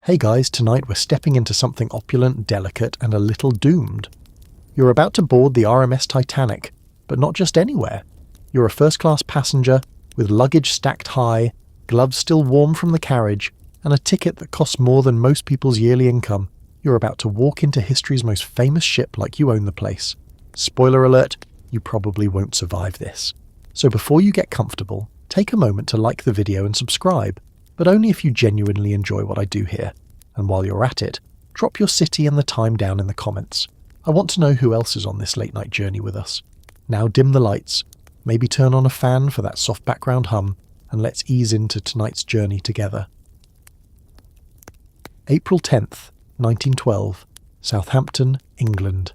Hey guys, tonight we're stepping into something opulent, delicate, and a little doomed. You're about to board the RMS Titanic, but not just anywhere. You're a first-class passenger with luggage stacked high, gloves still warm from the carriage, and a ticket that costs more than most people's yearly income. You're about to walk into history's most famous ship like you own the place. Spoiler alert, you probably won't survive this. So before you get comfortable, take a moment to like the video and subscribe, but only if you genuinely enjoy what I do here. And while you're at it, drop your city and the time down in the comments. I want to know who else is on this late night journey with us. Now dim the lights, maybe turn on a fan for that soft background hum, and let's ease into tonight's journey together. April 10th, 1912, Southampton, England.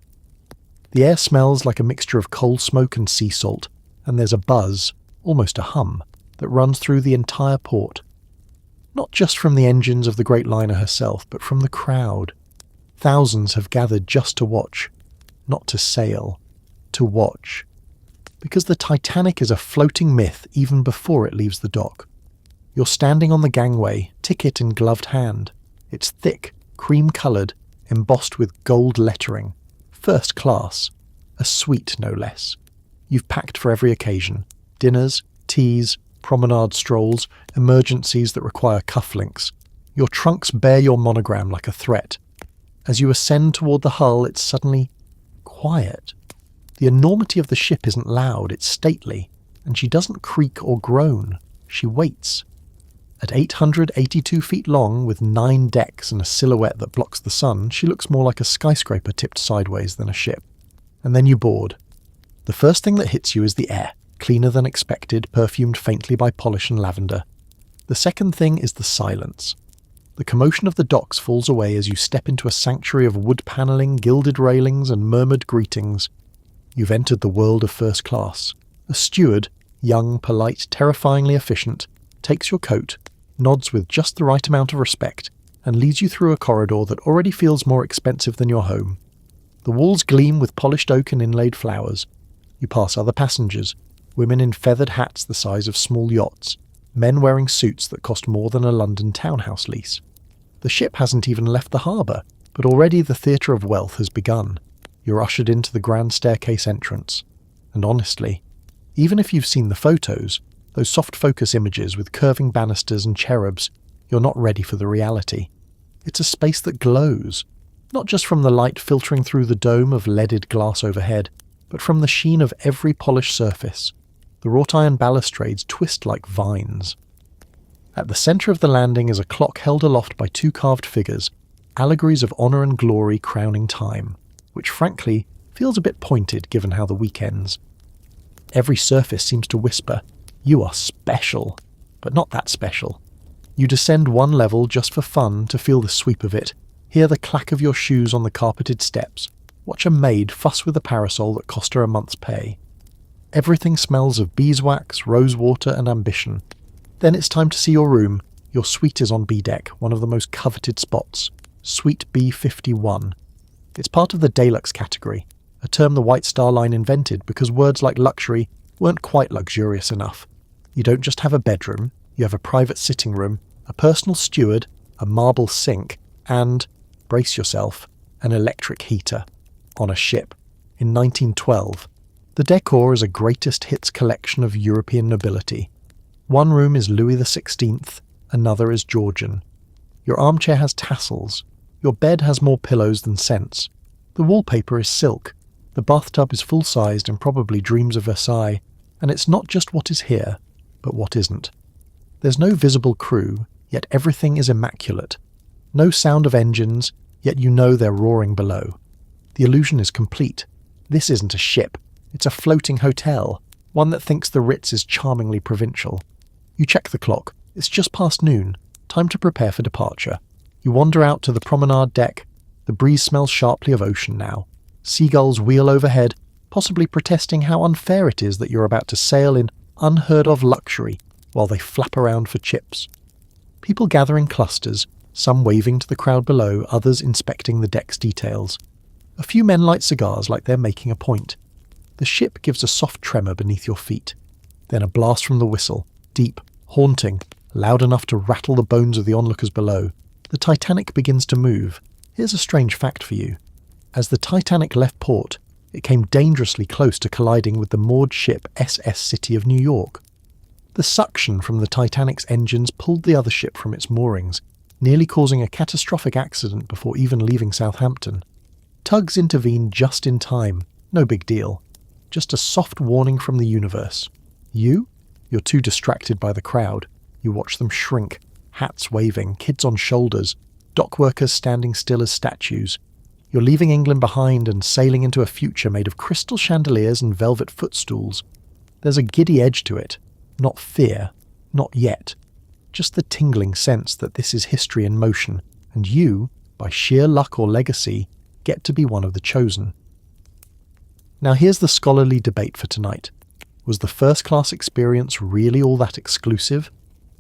The air smells like a mixture of coal smoke and sea salt, and there's a buzz, almost a hum, that runs through the entire port. Not just from the engines of the great liner herself, but from the crowd. Thousands have gathered just to watch. Not to sail. To watch. Because the Titanic is a floating myth even before it leaves the dock. You're standing on the gangway, ticket in gloved hand. It's thick, cream-coloured, embossed with gold lettering. First class. A suite, no less. You've packed for every occasion. Dinners, teas, promenade strolls, emergencies that require cufflinks. Your trunks bear your monogram like a threat. As you ascend toward the hull, it's suddenly quiet. The enormity of the ship isn't loud, it's stately, and she doesn't creak or groan. She waits. At 882 feet long, with 9 decks and a silhouette that blocks the sun, she looks more like a skyscraper tipped sideways than a ship. And then you board. The first thing that hits you is the air. Cleaner than expected, perfumed faintly by polish and lavender. The second thing is the silence. The commotion of the docks falls away as you step into a sanctuary of wood panelling, gilded railings, and murmured greetings. You've entered the world of first class. A steward, young, polite, terrifyingly efficient, takes your coat, nods with just the right amount of respect, and leads you through a corridor that already feels more expensive than your home. The walls gleam with polished oak and inlaid flowers. You pass other passengers, women in feathered hats the size of small yachts, men wearing suits that cost more than a London townhouse lease. The ship hasn't even left the harbour, but already the theatre of wealth has begun. You're ushered into the grand staircase entrance. And honestly, even if you've seen the photos, those soft focus images with curving banisters and cherubs, you're not ready for the reality. It's a space that glows, not just from the light filtering through the dome of leaded glass overhead, but from the sheen of every polished surface. The wrought iron balustrades twist like vines. At the centre of the landing is a clock held aloft by 2 carved figures, allegories of honour and glory crowning time, which frankly feels a bit pointed given how the week ends. Every surface seems to whisper, "You are special," but not that special. You descend 1 level just for fun to feel the sweep of it, hear the clack of your shoes on the carpeted steps, watch a maid fuss with a parasol that cost her a month's pay. Everything smells of beeswax, rosewater, and ambition. Then it's time to see your room. Your suite is on B deck, one of the most coveted spots. Suite B51. It's part of the deluxe category, a term the White Star Line invented because words like luxury weren't quite luxurious enough. You don't just have a bedroom, you have a private sitting room, a personal steward, a marble sink, and, brace yourself, an electric heater. On a ship. In 1912. The decor is a greatest hits collection of European nobility. One room is Louis XVI, another is Georgian. Your armchair has tassels. Your bed has more pillows than scents. The wallpaper is silk. The bathtub is full-sized and probably dreams of Versailles. And it's not just what is here, but what isn't. There's no visible crew, yet everything is immaculate. No sound of engines, yet you know they're roaring below. The illusion is complete. This isn't a ship. It's a floating hotel, one that thinks the Ritz is charmingly provincial. You check the clock. It's just past noon. Time to prepare for departure. You wander out to the promenade deck. The breeze smells sharply of ocean now. Seagulls wheel overhead, possibly protesting how unfair it is that you're about to sail in unheard-of luxury while they flap around for chips. People gather in clusters, some waving to the crowd below, others inspecting the deck's details. A few men light cigars like they're making a point. The ship gives a soft tremor beneath your feet. Then a blast from the whistle, deep, haunting, loud enough to rattle the bones of the onlookers below. The Titanic begins to move. Here's a strange fact for you. As the Titanic left port, it came dangerously close to colliding with the moored ship SS City of New York. The suction from the Titanic's engines pulled the other ship from its moorings, nearly causing a catastrophic accident before even leaving Southampton. Tugs intervened just in time. No big deal. Just a soft warning from the universe. You're too distracted by the crowd. You watch them shrink, hats waving, kids on shoulders, dock workers standing still as statues. You're leaving England behind and sailing into a future made of crystal chandeliers and velvet footstools. There's a giddy edge to it. Not fear. Not yet. Just the tingling sense that this is history in motion, and you, by sheer luck or legacy, get to be one of the chosen. Now here's the scholarly debate for tonight. Was the first-class experience really all that exclusive?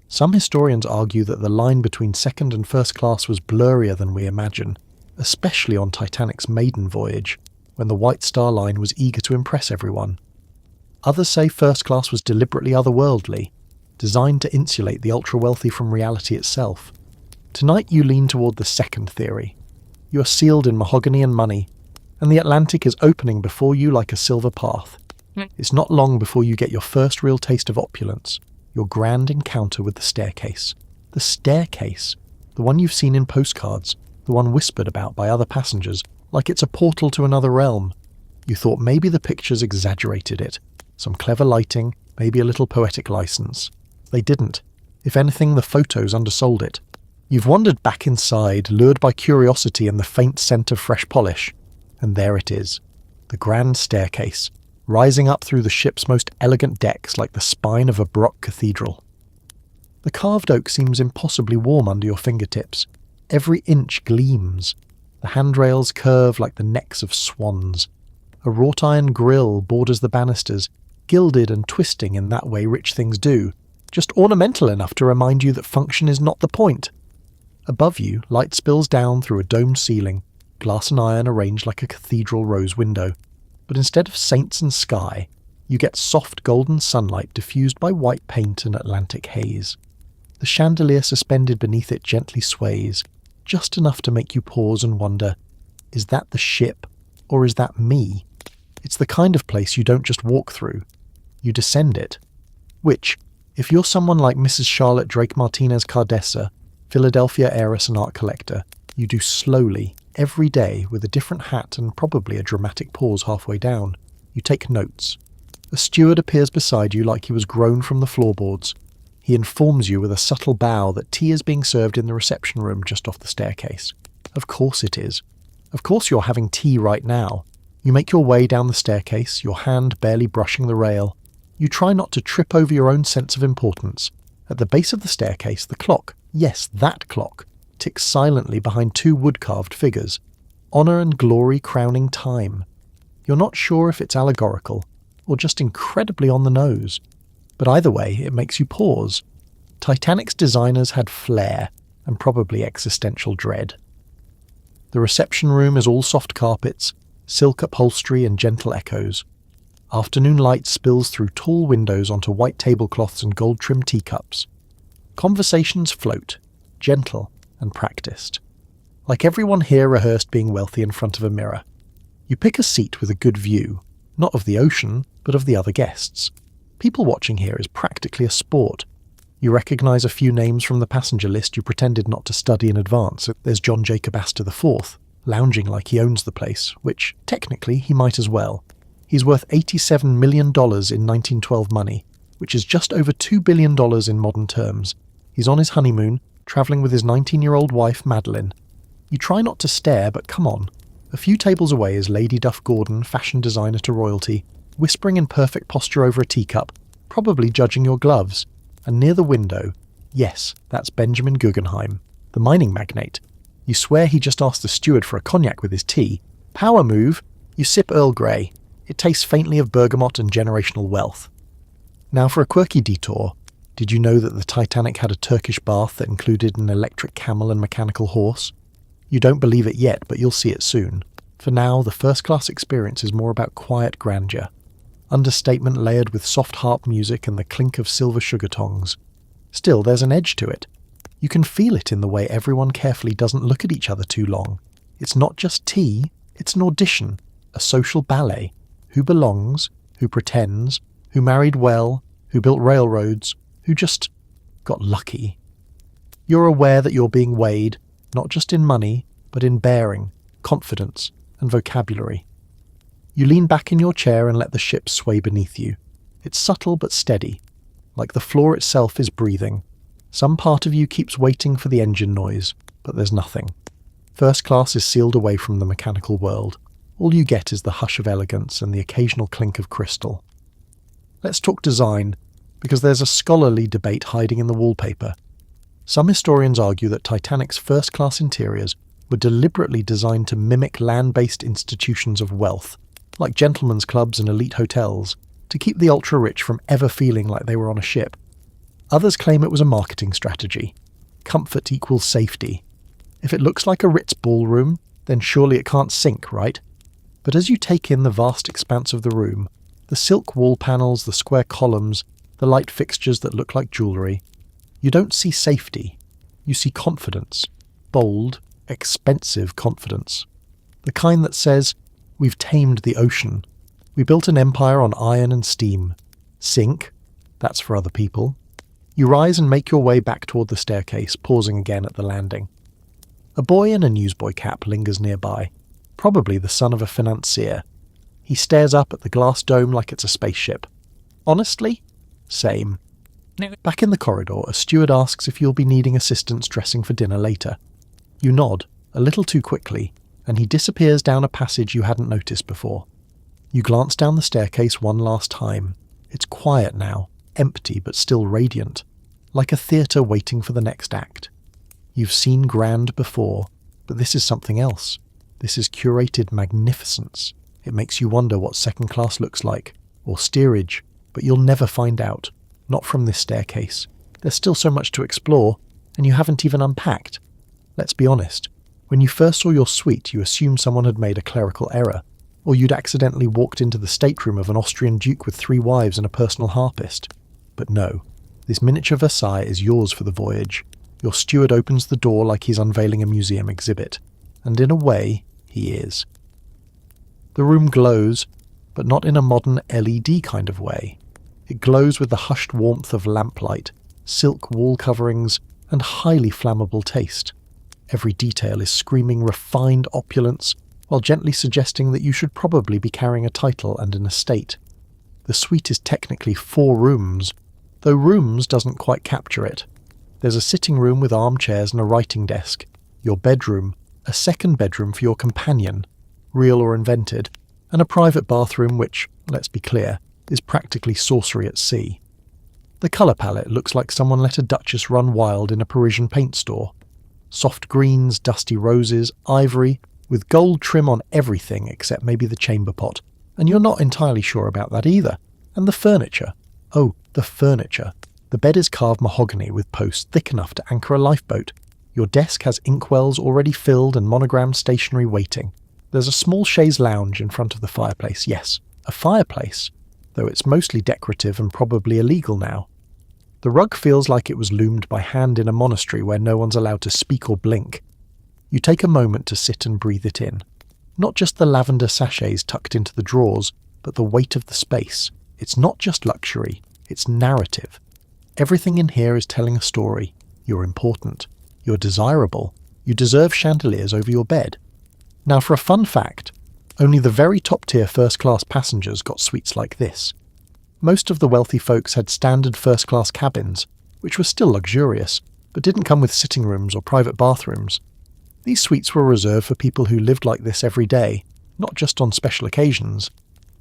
Some historians argue that the line between second and first class was blurrier than we imagine, especially on Titanic's maiden voyage, when the White Star Line was eager to impress everyone. Others say first class was deliberately otherworldly, designed to insulate the ultra-wealthy from reality itself. Tonight you lean toward the second theory. You are sealed in mahogany and money, and the Atlantic is opening before you like a silver path. It's not long before you get your first real taste of opulence, your grand encounter with the staircase. The staircase, the one you've seen in postcards, the one whispered about by other passengers, like it's a portal to another realm. You thought maybe the pictures exaggerated it, some clever lighting, maybe a little poetic license. They didn't. If anything, the photos undersold it. You've wandered back inside, lured by curiosity and the faint scent of fresh polish. And there it is, the grand staircase, rising up through the ship's most elegant decks like the spine of a Baroque cathedral. The carved oak seems impossibly warm under your fingertips. Every inch gleams. The handrails curve like the necks of swans. A wrought iron grille borders the banisters, gilded and twisting in that way rich things do, just ornamental enough to remind you that function is not the point. Above you, light spills down through a domed ceiling, glass and iron arranged like a cathedral rose window. But instead of saints and sky, you get soft golden sunlight diffused by white paint and Atlantic haze. The chandelier suspended beneath it gently sways, just enough to make you pause and wonder, is that the ship, or is that me? It's the kind of place you don't just walk through, you descend it. Which, if you're someone like Mrs. Charlotte Drake Martinez Cardessa, Philadelphia heiress and art collector, you do slowly, every day, with a different hat and probably a dramatic pause halfway down. You take notes. A steward appears beside you like he was grown from the floorboards. He informs you with a subtle bow that tea is being served in the reception room just off the staircase. Of course it is. Of course you're having tea right now. You make your way down the staircase, your hand barely brushing the rail. You try not to trip over your own sense of importance. At the base of the staircase, the clock, yes, that clock, ticks silently behind two wood-carved figures. Honour and glory crowning time. You're not sure if it's allegorical, or just incredibly on the nose. But either way, it makes you pause. Titanic's designers had flair, and probably existential dread. The reception room is all soft carpets, silk upholstery and gentle echoes. Afternoon light spills through tall windows onto white tablecloths and gold-trimmed teacups. Conversations float, gentle and practiced. Like everyone here rehearsed being wealthy in front of a mirror. You pick a seat with a good view, not of the ocean, but of the other guests. People watching here is practically a sport. You recognise a few names from the passenger list you pretended not to study in advance. There's John Jacob Astor IV, lounging like he owns the place, which, technically, he might as well. He's worth $87 million in 1912 money, which is just over $2 billion in modern terms. He's on his honeymoon, travelling with his 19-year-old wife, Madeline. You try not to stare, but come on. A few tables away is Lady Duff Gordon, fashion designer to royalty, whispering in perfect posture over a teacup, probably judging your gloves. And near the window, yes, that's Benjamin Guggenheim, the mining magnate. You swear he just asked the steward for a cognac with his tea. Power move. You sip Earl Grey. It tastes faintly of bergamot and generational wealth. Now for a quirky detour, did you know that the Titanic had a Turkish bath that included an electric camel and mechanical horse? You don't believe it yet, but you'll see it soon. For now, the first-class experience is more about quiet grandeur. Understatement layered with soft harp music and the clink of silver sugar tongs. Still, there's an edge to it. You can feel it in the way everyone carefully doesn't look at each other too long. It's not just tea, it's an audition, a social ballet. Who belongs, who pretends, who married well, who built railroads, who just got lucky. You're aware that you're being weighed, not just in money, but in bearing, confidence, and vocabulary. You lean back in your chair and let the ship sway beneath you. It's subtle but steady, like the floor itself is breathing. Some part of you keeps waiting for the engine noise, but there's nothing. First class is sealed away from the mechanical world. All you get is the hush of elegance and the occasional clink of crystal. Let's talk design, because there's a scholarly debate hiding in the wallpaper. Some historians argue that Titanic's first-class interiors were deliberately designed to mimic land-based institutions of wealth, like gentlemen's clubs and elite hotels, to keep the ultra-rich from ever feeling like they were on a ship. Others claim it was a marketing strategy. Comfort equals safety. If it looks like a Ritz ballroom, then surely it can't sink, right? But as you take in the vast expanse of the room, the silk wall panels, the square columns, the light fixtures that look like jewellery, you don't see safety. You see confidence. Bold, expensive confidence. The kind that says, we've tamed the ocean. We built an empire on iron and steam. Sink, that's for other people. You rise and make your way back toward the staircase, pausing again at the landing. A boy in a newsboy cap lingers nearby, probably the son of a financier. He stares up at the glass dome like it's a spaceship. Honestly? Same. Back in the corridor, a steward asks if you'll be needing assistance dressing for dinner later. You nod, a little too quickly, and he disappears down a passage you hadn't noticed before. You glance down the staircase one last time. It's quiet now, empty but still radiant, like a theatre waiting for the next act. You've seen grand before, but this is something else. This is curated magnificence. It makes you wonder what second class looks like, or steerage, but you'll never find out. Not from this staircase. There's still so much to explore, and you haven't even unpacked. Let's be honest. When you first saw your suite, you assumed someone had made a clerical error, or you'd accidentally walked into the stateroom of an Austrian duke with 3 wives and a personal harpist. But no, this miniature Versailles is yours for the voyage. Your steward opens the door like he's unveiling a museum exhibit, and in a way, he is. The room glows, but not in a modern LED kind of way. It glows with the hushed warmth of lamplight, silk wall coverings, and highly flammable taste. Every detail is screaming refined opulence, while gently suggesting that you should probably be carrying a title and an estate. The suite is technically 4 rooms, though rooms doesn't quite capture it. There's a sitting room with armchairs and a writing desk, your bedroom, a second bedroom for your companion, real or invented, and a private bathroom which, let's be clear, is practically sorcery at sea. The colour palette looks like someone let a duchess run wild in a Parisian paint store. Soft greens, dusty roses, ivory, with gold trim on everything except maybe the chamber pot, and you're not entirely sure about that either. And the furniture. Oh, the furniture. The bed is carved mahogany with posts thick enough to anchor a lifeboat. Your desk has inkwells already filled and monogrammed stationery waiting. There's a small chaise lounge in front of the fireplace. Yes, a fireplace, though it's mostly decorative and probably illegal now. The rug feels like it was loomed by hand in a monastery where no one's allowed to speak or blink. You take a moment to sit and breathe it in. Not just the lavender sachets tucked into the drawers, but the weight of the space. It's not just luxury, it's narrative. Everything in here is telling a story. You're important. You're desirable. You deserve chandeliers over your bed. Now for a fun fact, only the very top-tier first-class passengers got suites like this. Most of the wealthy folks had standard first-class cabins, which were still luxurious, but didn't come with sitting rooms or private bathrooms. These suites were reserved for people who lived like this every day, not just on special occasions.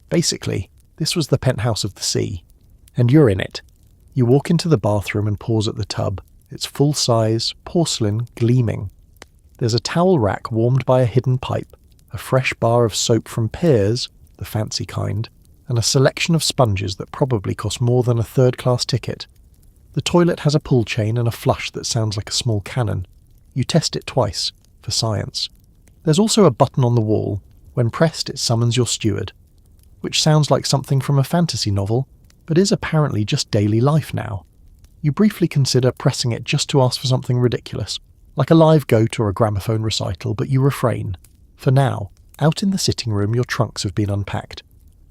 Basically, this was the penthouse of the sea. And you're in it. You walk into the bathroom and pause at the tub. It's full-size, porcelain, gleaming. There's a towel rack warmed by a hidden pipe, a fresh bar of soap from Pears, the fancy kind, and a selection of sponges that probably cost more than a third-class ticket. The toilet has a pull chain and a flush that sounds like a small cannon. You test it twice, for science. There's also a button on the wall. When pressed, it summons your steward, which sounds like something from a fantasy novel, but is apparently just daily life now. You briefly consider pressing it just to ask for something ridiculous, like a live goat or a gramophone recital, but you refrain. For now, out in the sitting room your trunks have been unpacked.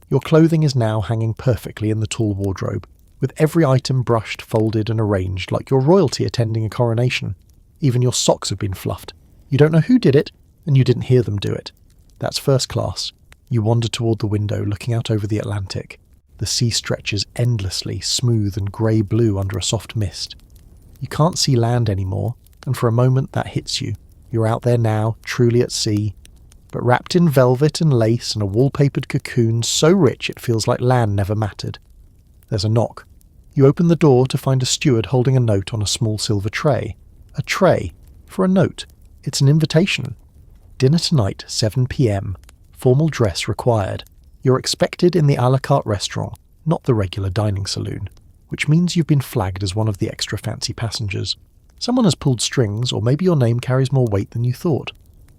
Your clothing is now hanging perfectly in the tall wardrobe, with every item brushed, folded and arranged like you're royalty attending a coronation. Even your socks have been fluffed. You don't know who did it, and you didn't hear them do it. That's first class. You wander toward the window, looking out over the Atlantic. The sea stretches endlessly, smooth and grey-blue under a soft mist. You can't see land anymore, and for a moment that hits you. You're out there now, truly at sea, but wrapped in velvet and lace and a wallpapered cocoon so rich it feels like land never mattered. There's a knock. You open the door to find a steward holding a note on a small silver tray. A tray for a note. It's an invitation. Dinner tonight, 7 p.m. Formal dress required. You're expected in the a la carte restaurant, not the regular dining saloon, which means you've been flagged as one of the extra fancy passengers. Someone has pulled strings, or maybe your name carries more weight than you thought.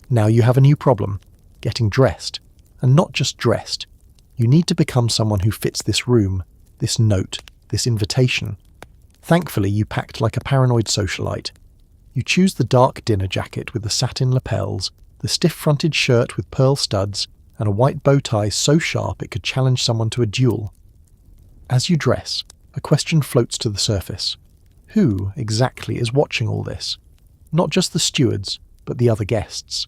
Now you have a new problem, getting dressed. And not just dressed. You need to become someone who fits this room, this note, this invitation. Thankfully, you packed like a paranoid socialite. You choose the dark dinner jacket with the satin lapels, the stiff-fronted shirt with pearl studs, and a white bow tie so sharp it could challenge someone to a duel. As you dress, a question floats to the surface. Who, exactly, is watching all this? Not just the stewards, but the other guests.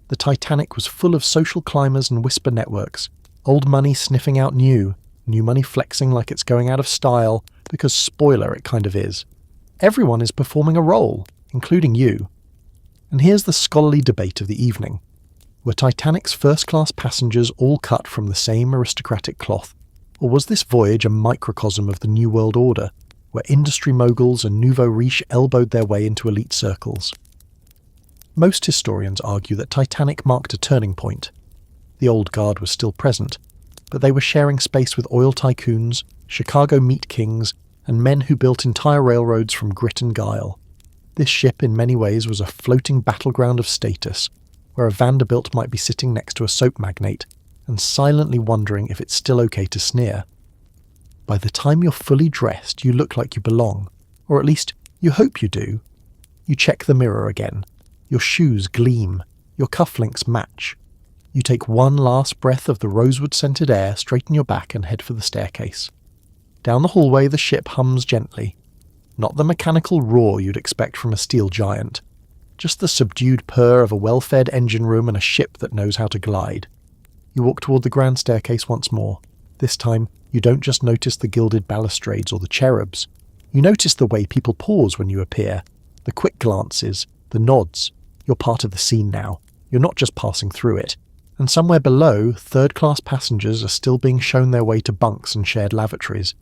The Titanic was full of social climbers and whisper networks, old money sniffing out new money flexing like it's going out of style, because spoiler, it kind of is. Everyone is performing a role, including you. And here's the scholarly debate of the evening. Were Titanic's first-class passengers all cut from the same aristocratic cloth, or was this voyage a microcosm of the New World Order, where industry moguls and nouveau riche elbowed their way into elite circles? Most historians argue that Titanic marked a turning point. The old guard was still present, but they were sharing space with oil tycoons, Chicago meat kings, and men who built entire railroads from grit and guile. This ship in many ways was a floating battleground of status, where a Vanderbilt might be sitting next to a soap magnate and silently wondering if it's still okay to sneer. By the time you're fully dressed, you look like you belong, or at least you hope you do. You check the mirror again. Your shoes gleam. Your cufflinks match. You take one last breath of the rosewood-scented air, straighten your back and head for the staircase. Down the hallway the ship hums gently. Not the mechanical roar you'd expect from a steel giant. Just the subdued purr of a well-fed engine room and a ship that knows how to glide. You walk toward the grand staircase once more. This time, you don't just notice the gilded balustrades or the cherubs. You notice the way people pause when you appear. The quick glances, the nods. You're part of the scene now. You're not just passing through it. And somewhere below, third-class passengers are still being shown their way to bunks and shared lavatories.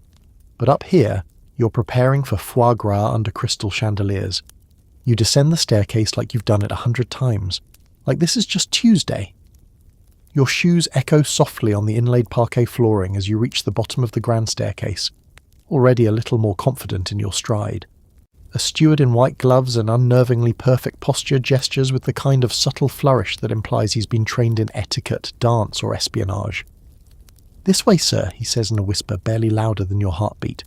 But up here, you're preparing for foie gras under crystal chandeliers. You descend the staircase like you've done it 100 times. Like this is just Tuesday. Your shoes echo softly on the inlaid parquet flooring as you reach the bottom of the grand staircase, already a little more confident in your stride. A steward in white gloves and unnervingly perfect posture gestures with the kind of subtle flourish that implies he's been trained in etiquette, dance or espionage. "This way, sir," he says in a whisper barely louder than your heartbeat.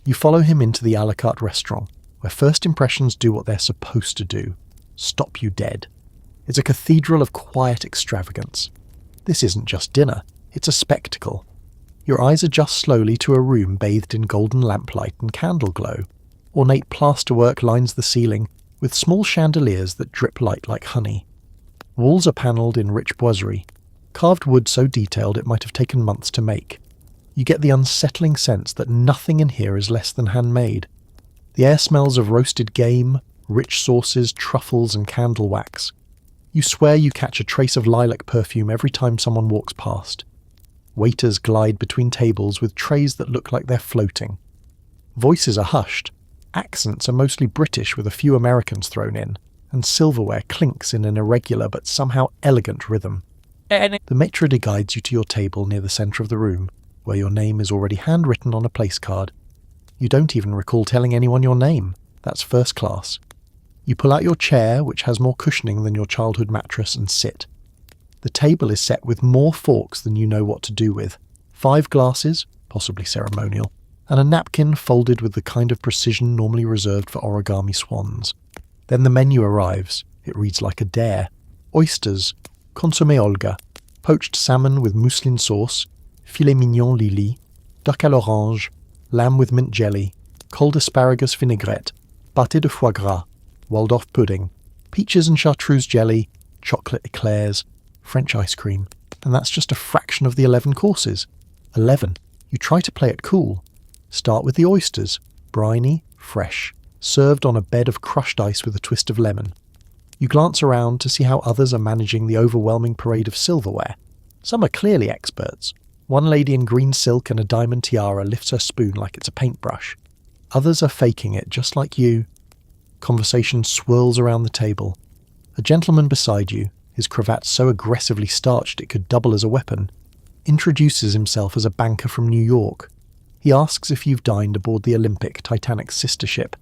You follow him into the a la carte restaurant, where first impressions do what they're supposed to do. Stop you dead. It's a cathedral of quiet extravagance. This isn't just dinner, it's a spectacle. Your eyes adjust slowly to a room bathed in golden lamplight and candle glow. Ornate plasterwork lines the ceiling, with small chandeliers that drip light like honey. Walls are panelled in rich boiserie, carved wood so detailed it might have taken months to make. You get the unsettling sense that nothing in here is less than handmade. The air smells of roasted game, rich sauces, truffles and candle wax. You swear you catch a trace of lilac perfume every time someone walks past. Waiters glide between tables with trays that look like they're floating. Voices are hushed. Accents are mostly British with a few Americans thrown in, and silverware clinks in an irregular but somehow elegant rhythm. The maitre d' guides you to your table near the centre of the room, where your name is already handwritten on a place card. You don't even recall telling anyone your name. That's first class. You pull out your chair, which has more cushioning than your childhood mattress, and sit. The table is set with more forks than you know what to do with. 5 glasses, possibly ceremonial, and a napkin folded with the kind of precision normally reserved for origami swans. Then the menu arrives. It reads like a dare. Oysters, consommé Olga, poached salmon with mousseline sauce, filet mignon Lily, duck à l'orange, lamb with mint jelly, cold asparagus vinaigrette, pâté de foie gras, Waldorf pudding, peaches and chartreuse jelly, chocolate eclairs, French ice cream, and that's just a fraction of the 11 courses. 11. You try to play it cool. Start with the oysters, briny, fresh, served on a bed of crushed ice with a twist of lemon. You glance around to see how others are managing the overwhelming parade of silverware. Some are clearly experts. One lady in green silk and a diamond tiara lifts her spoon like it's a paintbrush. Others are faking it just like you. Conversation swirls around the table. A gentleman beside you, his cravat so aggressively starched it could double as a weapon, introduces himself as a banker from New York. He asks if you've dined aboard the Olympic, Titanic's sister ship.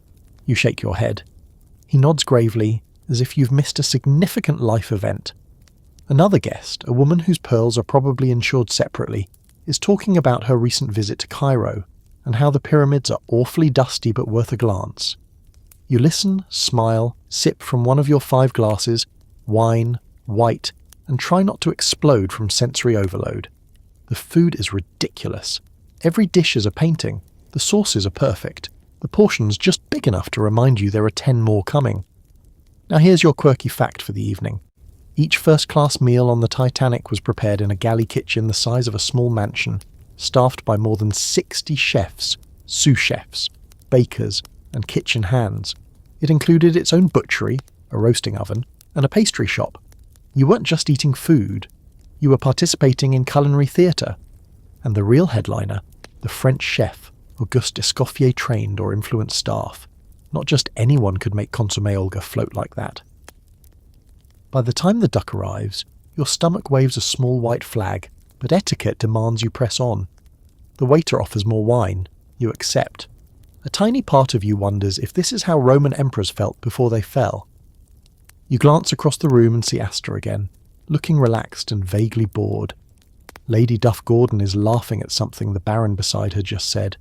You shake your head. He nods gravely, as if you've missed a significant life event. Another guest, a woman whose pearls are probably insured separately, is talking about her recent visit to Cairo and how the pyramids are awfully dusty but worth a glance. You listen, smile, sip from one of your 5 glasses, wine, white, and try not to explode from sensory overload. The food is ridiculous. Every dish is a painting. The sauces are perfect. The portions just big enough to remind you there are 10 more coming. Now here's your quirky fact for the evening. Each first-class meal on the Titanic was prepared in a galley kitchen the size of a small mansion, staffed by more than 60 chefs, sous chefs, bakers, and kitchen hands. It included its own butchery, a roasting oven, and a pastry shop. You weren't just eating food, you were participating in culinary theatre. And the real headliner, the French chef, Auguste Escoffier trained or influenced staff. Not just anyone could make consommé Olga float like that. By the time the duck arrives, your stomach waves a small white flag, but etiquette demands you press on. The waiter offers more wine. You accept. A tiny part of you wonders if this is how Roman emperors felt before they fell. You glance across the room and see Asta again, looking relaxed and vaguely bored. Lady Duff Gordon is laughing at something the Baron beside her just said.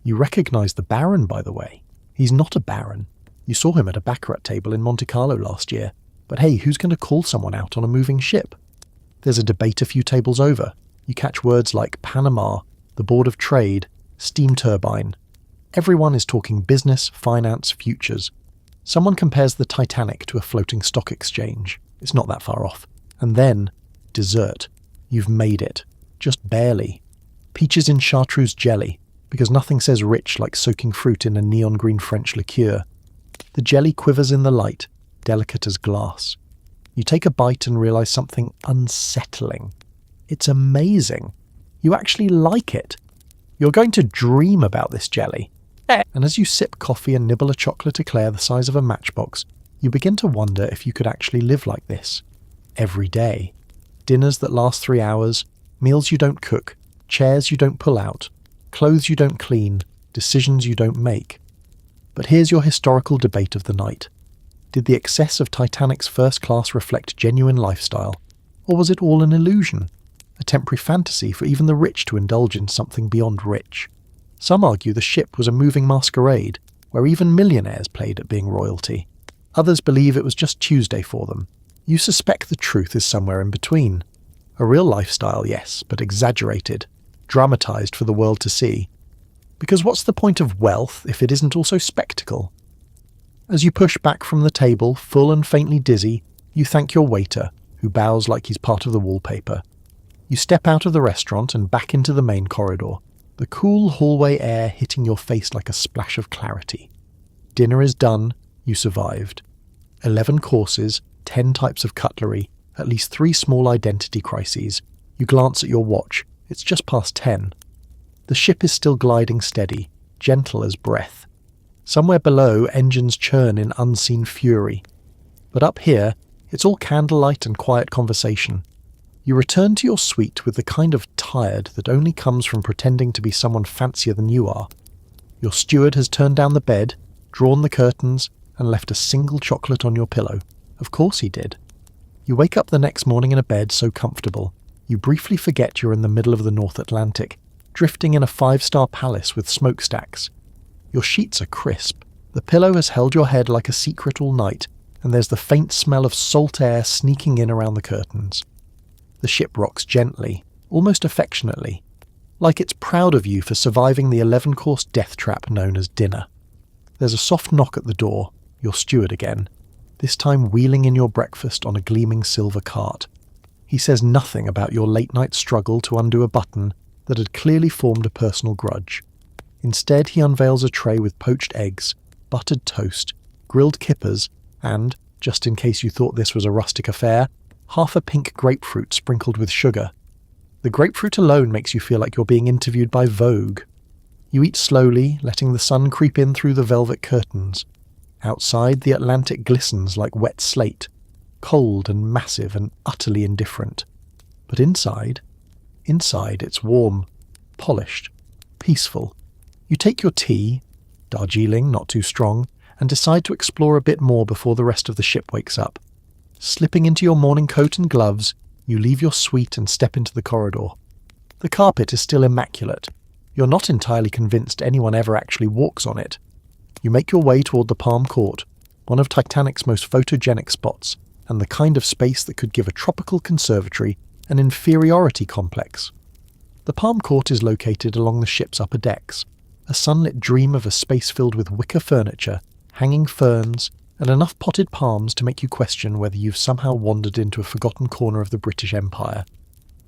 You recognise the Baron, by the way. He's not a Baron. You saw him at a baccarat table in Monte Carlo last year. But hey, who's going to call someone out on a moving ship? There's a debate a few tables over. You catch words like Panama, the Board of Trade, steam turbine. Everyone is talking business, finance, futures. Someone compares the Titanic to a floating stock exchange. It's not that far off. And then, dessert. You've made it. Just barely. Peaches in chartreuse jelly, because nothing says rich like soaking fruit in a neon green French liqueur. The jelly quivers in the light, delicate as glass. You take a bite and realise something unsettling. It's amazing. You actually like it. You're going to dream about this jelly. And as you sip coffee and nibble a chocolate eclair the size of a matchbox, you begin to wonder if you could actually live like this. Every day. Dinners that last 3 hours, meals you don't cook, chairs you don't pull out, clothes you don't clean, decisions you don't make. But here's your historical debate of the night. Did the excess of Titanic's first class reflect genuine lifestyle, or was it all an illusion? A temporary fantasy for even the rich to indulge in something beyond rich. Some argue the ship was a moving masquerade, where even millionaires played at being royalty. Others believe it was just Tuesday for them. You suspect the truth is somewhere in between. A real lifestyle, yes, but exaggerated, dramatised for the world to see. Because what's the point of wealth if it isn't also spectacle? As you push back from the table, full and faintly dizzy, you thank your waiter, who bows like he's part of the wallpaper. You step out of the restaurant and back into the main corridor, the cool hallway air hitting your face like a splash of clarity. Dinner is done, you survived. 11 courses, 10 types of cutlery, at least 3 small identity crises. You glance at your watch, it's just past 10. The ship is still gliding steady, gentle as breath. Somewhere below, engines churn in unseen fury. But up here, it's all candlelight and quiet conversation. You return to your suite with the kind of tired that only comes from pretending to be someone fancier than you are. Your steward has turned down the bed, drawn the curtains, and left a single chocolate on your pillow. Of course he did. You wake up the next morning in a bed so comfortable, you briefly forget you're in the middle of the North Atlantic, drifting in a 5-star palace with smokestacks. Your sheets are crisp. The pillow has held your head like a secret all night, and there's the faint smell of salt air sneaking in around the curtains. The ship rocks gently, almost affectionately, like it's proud of you for surviving the 11-course death trap known as dinner. There's a soft knock at the door, your steward again, this time wheeling in your breakfast on a gleaming silver cart. He says nothing about your late-night struggle to undo a button that had clearly formed a personal grudge. Instead, he unveils a tray with poached eggs, buttered toast, grilled kippers, and, just in case you thought this was a rustic affair, half a pink grapefruit sprinkled with sugar. The grapefruit alone makes you feel like you're being interviewed by Vogue. You eat slowly, letting the sun creep in through the velvet curtains. Outside, the Atlantic glistens like wet slate, cold and massive and utterly indifferent. But inside it's warm, polished, peaceful. You take your tea, Darjeeling, not too strong, and decide to explore a bit more before the rest of the ship wakes up. Slipping into your morning coat and gloves, you leave your suite and step into the corridor. The carpet is still immaculate. You're not entirely convinced anyone ever actually walks on it. You make your way toward the Palm Court, one of Titanic's most photogenic spots, and the kind of space that could give a tropical conservatory an inferiority complex. The Palm Court is located along the ship's upper decks, a sunlit dream of a space filled with wicker furniture, hanging ferns, and enough potted palms to make you question whether you've somehow wandered into a forgotten corner of the British Empire.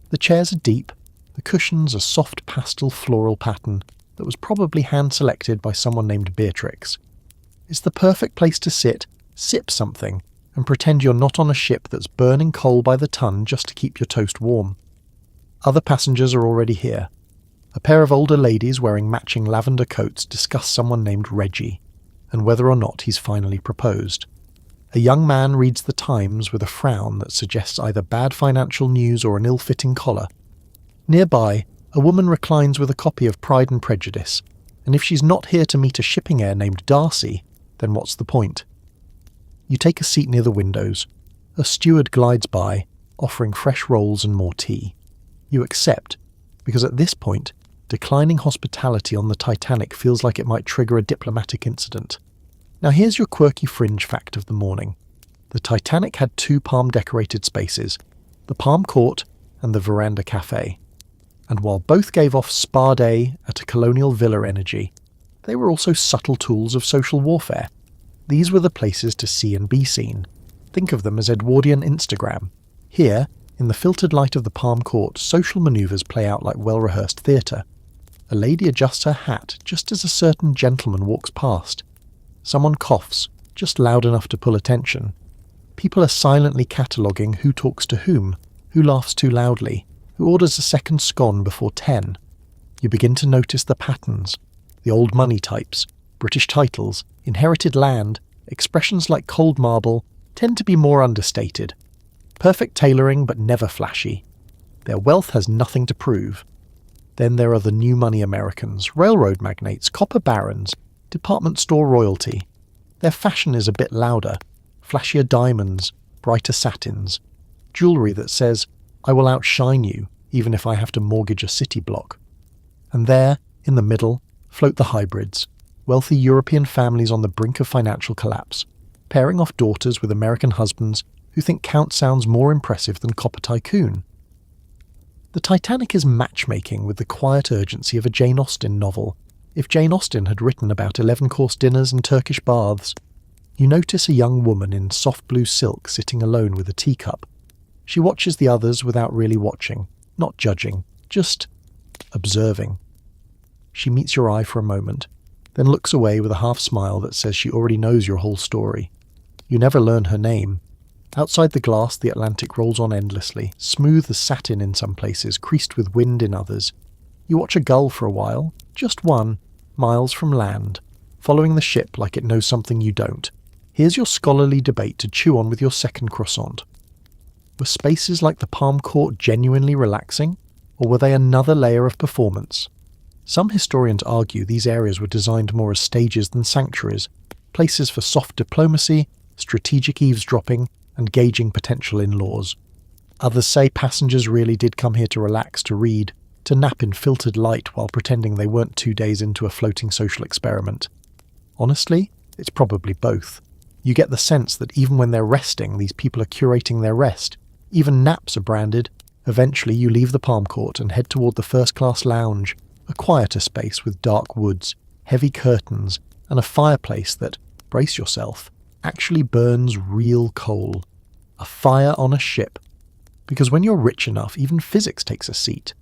The chairs are deep, the cushions a soft pastel floral pattern that was probably hand-selected by someone named Beatrix. It's the perfect place to sit, sip something, and pretend you're not on a ship that's burning coal by the ton just to keep your toast warm. Other passengers are already here. A pair of older ladies wearing matching lavender coats discuss someone named Reggie, and whether or not he's finally proposed. A young man reads the Times with a frown that suggests either bad financial news or an ill-fitting collar. Nearby, a woman reclines with a copy of Pride and Prejudice, and if she's not here to meet a shipping heir named Darcy, then what's the point? You take a seat near the windows. A steward glides by, offering fresh rolls and more tea. You accept, because at this point, declining hospitality on the Titanic feels like it might trigger a diplomatic incident. Now here's your quirky fringe fact of the morning. The Titanic had 2 palm-decorated spaces, the Palm Court and the Veranda Cafe. And while both gave off spa day at a colonial villa energy, they were also subtle tools of social warfare. These were the places to see and be seen. Think of them as Edwardian Instagram. Here, in the filtered light of the Palm Court, social manoeuvres play out like well-rehearsed theatre. A lady adjusts her hat just as a certain gentleman walks past. Someone coughs, just loud enough to pull attention. People are silently cataloguing who talks to whom, who laughs too loudly, who orders a second scone before 10. You begin to notice the patterns, the old money types, British titles, inherited land, expressions like cold marble tend to be more understated. Perfect tailoring but never flashy. Their wealth has nothing to prove. Then there are the new money Americans, railroad magnates, copper barons, department store royalty. Their fashion is a bit louder, flashier diamonds, brighter satins, jewellery that says, I will outshine you, even if I have to mortgage a city block. And there, in the middle, float the hybrids, wealthy European families on the brink of financial collapse, pairing off daughters with American husbands who think Count sounds more impressive than Copper Tycoon. The Titanic is matchmaking with the quiet urgency of a Jane Austen novel. If Jane Austen had written about 11-course dinners and Turkish baths, you notice a young woman in soft blue silk sitting alone with a teacup. She watches the others without really watching, not judging, just observing. She meets your eye for a moment, then looks away with a half-smile that says she already knows your whole story. You never learn her name. Outside the glass, the Atlantic rolls on endlessly, smooth as satin in some places, creased with wind in others. You watch a gull for a while, just one, miles from land, following the ship like it knows something you don't. Here's your scholarly debate to chew on with your second croissant. Were spaces like the Palm Court genuinely relaxing, or were they another layer of performance? Some historians argue these areas were designed more as stages than sanctuaries, places for soft diplomacy, strategic eavesdropping, and gauging potential in-laws. Others say passengers really did come here to relax, to read, to nap in filtered light while pretending they weren't 2 days into a floating social experiment? Honestly, it's probably both. You get the sense that even when they're resting, these people are curating their rest. Even naps are branded. Eventually, you leave the palm court and head toward the first-class lounge, a quieter space with dark woods, heavy curtains, and a fireplace that, brace yourself, actually burns real coal. A fire on a ship. Because when you're rich enough, even physics takes a seat.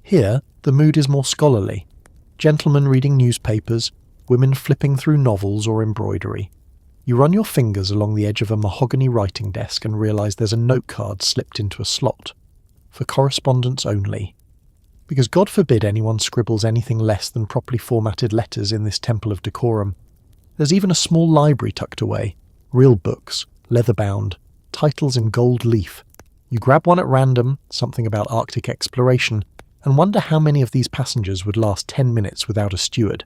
Here, the mood is more scholarly. Gentlemen reading newspapers, women flipping through novels or embroidery. You run your fingers along the edge of a mahogany writing desk and realise there's a note card slipped into a slot. For correspondence only. Because God forbid anyone scribbles anything less than properly formatted letters in this temple of decorum. There's even a small library tucked away. Real books, leather-bound, titles in gold leaf. You grab one at random, something about Arctic exploration, and wonder how many of these passengers would last 10 minutes without a steward.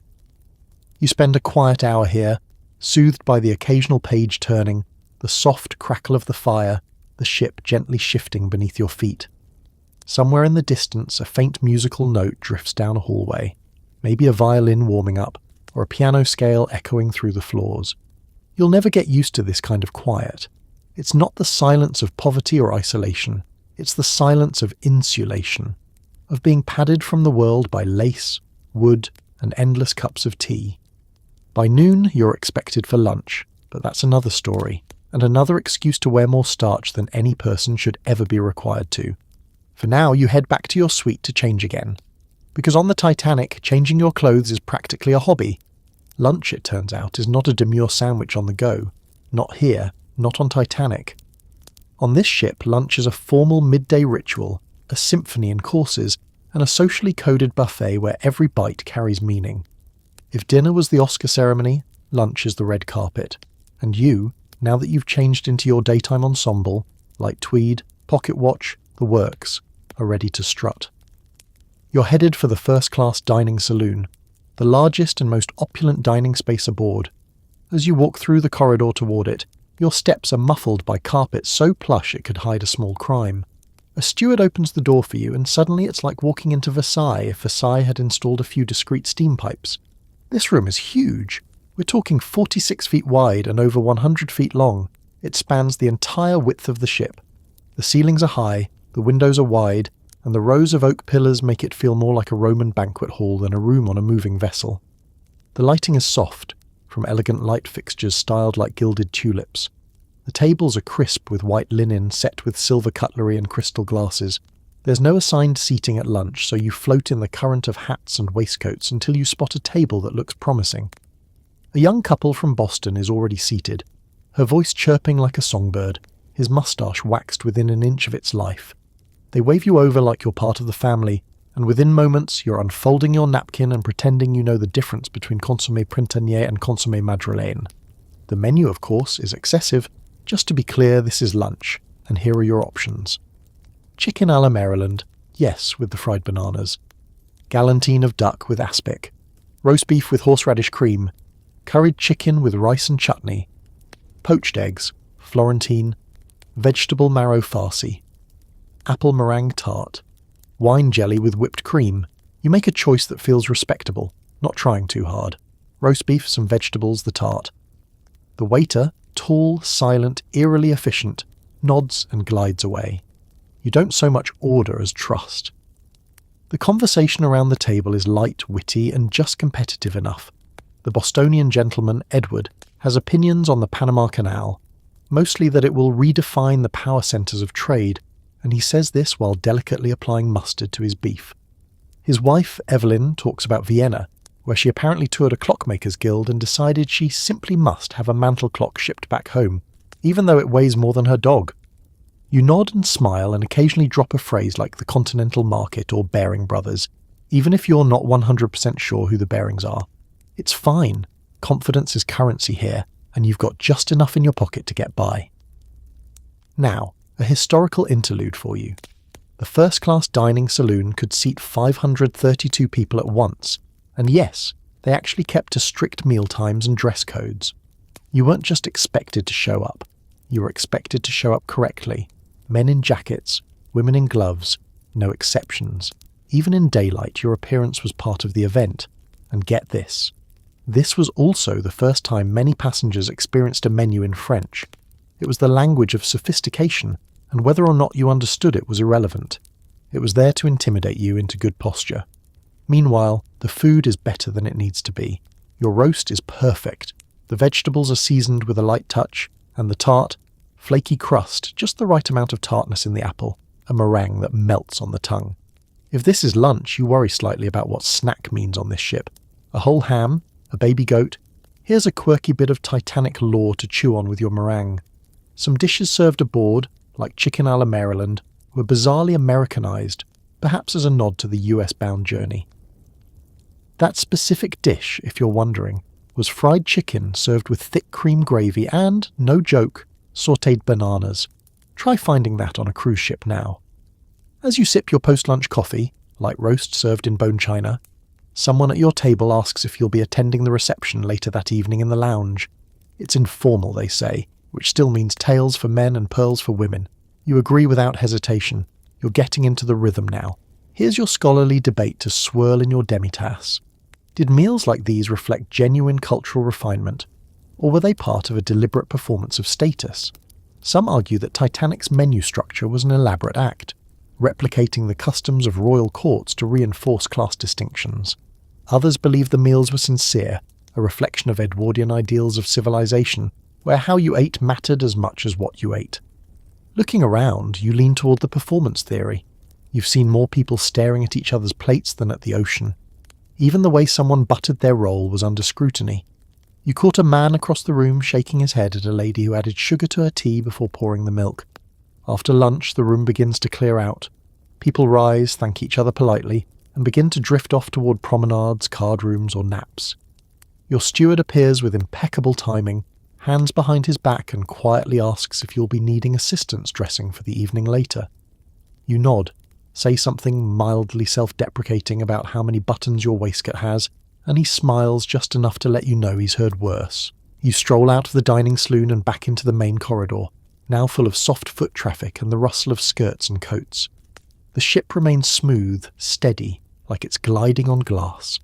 You spend a quiet hour here, soothed by the occasional page turning, the soft crackle of the fire, the ship gently shifting beneath your feet. Somewhere in the distance, a faint musical note drifts down a hallway, maybe a violin warming up, or a piano scale echoing through the floors. You'll never get used to this kind of quiet. It's not the silence of poverty or isolation, it's the silence of insulation, of being padded from the world by lace, wood, and endless cups of tea. By noon, you're expected for lunch, but that's another story, and another excuse to wear more starch than any person should ever be required to. For now, you head back to your suite to change again. Because on the Titanic, changing your clothes is practically a hobby. Lunch, it turns out, is not a demure sandwich on the go. Not here, not on Titanic. On this ship, lunch is a formal midday ritual, a symphony in courses, and a socially coded buffet where every bite carries meaning. If dinner was the Oscar ceremony, lunch is the red carpet. And you, now that you've changed into your daytime ensemble, light tweed, pocket watch, the works, are ready to strut. You're headed for the first-class dining saloon, the largest and most opulent dining space aboard. As you walk through the corridor toward it, your steps are muffled by carpet so plush it could hide a small crime. A steward opens the door for you, and suddenly it's like walking into Versailles if Versailles had installed a few discreet steam pipes. This room is huge. We're talking 46 feet wide and over 100 feet long. It spans the entire width of the ship. The ceilings are high, the windows are wide, and the rows of oak pillars make it feel more like a Roman banquet hall than a room on a moving vessel. The lighting is soft, from elegant light fixtures styled like gilded tulips. The tables are crisp with white linen set with silver cutlery and crystal glasses. There's no assigned seating at lunch, so you float in the current of hats and waistcoats until you spot a table that looks promising. A young couple from Boston is already seated, her voice chirping like a songbird, his moustache waxed within an inch of its life. They wave you over like you're part of the family, and within moments you're unfolding your napkin and pretending you know the difference between consommé printanier and consommé madrilène. The menu, of course, is excessive. Just to be clear, this is lunch, and here are your options. Chicken a la Maryland, yes, with the fried bananas. Galantine of duck with aspic. Roast beef with horseradish cream. Curried chicken with rice and chutney. Poached eggs, Florentine. Vegetable marrow farci. Apple meringue tart. Wine jelly with whipped cream. You make a choice that feels respectable, not trying too hard. Roast beef, some vegetables, the tart. The waiter, tall, silent, eerily efficient, nods and glides away. You don't so much order as trust. The conversation around the table is light, witty, and just competitive enough. The Bostonian gentleman, Edward, has opinions on the Panama Canal, mostly that it will redefine the power centres of trade, and he says this while delicately applying mustard to his beef. His wife, Evelyn, talks about Vienna, where she apparently toured a clockmakers guild and decided she simply must have a mantel clock shipped back home, even though it weighs more than her dog. You nod and smile and occasionally drop a phrase like the Continental Market or Baring Brothers, even if you're not 100% sure who the Barings are. It's fine. Confidence is currency here, and you've got just enough in your pocket to get by. Now, a historical interlude for you. The first-class dining saloon could seat 532 people at once, and yes, they actually kept to strict meal times and dress codes. You weren't just expected to show up. You were expected to show up correctly. Men in jackets, women in gloves, no exceptions. Even in daylight, your appearance was part of the event. And get this. This was also the first time many passengers experienced a menu in French. It was the language of sophistication, and whether or not you understood it was irrelevant. It was there to intimidate you into good posture. Meanwhile, the food is better than it needs to be. Your roast is perfect. The vegetables are seasoned with a light touch, and the tart, flaky crust, just the right amount of tartness in the apple, a meringue that melts on the tongue. If this is lunch, you worry slightly about what snack means on this ship. A whole ham, a baby goat. Here's a quirky bit of Titanic lore to chew on with your meringue. Some dishes served aboard, like chicken a la Maryland, were bizarrely Americanized, perhaps as a nod to the US-bound journey. That specific dish, if you're wondering, was fried chicken served with thick cream gravy and, no joke, sautéed bananas. Try finding that on a cruise ship now. As you sip your post-lunch coffee, light roast served in bone china, someone at your table asks if you'll be attending the reception later that evening in the lounge. It's informal, they say, which still means tails for men and pearls for women. You agree without hesitation. You're getting into the rhythm now. Here's your scholarly debate to swirl in your demitasse. Did meals like these reflect genuine cultural refinement, or were they part of a deliberate performance of status? Some argue that Titanic's menu structure was an elaborate act, replicating the customs of royal courts to reinforce class distinctions. Others believe the meals were sincere, a reflection of Edwardian ideals of civilization, where how you ate mattered as much as what you ate. Looking around, you lean toward the performance theory. You've seen more people staring at each other's plates than at the ocean. Even the way someone buttered their roll was under scrutiny. You caught a man across the room shaking his head at a lady who added sugar to her tea before pouring the milk. After lunch, the room begins to clear out. People rise, thank each other politely, and begin to drift off toward promenades, card rooms, or naps. Your steward appears with impeccable timing, hands behind his back, and quietly asks if you'll be needing assistance dressing for the evening later. You nod, say something mildly self-deprecating about how many buttons your waistcoat has, and he smiles just enough to let you know he's heard worse. You stroll out of the dining saloon and back into the main corridor, now full of soft foot traffic and the rustle of skirts and coats. The ship remains smooth, steady, like it's gliding on glass.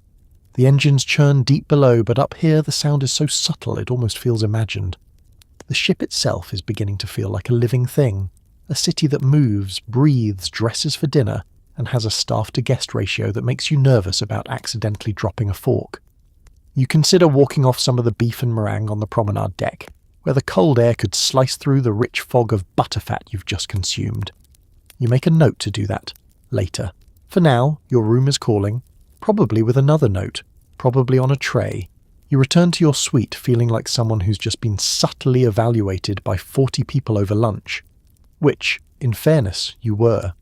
The engines churn deep below, but up here the sound is so subtle it almost feels imagined. The ship itself is beginning to feel like a living thing, a city that moves, breathes, dresses for dinner, and has a staff-to-guest ratio that makes you nervous about accidentally dropping a fork. You consider walking off some of the beef and meringue on the promenade deck, where the cold air could slice through the rich fog of butterfat you've just consumed. You make a note to do that, later. For now, your room is calling, probably with another note, probably on a tray. You return to your suite feeling like someone who's just been subtly evaluated by 40 people over lunch. Which, in fairness, you were.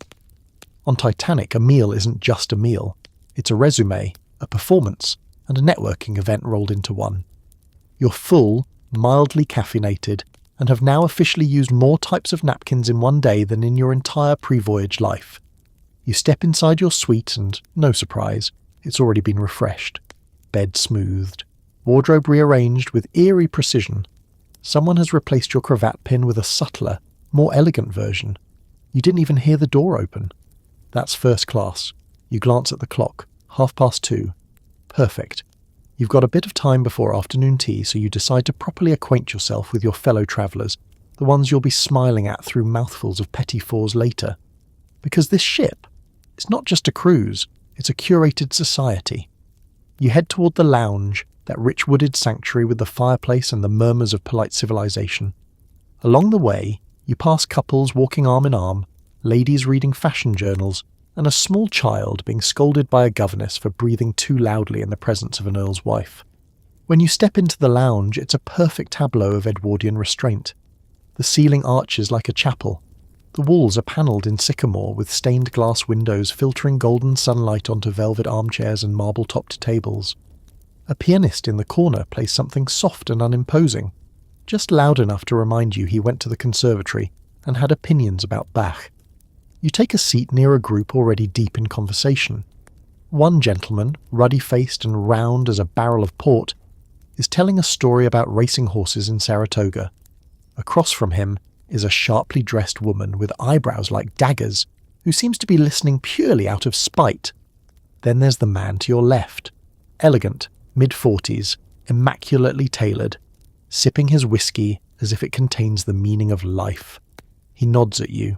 On Titanic, a meal isn't just a meal. It's a resume, a performance, and a networking event rolled into one. You're full, mildly caffeinated, and have now officially used more types of napkins in one day than in your entire pre-voyage life. You step inside your suite and, no surprise, it's already been refreshed. Bed smoothed. Wardrobe rearranged with eerie precision. Someone has replaced your cravat pin with a subtler, more elegant version. You didn't even hear the door open. That's first class. You glance at the clock. 2:30. Perfect. You've got a bit of time before afternoon tea, so you decide to properly acquaint yourself with your fellow travellers, the ones you'll be smiling at through mouthfuls of petit fours later. Because this ship, it's not just a cruise, it's a curated society. You head toward the lounge, that rich wooded sanctuary with the fireplace and the murmurs of polite civilization. Along the way, you pass couples walking arm in arm, ladies reading fashion journals, and a small child being scolded by a governess for breathing too loudly in the presence of an earl's wife. When you step into the lounge, it's a perfect tableau of Edwardian restraint. The ceiling arches like a chapel. The walls are panelled in sycamore with stained glass windows filtering golden sunlight onto velvet armchairs and marble-topped tables. A pianist in the corner plays something soft and unimposing, just loud enough to remind you he went to the conservatory and had opinions about Bach. You take a seat near a group already deep in conversation. One gentleman, ruddy-faced and round as a barrel of port, is telling a story about racing horses in Saratoga. Across from him is a sharply dressed woman with eyebrows like daggers, who seems to be listening purely out of spite. Then there's the man to your left, elegant, mid-40s, immaculately tailored, sipping his whiskey as if it contains the meaning of life. He nods at you.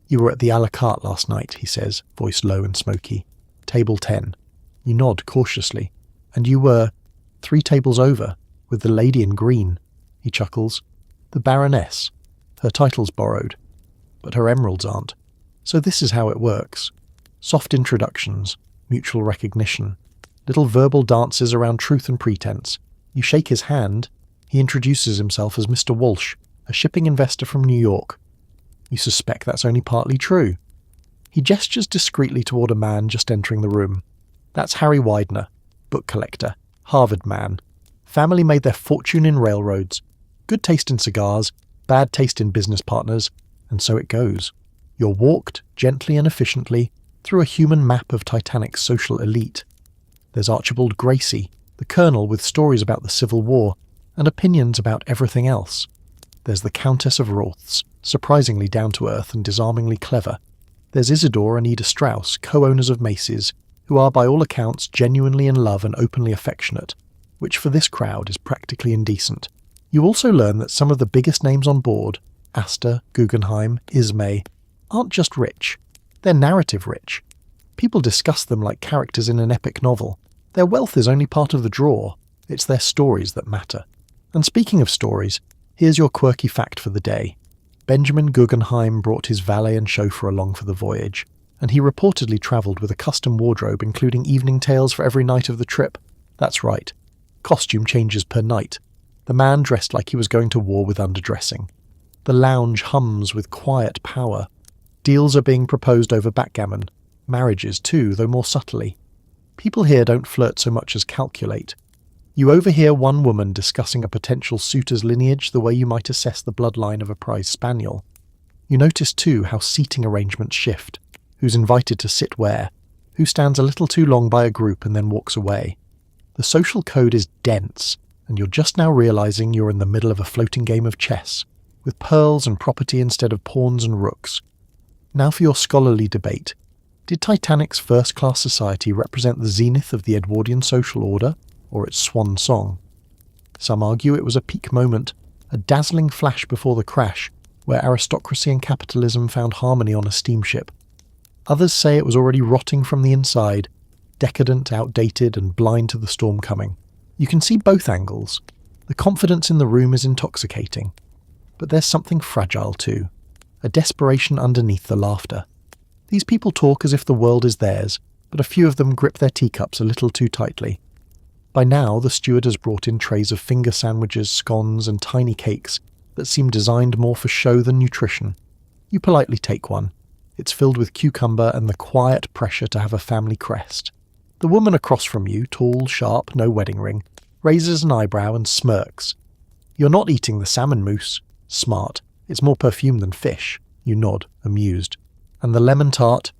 "You were at the a la carte last night," he says, voice low and smoky. "Table 10. You nod cautiously. "And you were 3 tables over, with the lady in green." He chuckles. "The Baroness. Her title's borrowed, but her emeralds aren't. So this is how it works. Soft introductions, mutual recognition, little verbal dances around truth and pretense. You shake his hand. He introduces himself as Mr. Walsh, a shipping investor from New York. You suspect that's only partly true. He gestures discreetly toward a man just entering the room. That's Harry Widener, book collector, Harvard man. Family made their fortune in railroads. Good taste in cigars, bad taste in business partners, and so it goes. You're walked, gently and efficiently, through a human map of Titanic's social elite. There's Archibald Gracie, the colonel with stories about the Civil War, and opinions about everything else. There's the Countess of Rothes, surprisingly down-to-earth and disarmingly clever. There's Isidore and Ida Strauss, co-owners of Macy's, who are by all accounts genuinely in love and openly affectionate, which for this crowd is practically indecent. You also learn that some of the biggest names on board, Astor, Guggenheim, Ismay, aren't just rich. They're narrative rich. People discuss them like characters in an epic novel. Their wealth is only part of the draw. It's their stories that matter. And speaking of stories, here's your quirky fact for the day. Benjamin Guggenheim brought his valet and chauffeur along for the voyage, and he reportedly travelled with a custom wardrobe including evening tales for every night of the trip. That's right. Costume changes per night. The man dressed like he was going to war with underdressing. The lounge hums with quiet power. Deals are being proposed over backgammon. Marriages too, though more subtly. People here don't flirt so much as calculate. You overhear one woman discussing a potential suitor's lineage the way you might assess the bloodline of a prize spaniel. You notice too how seating arrangements shift, who's invited to sit where, who stands a little too long by a group and then walks away. The social code is dense, and you're just now realising you're in the middle of a floating game of chess, with pearls and property instead of pawns and rooks. Now for your scholarly debate. Did Titanic's first-class society represent the zenith of the Edwardian social order, or its swan song? Some argue it was a peak moment, a dazzling flash before the crash, where aristocracy and capitalism found harmony on a steamship. Others say it was already rotting from the inside, decadent, outdated, and blind to the storm coming. You can see both angles. The confidence in the room is intoxicating. But there's something fragile too, a desperation underneath the laughter. These people talk as if the world is theirs, but a few of them grip their teacups a little too tightly. By now, the steward has brought in trays of finger sandwiches, scones, and tiny cakes that seem designed more for show than nutrition. You politely take one. It's filled with cucumber and the quiet pressure to have a family crest. The woman across from you, tall, sharp, no wedding ring, raises an eyebrow and smirks. You're not eating the salmon mousse. Smart. It's more perfume than fish. You nod, amused. And the lemon tart?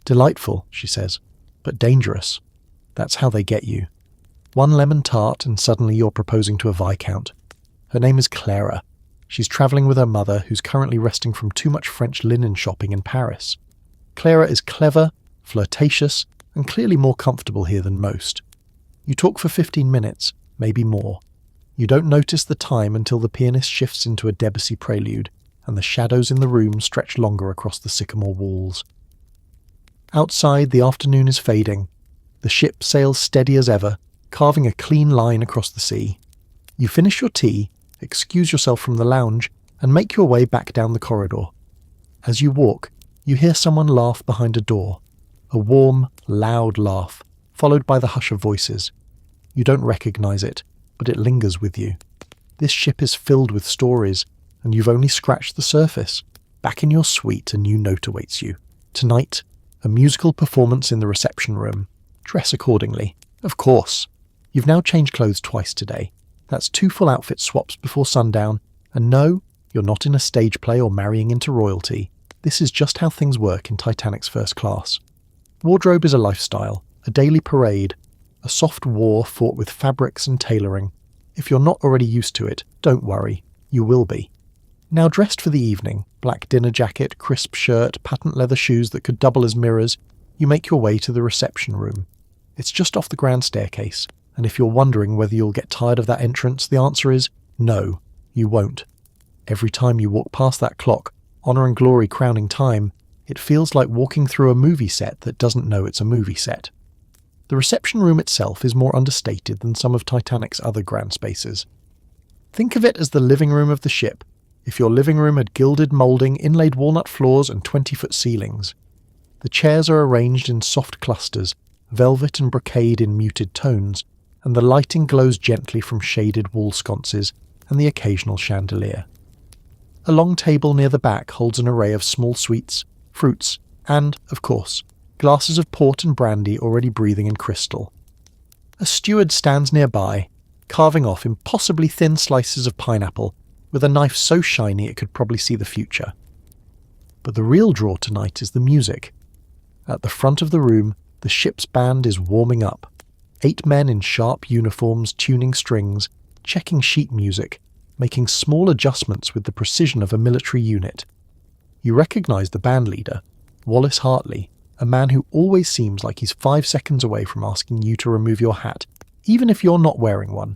Delightful, she says, but dangerous. That's how they get you. One lemon tart and suddenly you're proposing to a viscount. Her name is Clara. She's travelling with her mother, who's currently resting from too much French linen shopping in Paris. Clara is clever, flirtatious, and clearly more comfortable here than most. You talk for 15 minutes, maybe more. You don't notice the time until the pianist shifts into a Debussy prelude, and the shadows in the room stretch longer across the sycamore walls. Outside, the afternoon is fading. The ship sails steady as ever, carving a clean line across the sea. You finish your tea, excuse yourself from the lounge, and make your way back down the corridor. As you walk, you hear someone laugh behind a door. A warm, loud laugh, followed by the hush of voices. You don't recognize it, but it lingers with you. This ship is filled with stories, and you've only scratched the surface. Back in your suite, a new note awaits you. Tonight, a musical performance in the reception room. Dress accordingly. Of course. You've now changed clothes twice today. That's 2 full outfit swaps before sundown, and no, you're not in a stage play or marrying into royalty. This is just how things work in Titanic's first class. Wardrobe is a lifestyle, a daily parade, a soft war fought with fabrics and tailoring. If you're not already used to it, don't worry, you will be. Now dressed for the evening, black dinner jacket, crisp shirt, patent leather shoes that could double as mirrors, you make your way to the reception room. It's just off the grand staircase, and if you're wondering whether you'll get tired of that entrance, the answer is no, you won't. Every time you walk past that clock, honour and glory crowning time, it feels like walking through a movie set that doesn't know it's a movie set. The reception room itself is more understated than some of Titanic's other grand spaces. Think of it as the living room of the ship, if your living room had gilded moulding, inlaid walnut floors and 20-foot ceilings. The chairs are arranged in soft clusters, velvet and brocade in muted tones, and the lighting glows gently from shaded wall sconces and the occasional chandelier. A long table near the back holds an array of small sweets, fruits, and, of course, glasses of port and brandy already breathing in crystal. A steward stands nearby, carving off impossibly thin slices of pineapple with a knife so shiny it could probably see the future. But the real draw tonight is the music. At the front of the room, the ship's band is warming up. 8 men in sharp uniforms tuning strings, checking sheet music, making small adjustments with the precision of a military unit. You recognise the band leader, Wallace Hartley, a man who always seems like he's 5 seconds away from asking you to remove your hat, even if you're not wearing one.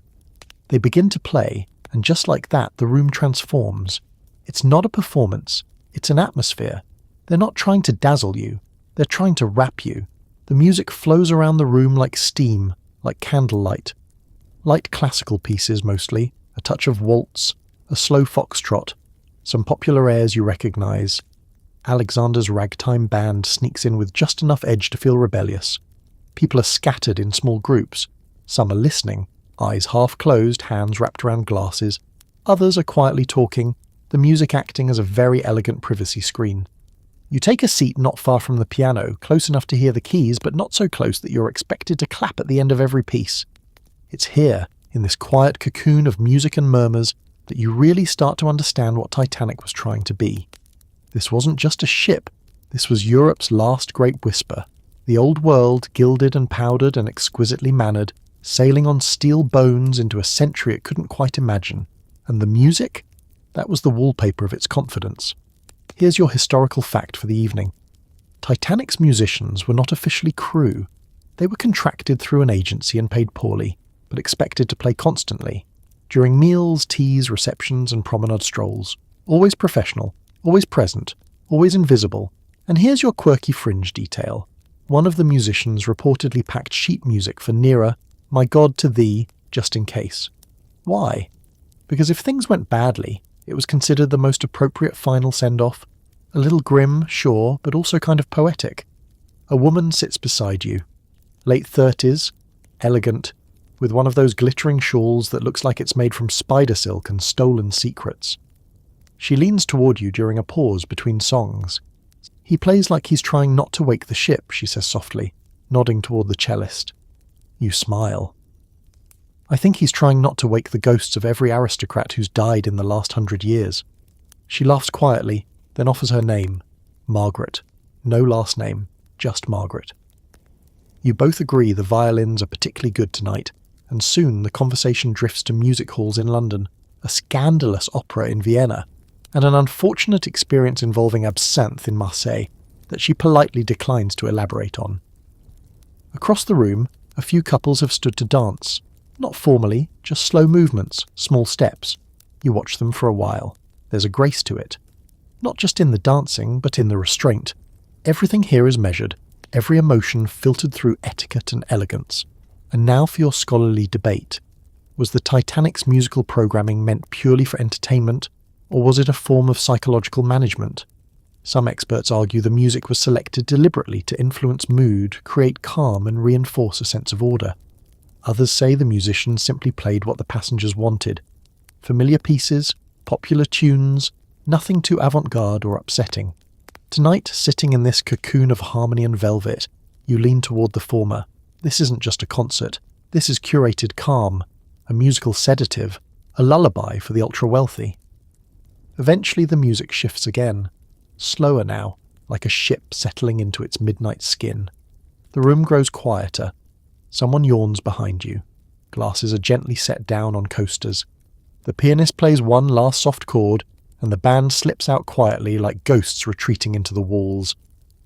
They begin to play, and just like that, the room transforms. It's not a performance, it's an atmosphere. They're not trying to dazzle you, they're trying to wrap you. The music flows around the room like steam, like candlelight. Light classical pieces mostly, a touch of waltz, a slow foxtrot, some popular airs you recognise. Alexander's ragtime band sneaks in with just enough edge to feel rebellious. People are scattered in small groups. Some are listening, eyes half closed, hands wrapped around glasses. Others are quietly talking, the music acting as a very elegant privacy screen. You take a seat not far from the piano, close enough to hear the keys, but not so close that you're expected to clap at the end of every piece. It's here, in this quiet cocoon of music and murmurs, that you really start to understand what Titanic was trying to be. This wasn't just a ship, this was Europe's last great whisper. The old world, gilded and powdered and exquisitely mannered, sailing on steel bones into a century it couldn't quite imagine. And the music? That was the wallpaper of its confidence. Here's your historical fact for the evening. Titanic's musicians were not officially crew. They were contracted through an agency and paid poorly, but expected to play constantly, during meals, teas, receptions and promenade strolls. Always professional, always present, always invisible. And here's your quirky fringe detail. One of the musicians reportedly packed sheet music for Nearer, My God to Thee, just in case. Why? Because if things went badly, it was considered the most appropriate final send-off. A little grim, sure, but also kind of poetic. A woman sits beside you. Late 30s, elegant, with one of those glittering shawls that looks like it's made from spider silk and stolen secrets. She leans toward you during a pause between songs. He plays like he's trying not to wake the ship, she says softly, nodding toward the cellist. You smile. I think he's trying not to wake the ghosts of every aristocrat who's died in the last 100 years. She laughs quietly, then offers her name, Margaret. No last name, just Margaret. You both agree the violins are particularly good tonight, and soon the conversation drifts to music halls in London, a scandalous opera in Vienna, and an unfortunate experience involving absinthe in Marseille that she politely declines to elaborate on. Across the room, a few couples have stood to dance. Not formally, just slow movements, small steps. You watch them for a while. There's a grace to it. Not just in the dancing, but in the restraint. Everything here is measured, every emotion filtered through etiquette and elegance. And now for your scholarly debate. Was the Titanic's musical programming meant purely for entertainment, or was it a form of psychological management? Some experts argue the music was selected deliberately to influence mood, create calm and reinforce a sense of order. Others say the musicians simply played what the passengers wanted. Familiar pieces, popular tunes, nothing too avant-garde or upsetting. Tonight, sitting in this cocoon of harmony and velvet, you lean toward the former. This isn't just a concert. This is curated calm, a musical sedative, a lullaby for the ultra-wealthy. Eventually the music shifts again. Slower now, like a ship settling into its midnight skin. The room grows quieter. Someone yawns behind you. Glasses are gently set down on coasters. The pianist plays one last soft chord, and the band slips out quietly like ghosts retreating into the walls.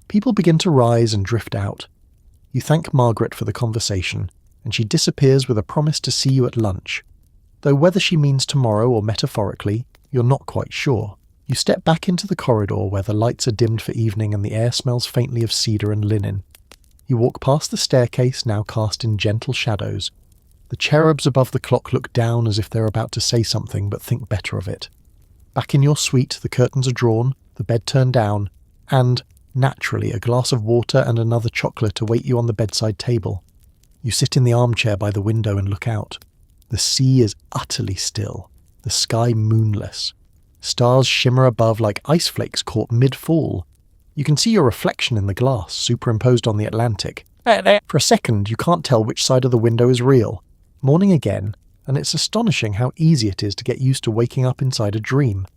People begin to rise and drift out. You thank Margaret for the conversation, and she disappears with a promise to see you at lunch. Though whether she means tomorrow or metaphorically, you're not quite sure. You step back into the corridor where the lights are dimmed for evening and the air smells faintly of cedar and linen. You walk past the staircase, now cast in gentle shadows. The cherubs above the clock look down as if they're about to say something but think better of it. Back in your suite, the curtains are drawn, the bed turned down, and, naturally, a glass of water and another chocolate await you on the bedside table. You sit in the armchair by the window and look out. The sea is utterly still, the sky moonless. Stars shimmer above like ice flakes caught mid-fall. You can see your reflection in the glass, superimposed on the Atlantic. For a second, you can't tell which side of the window is real. Morning again, and it's astonishing how easy it is to get used to waking up inside a dream.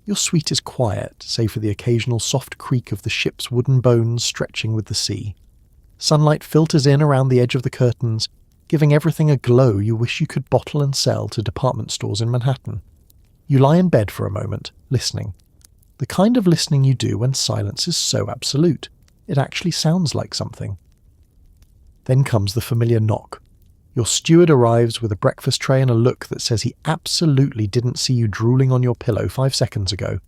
Your suite is quiet, save for the occasional soft creak of the ship's wooden bones stretching with the sea. Sunlight filters in around the edge of the curtains, giving everything a glow you wish you could bottle and sell to department stores in Manhattan. You lie in bed for a moment, listening. The kind of listening you do when silence is so absolute. It actually sounds like something. Then comes the familiar knock. Your steward arrives with a breakfast tray and a look that says he absolutely didn't see you drooling on your pillow 5 seconds ago.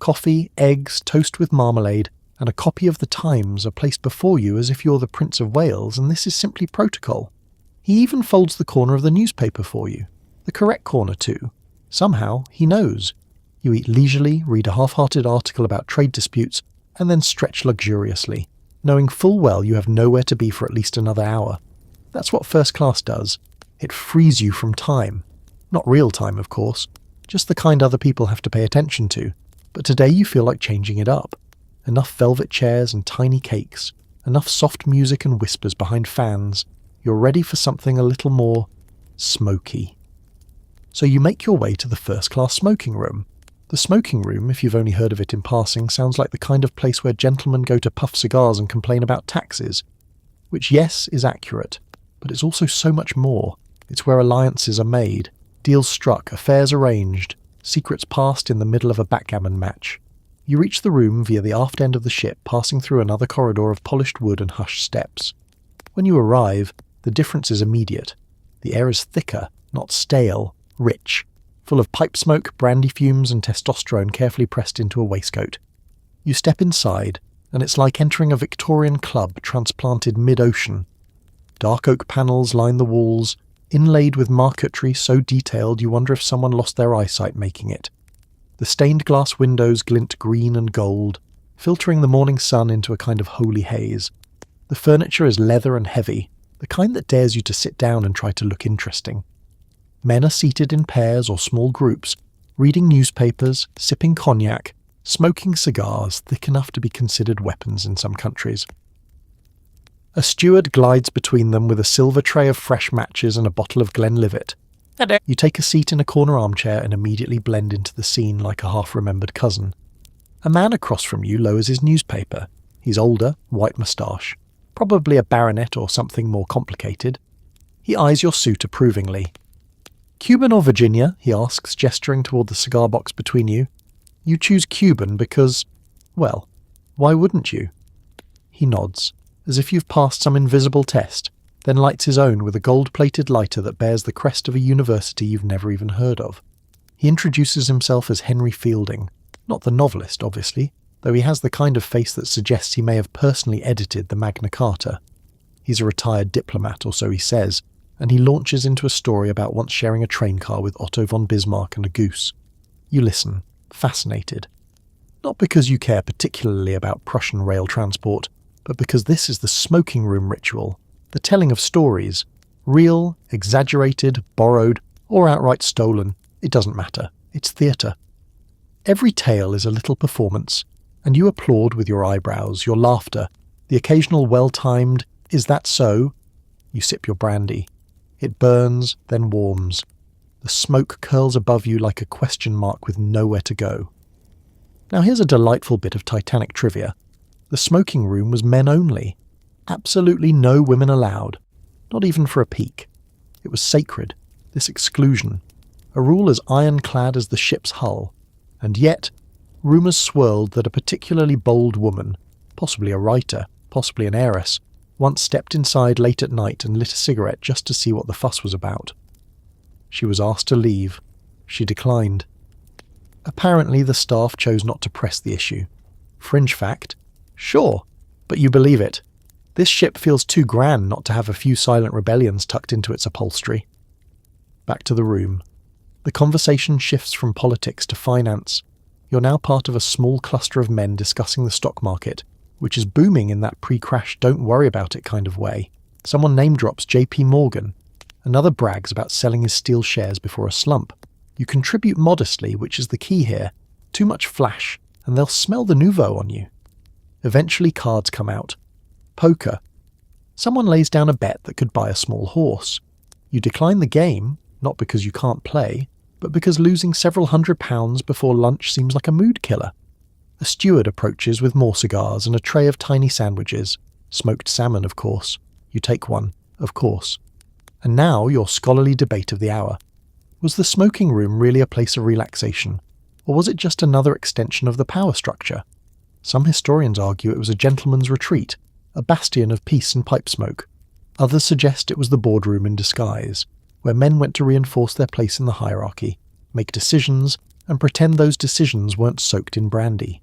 Coffee, eggs, toast with marmalade, and a copy of the Times are placed before you as if you're the Prince of Wales, and this is simply protocol. He even folds the corner of the newspaper for you. The correct corner too. Somehow, he knows. You eat leisurely, read a half-hearted article about trade disputes, and then stretch luxuriously, knowing full well you have nowhere to be for at least another hour. That's what first class does. It frees you from time. Not real time, of course, just the kind other people have to pay attention to. But today you feel like changing it up. Enough velvet chairs and tiny cakes, enough soft music and whispers behind fans. You're ready for something a little more smoky. So you make your way to the first-class smoking room. The smoking room, if you've only heard of it in passing, sounds like the kind of place where gentlemen go to puff cigars and complain about taxes. Which, yes, is accurate, but it's also so much more. It's where alliances are made, deals struck, affairs arranged, secrets passed in the middle of a backgammon match. You reach the room via the aft end of the ship, passing through another corridor of polished wood and hushed steps. When you arrive, the difference is immediate. The air is thicker, not stale, rich, full of pipe smoke, brandy fumes, and testosterone carefully pressed into a waistcoat. You step inside, and it's like entering a Victorian club transplanted mid-ocean. Dark oak panels line the walls, inlaid with marquetry so detailed you wonder if someone lost their eyesight making it. The stained glass windows glint green and gold, filtering the morning sun into a kind of holy haze. The furniture is leather and heavy, the kind that dares you to sit down and try to look interesting. Men are seated in pairs or small groups, reading newspapers, sipping cognac, smoking cigars thick enough to be considered weapons in some countries. A steward glides between them with a silver tray of fresh matches and a bottle of Glenlivet. You take a seat in a corner armchair and immediately blend into the scene like a half-remembered cousin. A man across from you lowers his newspaper. He's older, white moustache, probably a baronet or something more complicated. He eyes your suit approvingly. "Cuban or Virginia?" he asks, gesturing toward the cigar box between you. You choose Cuban because, well, why wouldn't you? He nods, as if you've passed some invisible test, then lights his own with a gold-plated lighter that bears the crest of a university you've never even heard of. He introduces himself as Henry Fielding, not the novelist, obviously, though he has the kind of face that suggests he may have personally edited the Magna Carta. He's a retired diplomat, or so he says, and he launches into a story about once sharing a train car with Otto von Bismarck and a goose. You listen, fascinated. Not because you care particularly about Prussian rail transport, but because this is the smoking room ritual, the telling of stories, real, exaggerated, borrowed, or outright stolen. It doesn't matter. It's theatre. Every tale is a little performance, and you applaud with your eyebrows, your laughter, the occasional well-timed, "Is that so?" You sip your brandy. It burns, then warms. The smoke curls above you like a question mark with nowhere to go. Now here's a delightful bit of Titanic trivia. The smoking room was men only. Absolutely no women allowed. Not even for a peek. It was sacred, this exclusion. A rule as ironclad as the ship's hull. And yet, rumours swirled that a particularly bold woman, possibly a writer, possibly an heiress, once stepped inside late at night and lit a cigarette just to see what the fuss was about. She was asked to leave. She declined. Apparently the staff chose not to press the issue. Fringe fact? Sure, but you believe it. This ship feels too grand not to have a few silent rebellions tucked into its upholstery. Back to the room. The conversation shifts from politics to finance. You're now part of a small cluster of men discussing the stock market, which is booming in that pre-crash don't worry about it kind of way. Someone name drops JP Morgan. Another brags about selling his steel shares before a slump. You contribute modestly, which is the key here. Too much flash, and they'll smell the nouveau on you. Eventually cards come out. Poker. Someone lays down a bet that could buy a small horse. You decline the game, not because you can't play, but because losing several £100 before lunch seems like a mood killer. A steward approaches with more cigars and a tray of tiny sandwiches. Smoked salmon, of course. You take one, of course. And now your scholarly debate of the hour. Was the smoking room really a place of relaxation, or was it just another extension of the power structure? Some historians argue it was a gentleman's retreat, a bastion of peace and pipe smoke. Others suggest it was the boardroom in disguise, where men went to reinforce their place in the hierarchy, make decisions, and pretend those decisions weren't soaked in brandy.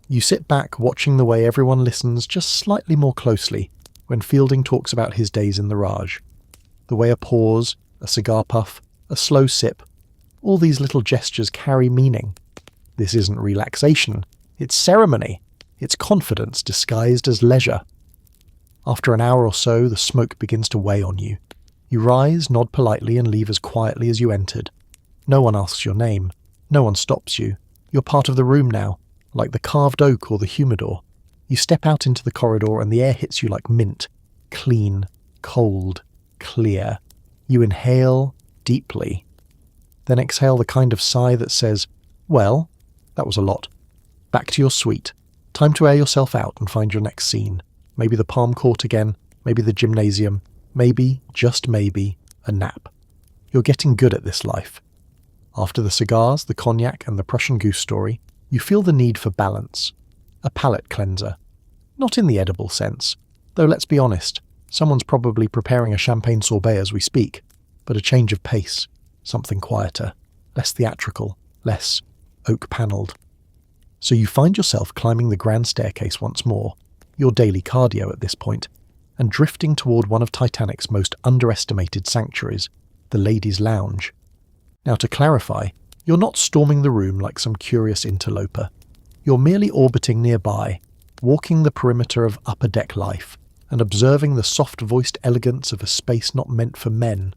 You sit back watching the way everyone listens just slightly more closely when Fielding talks about his days in the Raj. The way a pause, a cigar puff, a slow sip, all these little gestures carry meaning. This isn't relaxation, it's ceremony, it's confidence disguised as leisure. After an hour or so, the smoke begins to weigh on you. You rise, nod politely, and leave as quietly as you entered. No one asks your name. No one stops you. You're part of the room now, like the carved oak or the humidor. You step out into the corridor and the air hits you like mint. Clean, cold, clear. You inhale deeply. Then exhale the kind of sigh that says, well, that was a lot. Back to your suite. Time to air yourself out and find your next scene. Maybe the palm court again, maybe the gymnasium, maybe, just maybe, a nap. You're getting good at this life. After the cigars, the cognac, and the Prussian goose story, you feel the need for balance. A palate cleanser. Not in the edible sense, though let's be honest, someone's probably preparing a champagne sorbet as we speak, but a change of pace, something quieter, less theatrical, less oak-panelled. So you find yourself climbing the grand staircase once more, your daily cardio at this point, and drifting toward one of Titanic's most underestimated sanctuaries, the ladies' lounge. Now to clarify, you're not storming the room like some curious interloper. You're merely orbiting nearby, walking the perimeter of upper deck life, and observing the soft-voiced elegance of a space not meant for men.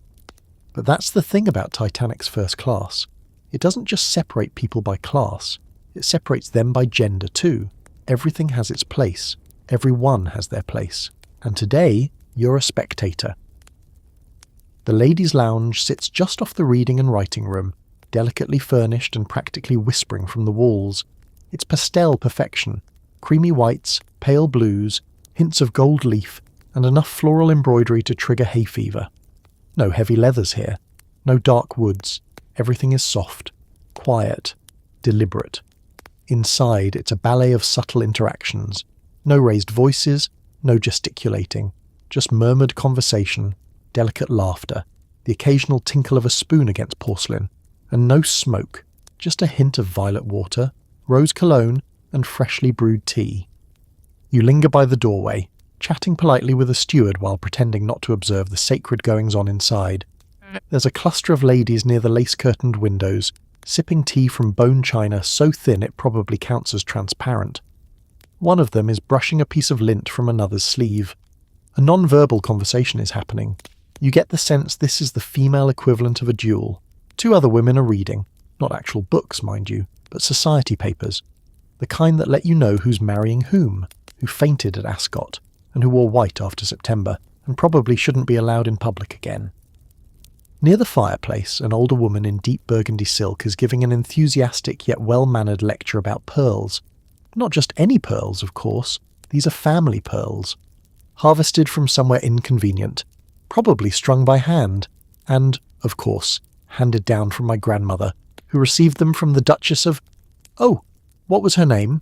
But that's the thing about Titanic's first class. It doesn't just separate people by class, it separates them by gender too. Everything has its place. Everyone has their place. And today, you're a spectator. The ladies' lounge sits just off the reading and writing room, delicately furnished and practically whispering from the walls. It's pastel perfection. Creamy whites, pale blues, hints of gold leaf, and enough floral embroidery to trigger hay fever. No heavy leathers here. No dark woods. Everything is soft, quiet, deliberate. Inside, it's a ballet of subtle interactions. No raised voices, no gesticulating, just murmured conversation, delicate laughter, the occasional tinkle of a spoon against porcelain, and no smoke, just a hint of violet water, rose cologne, and freshly brewed tea. You linger by the doorway, chatting politely with a steward while pretending not to observe the sacred goings-on inside. There's a cluster of ladies near the lace-curtained windows, sipping tea from bone china so thin it probably counts as transparent. One of them is brushing a piece of lint from another's sleeve. A non-verbal conversation is happening. You get the sense this is the female equivalent of a duel. Two other women are reading, not actual books, mind you, but society papers. The kind that let you know who's marrying whom, who fainted at Ascot, and who wore white after September, and probably shouldn't be allowed in public again. Near the fireplace, an older woman in deep burgundy silk is giving an enthusiastic yet well-mannered lecture about pearls. Not just any pearls, of course. These are family pearls. Harvested from somewhere inconvenient, probably strung by hand, and, of course, handed down from my grandmother, who received them from the Duchess of "Oh, what was her name?"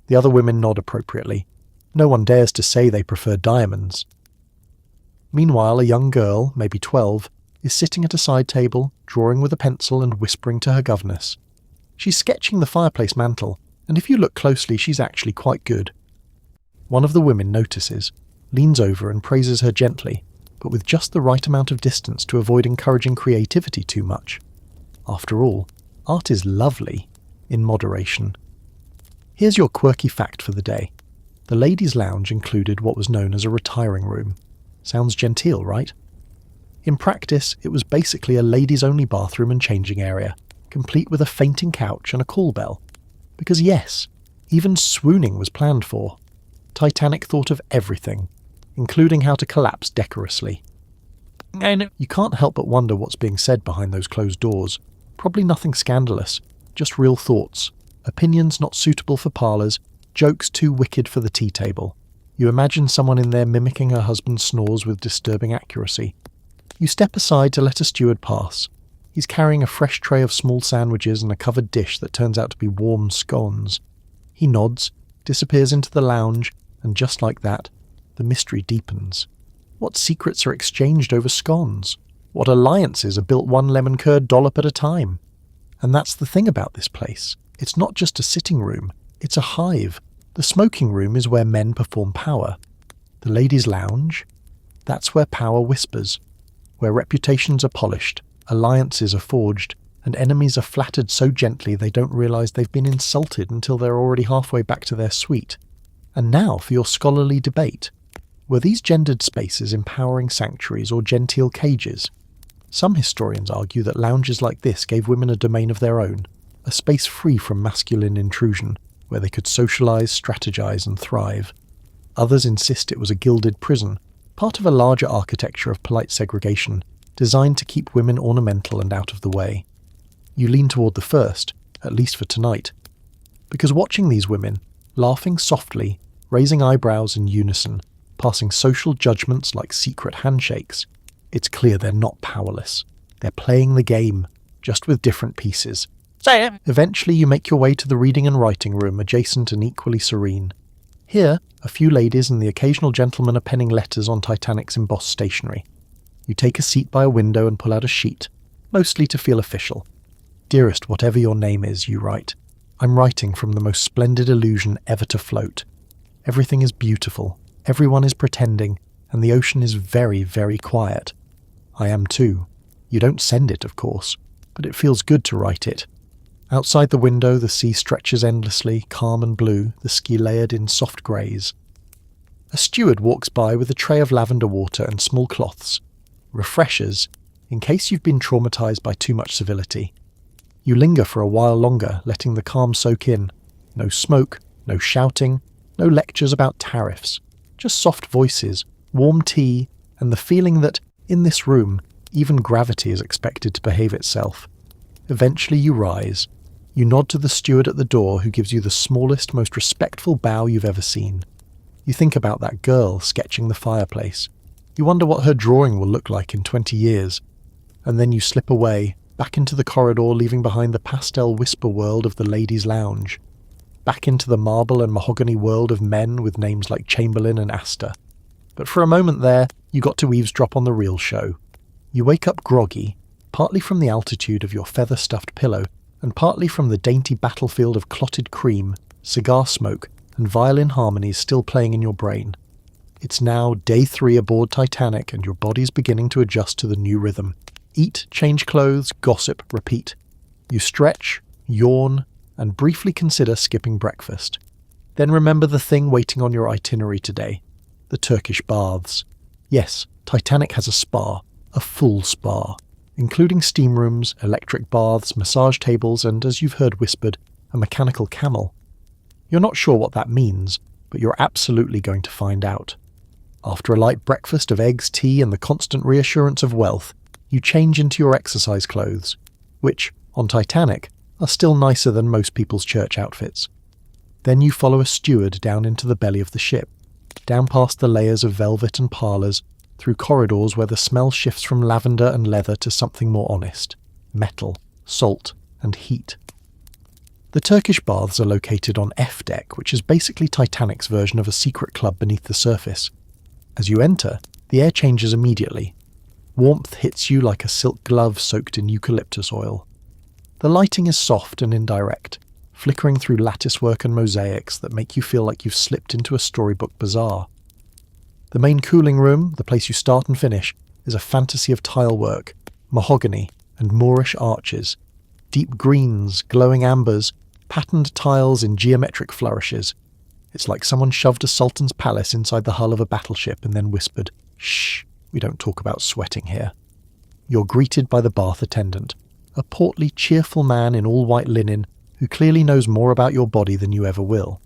The other women nod appropriately. No one dares to say they prefer diamonds. Meanwhile, a young girl, maybe 12, is sitting at a side table, drawing with a pencil and whispering to her governess. She's sketching the fireplace mantel, and if you look closely, she's actually quite good. One of the women notices, leans over and praises her gently, but with just the right amount of distance to avoid encouraging creativity too much. After all, art is lovely, in moderation. Here's your quirky fact for the day. The ladies' lounge included what was known as a retiring room. Sounds genteel, right? In practice, it was basically a ladies-only bathroom and changing area, complete with a fainting couch and a call bell. Because yes, even swooning was planned for. Titanic thought of everything, including how to collapse decorously. You can't help but wonder what's being said behind those closed doors. Probably nothing scandalous, just real thoughts, opinions not suitable for parlours, jokes too wicked for the tea table. You imagine someone in there mimicking her husband's snores with disturbing accuracy. You step aside to let a steward pass. He's carrying a fresh tray of small sandwiches and a covered dish that turns out to be warm scones. He nods, disappears into the lounge, and just like that, the mystery deepens. What secrets are exchanged over scones? What alliances are built one lemon curd dollop at a time? And that's the thing about this place. It's not just a sitting room, it's a hive. The smoking room is where men perform power. The ladies' lounge? That's where power whispers, where reputations are polished, alliances are forged, and enemies are flattered so gently they don't realise they've been insulted until they're already halfway back to their suite. And now for your scholarly debate. Were these gendered spaces empowering sanctuaries or genteel cages? Some historians argue that lounges like this gave women a domain of their own, a space free from masculine intrusion, where they could socialise, strategise and thrive. Others insist it was a gilded prison, part of a larger architecture of polite segregation, designed to keep women ornamental and out of the way. You lean toward the first, at least for tonight. Because watching these women, laughing softly, raising eyebrows in unison, passing social judgments like secret handshakes, it's clear they're not powerless. They're playing the game, just with different pieces. Eventually you make your way to the reading and writing room, adjacent and equally serene. Here, a few ladies and the occasional gentleman are penning letters on Titanic's embossed stationery. You take a seat by a window and pull out a sheet, mostly to feel official. "Dearest, whatever your name is," you write. "I'm writing from the most splendid illusion ever to float. Everything is beautiful, everyone is pretending, and the ocean is very, very quiet. I am too. You don't send it, of course, but it feels good to write it. Outside the window, the sea stretches endlessly, calm and blue, the ski layered in soft greys. A steward walks by with a tray of lavender water and small cloths. Refreshers, in case you've been traumatized by too much civility. You linger for a while longer, letting the calm soak in. No smoke, no shouting, no lectures about tariffs. Just soft voices, warm tea, and the feeling that, in this room, even gravity is expected to behave itself. Eventually you rise. You nod to the steward at the door, who gives you the smallest, most respectful bow you've ever seen. You think about that girl sketching the fireplace. You wonder what her drawing will look like in 20 years. And then you slip away, back into the corridor, leaving behind the pastel whisper world of the ladies' lounge. Back into the marble and mahogany world of men with names like Chamberlain and Astor. But for a moment there, you got to eavesdrop on the real show. You wake up groggy, partly from the altitude of your feather-stuffed pillow, and partly from the dainty battlefield of clotted cream, cigar smoke, and violin harmonies still playing in your brain. It's now day 3 aboard Titanic, and your body's beginning to adjust to the new rhythm. Eat, change clothes, gossip, repeat. You stretch, yawn, and briefly consider skipping breakfast. Then remember the thing waiting on your itinerary today, the Turkish baths. Yes, Titanic has a spa, a full spa, including steam rooms, electric baths, massage tables, and, as you've heard whispered, a mechanical camel. You're not sure what that means, but you're absolutely going to find out. After a light breakfast of eggs, tea, and the constant reassurance of wealth, you change into your exercise clothes, which, on Titanic, are still nicer than most people's church outfits. Then you follow a steward down into the belly of the ship, down past the layers of velvet and parlours, through corridors where the smell shifts from lavender and leather to something more honest, metal, salt, and heat. The Turkish baths are located on F deck, which is basically Titanic's version of a secret club beneath the surface. As you enter, the air changes immediately. Warmth hits you like a silk glove soaked in eucalyptus oil. The lighting is soft and indirect, flickering through latticework and mosaics that make you feel like you've slipped into a storybook bazaar. The main cooling room, the place you start and finish, is a fantasy of tilework, mahogany, and Moorish arches, deep greens, glowing ambers, patterned tiles in geometric flourishes. It's like someone shoved a sultan's palace inside the hull of a battleship and then whispered, "Shh, we don't talk about sweating here." You're greeted by the bath attendant, a portly, cheerful man in all white linen who clearly knows more about your body than you ever will.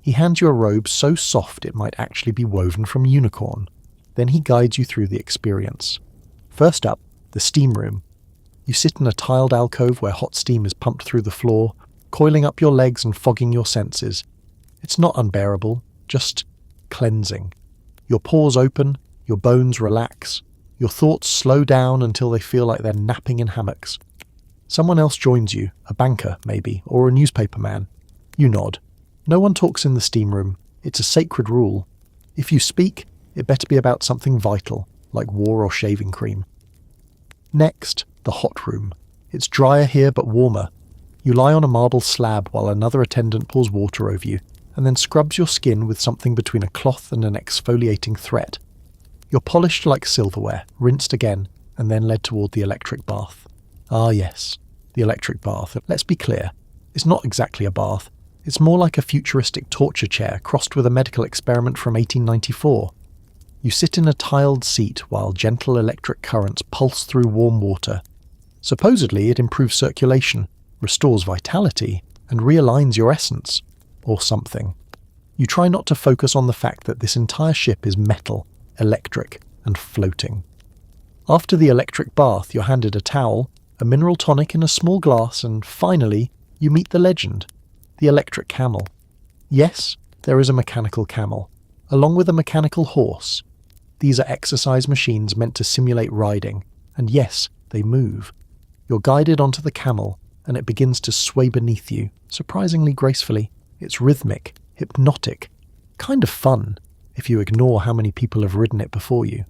He hands you a robe so soft it might actually be woven from unicorn. Then he guides you through the experience. First up, the steam room. You sit in a tiled alcove where hot steam is pumped through the floor, coiling up your legs and fogging your senses. It's not unbearable, just cleansing. Your pores open, your bones relax, your thoughts slow down until they feel like they're napping in hammocks. Someone else joins you, a banker, maybe, or a newspaper man. You nod. No one talks in the steam room. It's a sacred rule. If you speak, it better be about something vital, like war or shaving cream. Next, the hot room. It's drier here but warmer. You lie on a marble slab while another attendant pours water over you, and then scrubs your skin with something between a cloth and an exfoliating thread. You're polished like silverware, rinsed again, and then led toward the electric bath. Ah yes, the electric bath. Let's be clear, it's not exactly a bath. It's more like a futuristic torture chair crossed with a medical experiment from 1894. You sit in a tiled seat while gentle electric currents pulse through warm water. Supposedly it improves circulation, restores vitality, and realigns your essence. Or something. You try not to focus on the fact that this entire ship is metal, electric, and floating. After the electric bath, you're handed a towel, a mineral tonic in a small glass, and finally, you meet the legend, the electric camel. Yes, there is a mechanical camel, along with a mechanical horse. These are exercise machines meant to simulate riding, and yes, they move. You're guided onto the camel, and it begins to sway beneath you, surprisingly gracefully. It's rhythmic, hypnotic, kind of fun, if you ignore how many people have ridden it before you.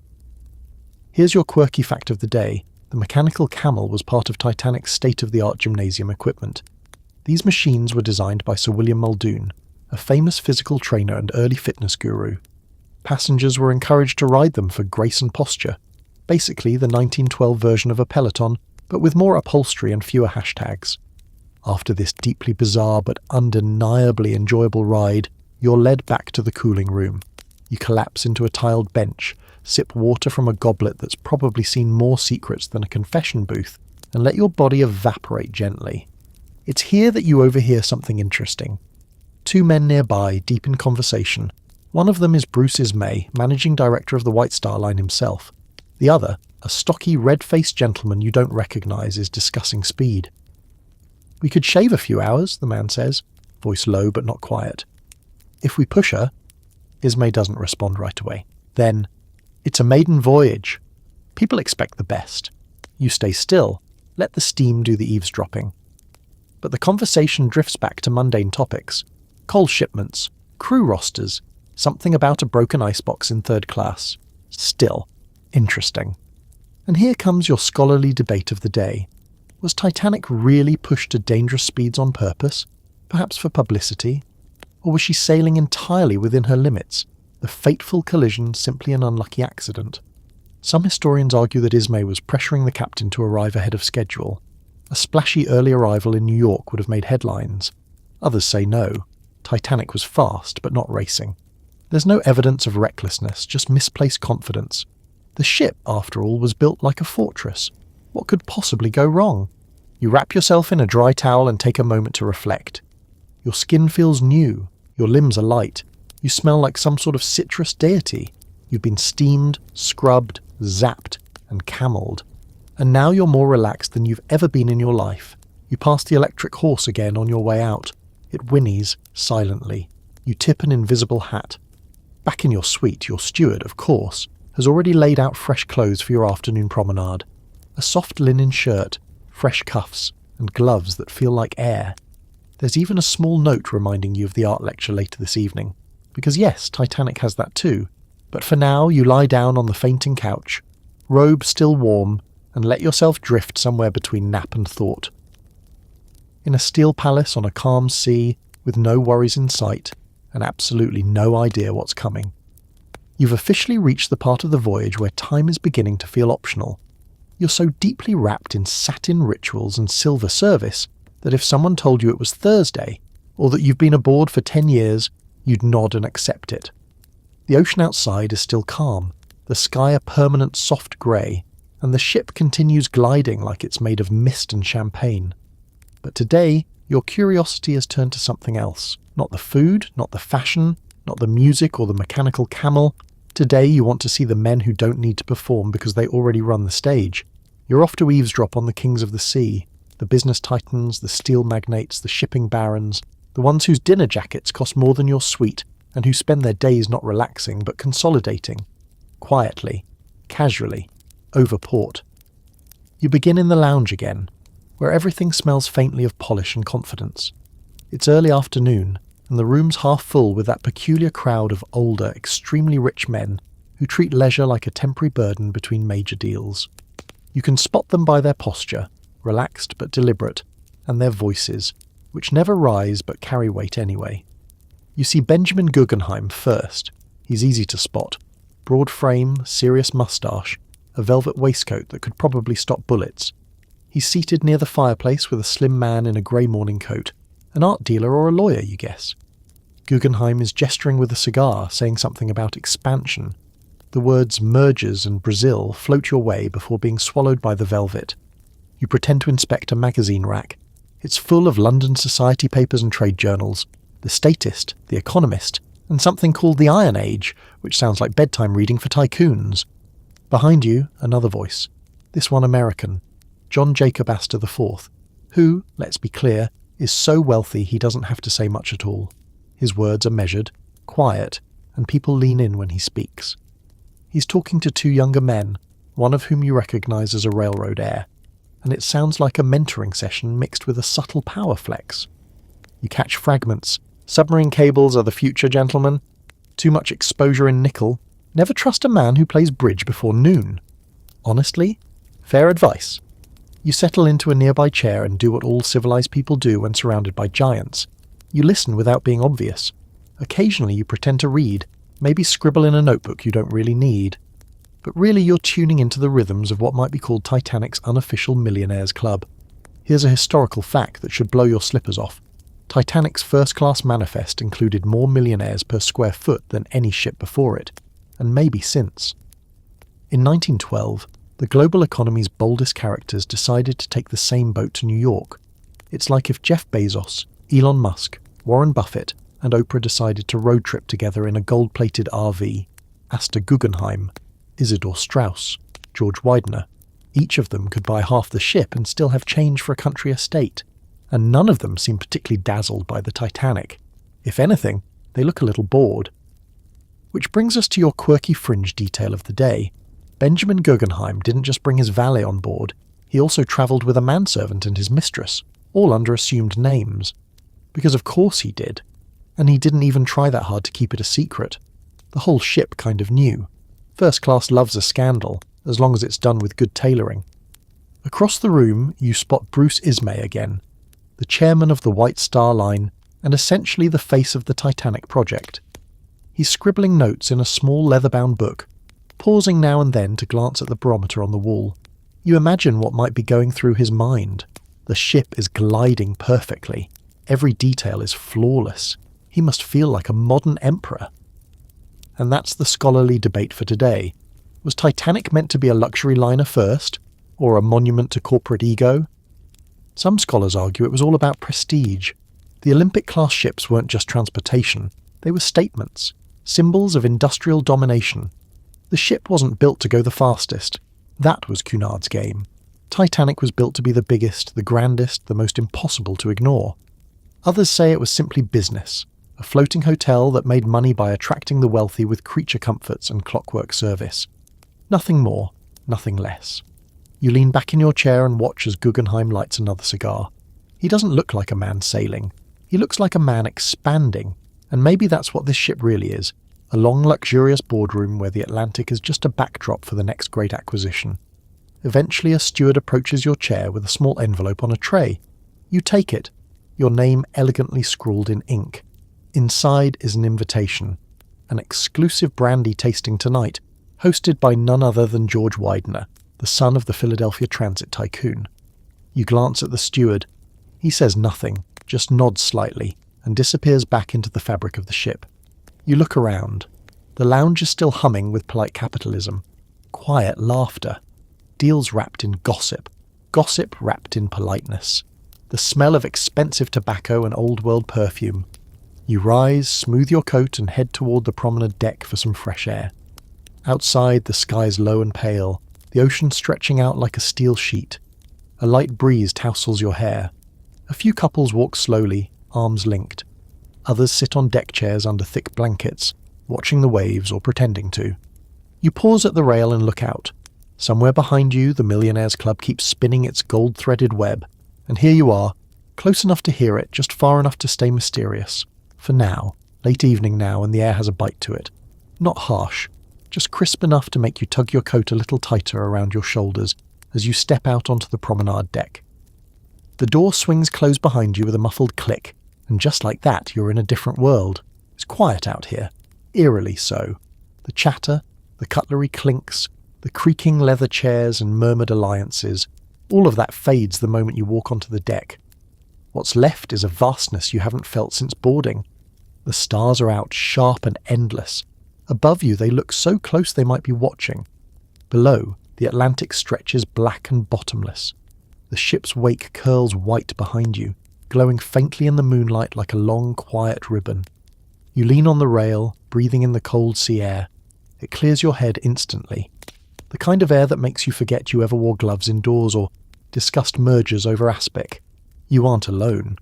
Here's your quirky fact of the day. The mechanical camel was part of Titanic's state-of-the-art gymnasium equipment. These machines were designed by Sir William Muldoon, a famous physical trainer and early fitness guru. Passengers were encouraged to ride them for grace and posture, basically the 1912 version of a Peloton, but with more upholstery and fewer hashtags. After this deeply bizarre but undeniably enjoyable ride, you're led back to the cooling room. You collapse into a tiled bench, sip water from a goblet that's probably seen more secrets than a confession booth, and let your body evaporate gently. It's here that you overhear something interesting. Two men nearby, deep in conversation. One of them is Bruce Ismay, managing director of the White Star Line himself. The other, a stocky, red-faced gentleman you don't recognize, is discussing speed. "We could shave a few hours," the man says, voice low but not quiet. "If we push her." Ismay doesn't respond right away. Then, "It's a maiden voyage. People expect the best. You stay still, let the steam do the eavesdropping." But the conversation drifts back to mundane topics. Coal shipments, crew rosters, something about a broken icebox in third class. Still, interesting. And here comes your scholarly debate of the day. Was Titanic really pushed to dangerous speeds on purpose, perhaps for publicity? Or was she sailing entirely within her limits, the fateful collision simply an unlucky accident? Some historians argue that Ismay was pressuring the captain to arrive ahead of schedule. A splashy early arrival in New York would have made headlines. Others say no, Titanic was fast but not racing. There's no evidence of recklessness, just misplaced confidence. The ship, after all, was built like a fortress. What could possibly go wrong? You wrap yourself in a dry towel and take a moment to reflect. Your skin feels new, your limbs are light, you smell like some sort of citrus deity. You've been steamed, scrubbed, zapped, and camelled. And now you're more relaxed than you've ever been in your life. You pass the electric horse again on your way out. It whinnies silently. You tip an invisible hat. Back in your suite, your steward, of course, has already laid out fresh clothes for your afternoon promenade. A soft linen shirt, fresh cuffs, and gloves that feel like air. There's even a small note reminding you of the art lecture later this evening. Because yes, Titanic has that too. But for now, you lie down on the fainting couch, robe still warm, and let yourself drift somewhere between nap and thought. In a steel palace on a calm sea, with no worries in sight, and absolutely no idea what's coming. You've officially reached the part of the voyage where time is beginning to feel optional. You're so deeply wrapped in satin rituals and silver service that if someone told you it was Thursday, or that you've been aboard for 10 years, you'd nod and accept it. The ocean outside is still calm, the sky a permanent soft grey, and the ship continues gliding like it's made of mist and champagne. But today, your curiosity has turned to something else. Not the food, not the fashion, not the music or the mechanical camel. Today you want to see the men who don't need to perform because they already run the stage. You're off to eavesdrop on the kings of the sea, the business titans, the steel magnates, the shipping barons, the ones whose dinner jackets cost more than your suite and who spend their days not relaxing but consolidating. Quietly, casually, over port. You begin in the lounge again, where everything smells faintly of polish and confidence. It's early afternoon, and the room's half full with that peculiar crowd of older, extremely rich men who treat leisure like a temporary burden between major deals. You can spot them by their posture, relaxed but deliberate, and their voices, which never rise but carry weight anyway. You see Benjamin Guggenheim first. He's easy to spot. Broad frame, serious moustache, a velvet waistcoat that could probably stop bullets. He's seated near the fireplace with a slim man in a grey morning coat. An art dealer or a lawyer, you guess. Guggenheim is gesturing with a cigar, saying something about expansion. The words mergers and Brazil float your way before being swallowed by the velvet. You pretend to inspect a magazine rack. It's full of London society papers and trade journals, The Statist, The Economist, and something called The Iron Age, which sounds like bedtime reading for tycoons. Behind you, another voice. This one American, John Jacob Astor IV, who, let's be clear, is so wealthy he doesn't have to say much at all. His words are measured, quiet, and people lean in when he speaks. He's talking to two younger men, one of whom you recognise as a railroad heir, and it sounds like a mentoring session mixed with a subtle power flex. You catch fragments. Submarine cables are the future, gentlemen. Too much exposure in nickel. Never trust a man who plays bridge before noon. Honestly, fair advice. You settle into a nearby chair and do what all civilized people do when surrounded by giants. You listen without being obvious. Occasionally you pretend to read, maybe scribble in a notebook you don't really need. But really you're tuning into the rhythms of what might be called Titanic's unofficial millionaires club. Here's a historical fact that should blow your slippers off. Titanic's first-class manifest included more millionaires per square foot than any ship before it, and maybe since. In 1912, the global economy's boldest characters decided to take the same boat to New York. It's like if Jeff Bezos, Elon Musk, Warren Buffett, and Oprah decided to road trip together in a gold-plated RV. Astor Guggenheim, Isidor Straus, George Widener. Each of them could buy half the ship and still have change for a country estate. And none of them seem particularly dazzled by the Titanic. If anything, they look a little bored. Which brings us to your quirky fringe detail of the day. Benjamin Guggenheim didn't just bring his valet on board, he also travelled with a manservant and his mistress, all under assumed names. Because of course he did. And he didn't even try that hard to keep it a secret. The whole ship kind of knew. First class loves a scandal, as long as it's done with good tailoring. Across the room, you spot Bruce Ismay again, the chairman of the White Star Line, and essentially the face of the Titanic project. He's scribbling notes in a small leather-bound book, pausing now and then to glance at the barometer on the wall. You imagine what might be going through his mind. The ship is gliding perfectly. Every detail is flawless. He must feel like a modern emperor. And that's the scholarly debate for today. Was Titanic meant to be a luxury liner first, or a monument to corporate ego? Some scholars argue it was all about prestige. The Olympic-class ships weren't just transportation, they were statements, symbols of industrial domination. The ship wasn't built to go the fastest. That was Cunard's game. Titanic was built to be the biggest, the grandest, the most impossible to ignore. Others say it was simply business, a floating hotel that made money by attracting the wealthy with creature comforts and clockwork service. Nothing more, nothing less. You lean back in your chair and watch as Guggenheim lights another cigar. He doesn't look like a man sailing. He looks like a man expanding, and maybe that's what this ship really is, a long, luxurious boardroom where the Atlantic is just a backdrop for the next great acquisition. Eventually, a steward approaches your chair with a small envelope on a tray. You take it, your name elegantly scrawled in ink. Inside is an invitation, an exclusive brandy tasting tonight, hosted by none other than George Widener, the son of the Philadelphia transit tycoon. You glance at the steward. He says nothing, just nods slightly, and disappears back into the fabric of the ship. You look around. The lounge is still humming with polite capitalism. Quiet laughter. Deals wrapped in gossip. Gossip wrapped in politeness. The smell of expensive tobacco and old-world perfume. You rise, smooth your coat, and head toward the promenade deck for some fresh air. Outside, the sky's low and pale, the ocean stretching out like a steel sheet. A light breeze tousles your hair. A few couples walk slowly, arms linked. Others sit on deck chairs under thick blankets, watching the waves or pretending to. You pause at the rail and look out. Somewhere behind you, the Millionaires Club keeps spinning its gold-threaded web, and here you are, close enough to hear it, just far enough to stay mysterious. For now, late evening now, and the air has a bite to it. Not harsh, just crisp enough to make you tug your coat a little tighter around your shoulders as you step out onto the promenade deck. The door swings closed behind you with a muffled click, and just like that, you're in a different world. It's quiet out here, eerily so. The chatter, the cutlery clinks, the creaking leather chairs and murmured alliances, all of that fades the moment you walk onto the deck. What's left is a vastness you haven't felt since boarding. The stars are out, sharp and endless. Above you, they look so close they might be watching. Below, the Atlantic stretches black and bottomless. The ship's wake curls white behind you, glowing faintly in the moonlight like a long, quiet ribbon. You lean on the rail, breathing in the cold sea air. It clears your head instantly. The kind of air that makes you forget you ever wore gloves indoors or discussed mergers over aspic. You aren't alone.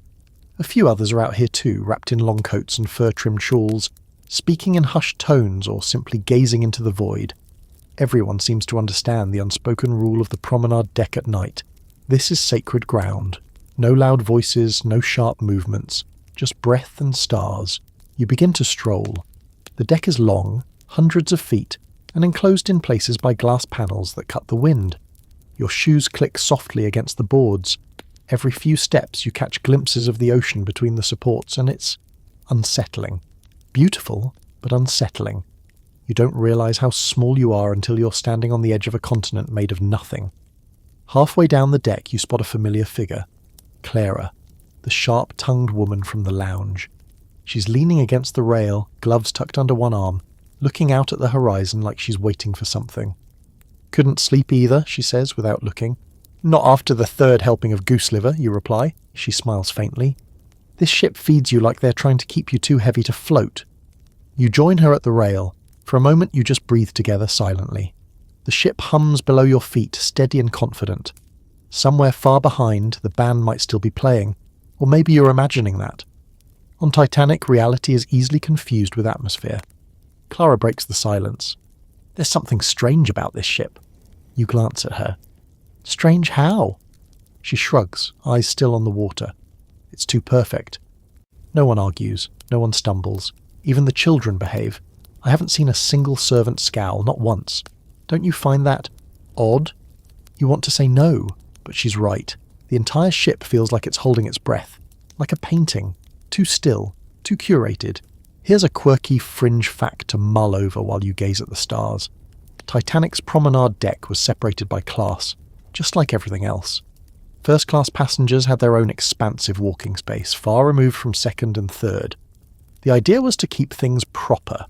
A few others are out here too, wrapped in long coats and fur-trimmed shawls, speaking in hushed tones or simply gazing into the void. Everyone seems to understand the unspoken rule of the promenade deck at night. This is sacred ground. No loud voices, no sharp movements, just breath and stars. You begin to stroll. The deck is long, hundreds of feet, and enclosed in places by glass panels that cut the wind. Your shoes click softly against the boards. Every few steps you catch glimpses of the ocean between the supports, and it's unsettling. Beautiful, but unsettling. You don't realize how small you are until you're standing on the edge of a continent made of nothing. Halfway down the deck you spot a familiar figure. Clara, the sharp-tongued woman from the lounge. She's leaning against the rail, gloves tucked under one arm, looking out at the horizon like she's waiting for something. "Couldn't sleep either," she says without looking. "Not after the third helping of goose liver," you reply. She smiles faintly. "This ship feeds you like they're trying to keep you too heavy to float." You join her at the rail. For a moment you just breathe together silently. The ship hums below your feet, steady and confident. Somewhere far behind, the band might still be playing, or maybe you're imagining that. On Titanic, reality is easily confused with atmosphere. Clara breaks the silence. "There's something strange about this ship." You glance at her. "Strange how?" She shrugs, eyes still on the water. It's too perfect. No one argues, no one stumbles. Even the children behave. I haven't seen a single servant scowl, not once. Don't you find that odd? You want to say no, but she's right. The entire ship feels like it's holding its breath. Like a painting. Too still, too curated. Here's a quirky fringe fact to mull over while you gaze at the stars. Titanic's promenade deck was separated by class, just like everything else. First-class passengers had their own expansive walking space, far removed from second and third. The idea was to keep things proper.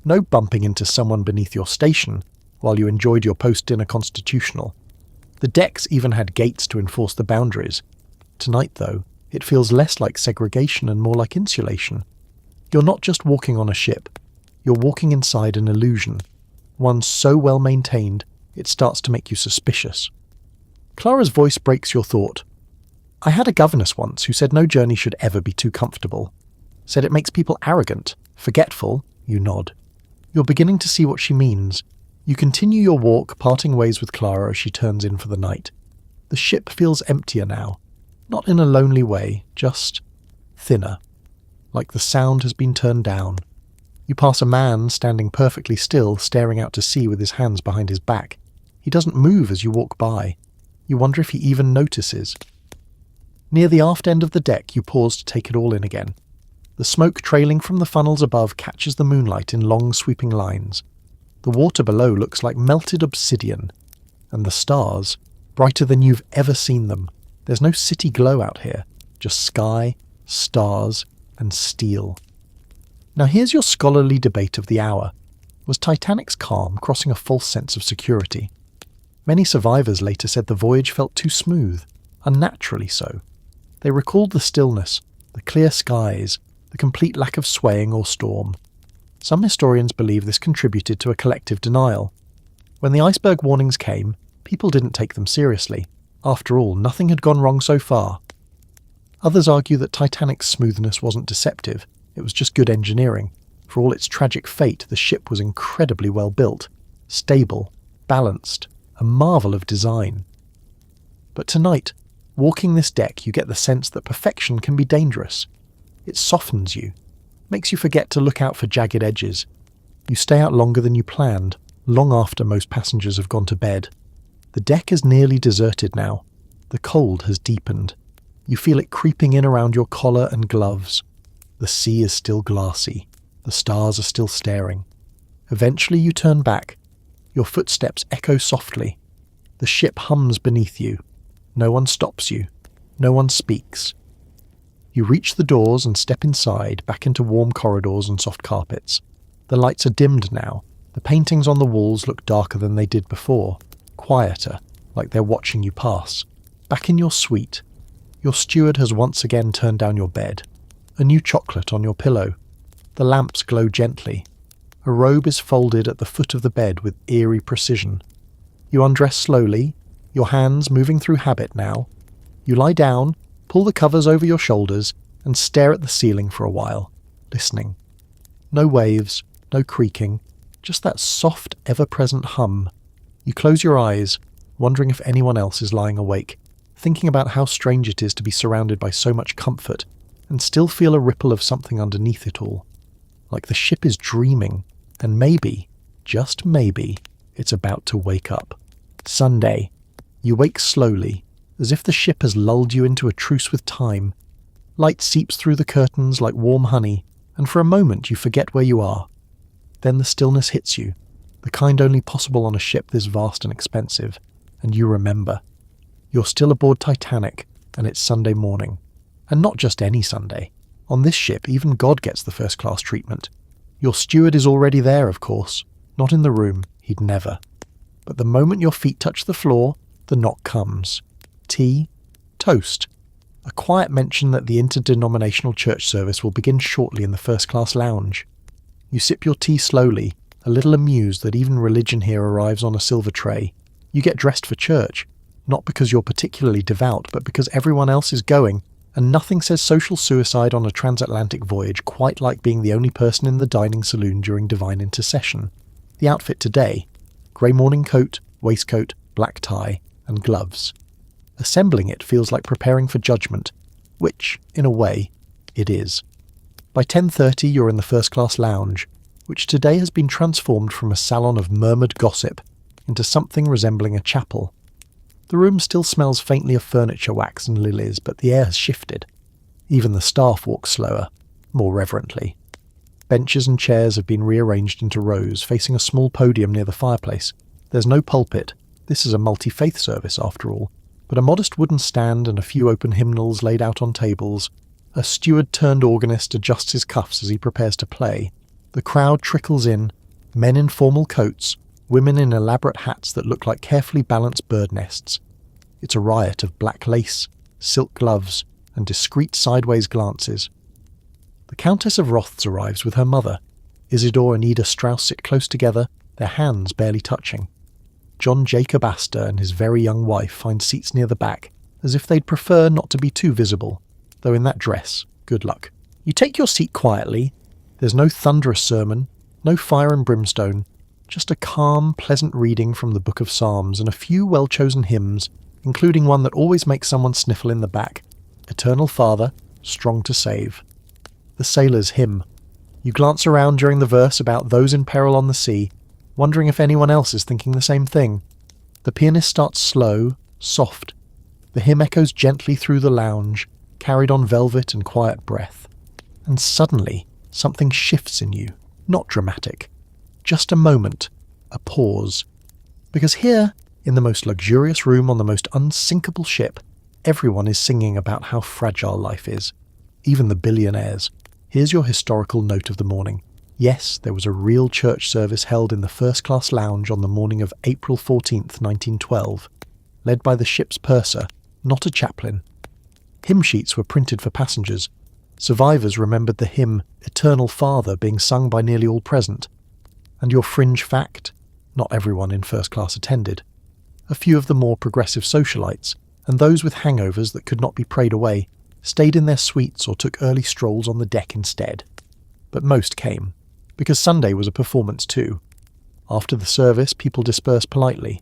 No bumping into someone beneath your station while you enjoyed your post-dinner constitutional. The decks even had gates to enforce the boundaries. Tonight, though, it feels less like segregation and more like insulation. You're not just walking on a ship. You're walking inside an illusion. One so well maintained, it starts to make you suspicious. Clara's voice breaks your thought. "I had a governess once who said no journey should ever be too comfortable. Said it makes people arrogant, forgetful." You nod. You're beginning to see what she means. You continue your walk, parting ways with Clara as she turns in for the night. The ship feels emptier now. Not in a lonely way, just thinner. like the sound has been turned down. You pass a man standing perfectly still, staring out to sea with his hands behind his back. He doesn't move as you walk by. You wonder if he even notices. Near the aft end of the deck, you pause to take it all in again. The smoke trailing from the funnels above catches the moonlight in long sweeping lines. The water below looks like melted obsidian. And the stars, brighter than you've ever seen them. There's no city glow out here, just sky, stars, and steel. Now here's your scholarly debate of the hour. Was Titanic's calm crossing a false sense of security? Many survivors later said the voyage felt too smooth, unnaturally so. They recalled the stillness, the clear skies, the complete lack of swaying or storm. Some historians believe this contributed to a collective denial. When the iceberg warnings came, people didn't take them seriously. After all, nothing had gone wrong so far. Others argue that Titanic's smoothness wasn't deceptive, it was just good engineering. For all its tragic fate, the ship was incredibly well built, stable, balanced, a marvel of design. But tonight, walking this deck, you get the sense that perfection can be dangerous. It softens you, makes you forget to look out for jagged edges. You stay out longer than you planned, long after most passengers have gone to bed. The deck is nearly deserted now. The cold has deepened. You feel it creeping in around your collar and gloves. The sea is still glassy. The stars are still staring. Eventually you turn back. Your footsteps echo softly. The ship hums beneath you. No one stops you. No one speaks. You reach the doors and step inside, back into warm corridors and soft carpets. The lights are dimmed now. The paintings on the walls look darker than they did before. Quieter, like they're watching you pass. Back in your suite. Your steward has once again turned down your bed. A new chocolate on your pillow. The lamps glow gently. A robe is folded at the foot of the bed with eerie precision. You undress slowly, your hands moving through habit now. You lie down, pull the covers over your shoulders, and stare at the ceiling for a while, listening. No waves, no creaking, just that soft, ever-present hum. You close your eyes, wondering if anyone else is lying awake, thinking about how strange it is to be surrounded by so much comfort, and still feel a ripple of something underneath it all. Like the ship is dreaming, and maybe, just maybe, it's about to wake up. Sunday. You wake slowly, as if the ship has lulled you into a truce with time. Light seeps through the curtains like warm honey, and for a moment you forget where you are. Then the stillness hits you, the kind only possible on a ship this vast and expensive, and you remember. You're still aboard Titanic, and it's Sunday morning. And not just any Sunday. On this ship, even God gets the first-class treatment. Your steward is already there, of course. Not in the room, he'd never. But the moment your feet touch the floor, the knock comes. Tea, toast. A quiet mention that the interdenominational church service will begin shortly in the first-class lounge. You sip your tea slowly, a little amused that even religion here arrives on a silver tray. You get dressed for church, not because you're particularly devout, but because everyone else is going, and nothing says social suicide on a transatlantic voyage quite like being the only person in the dining saloon during divine intercession. The outfit today: grey morning coat, waistcoat, black tie, and gloves. Assembling it feels like preparing for judgment, which, in a way, it is. By 10:30 you're in the first-class lounge, which today has been transformed from a salon of murmured gossip into something resembling a chapel. The room still smells faintly of furniture wax and lilies, but the air has shifted. Even the staff walk slower, more reverently. Benches and chairs have been rearranged into rows, facing a small podium near the fireplace. There's no pulpit. This is a multi-faith service, after all. But a modest wooden stand and a few open hymnals laid out on tables. A steward-turned-organist adjusts his cuffs as he prepares to play. The crowd trickles in, men in formal coats, women in elaborate hats that look like carefully balanced bird nests. It's a riot of black lace, silk gloves, and discreet sideways glances. The Countess of Roths arrives with her mother. Isidore and Ida Strauss sit close together, their hands barely touching. John Jacob Astor and his very young wife find seats near the back, as if they'd prefer not to be too visible, though in that dress, good luck. You take your seat quietly. There's no thunderous sermon, no fire and brimstone, just a calm, pleasant reading from the Book of Psalms and a few well-chosen hymns, including one that always makes someone sniffle in the back, Eternal Father, Strong to Save. the sailor's hymn. You glance around during the verse about those in peril on the sea, wondering if anyone else is thinking the same thing. The pianist starts slow, soft. The hymn echoes gently through the lounge, carried on velvet and quiet breath. And suddenly, something shifts in you, not dramatic. Just a moment, a pause. Because here, in the most luxurious room on the most unsinkable ship, everyone is singing about how fragile life is. Even the billionaires. Here's your historical note of the morning. Yes, there was a real church service held in the first-class lounge on the morning of April 14th, 1912, led by the ship's purser, not a chaplain. Hymn sheets were printed for passengers. Survivors remembered the hymn Eternal Father being sung by nearly all present. And your fringe fact? Not everyone in first class attended. A few of the more progressive socialites, and those with hangovers that could not be prayed away, stayed in their suites or took early strolls on the deck instead. But most came, because Sunday was a performance too. After the service, people disperse politely.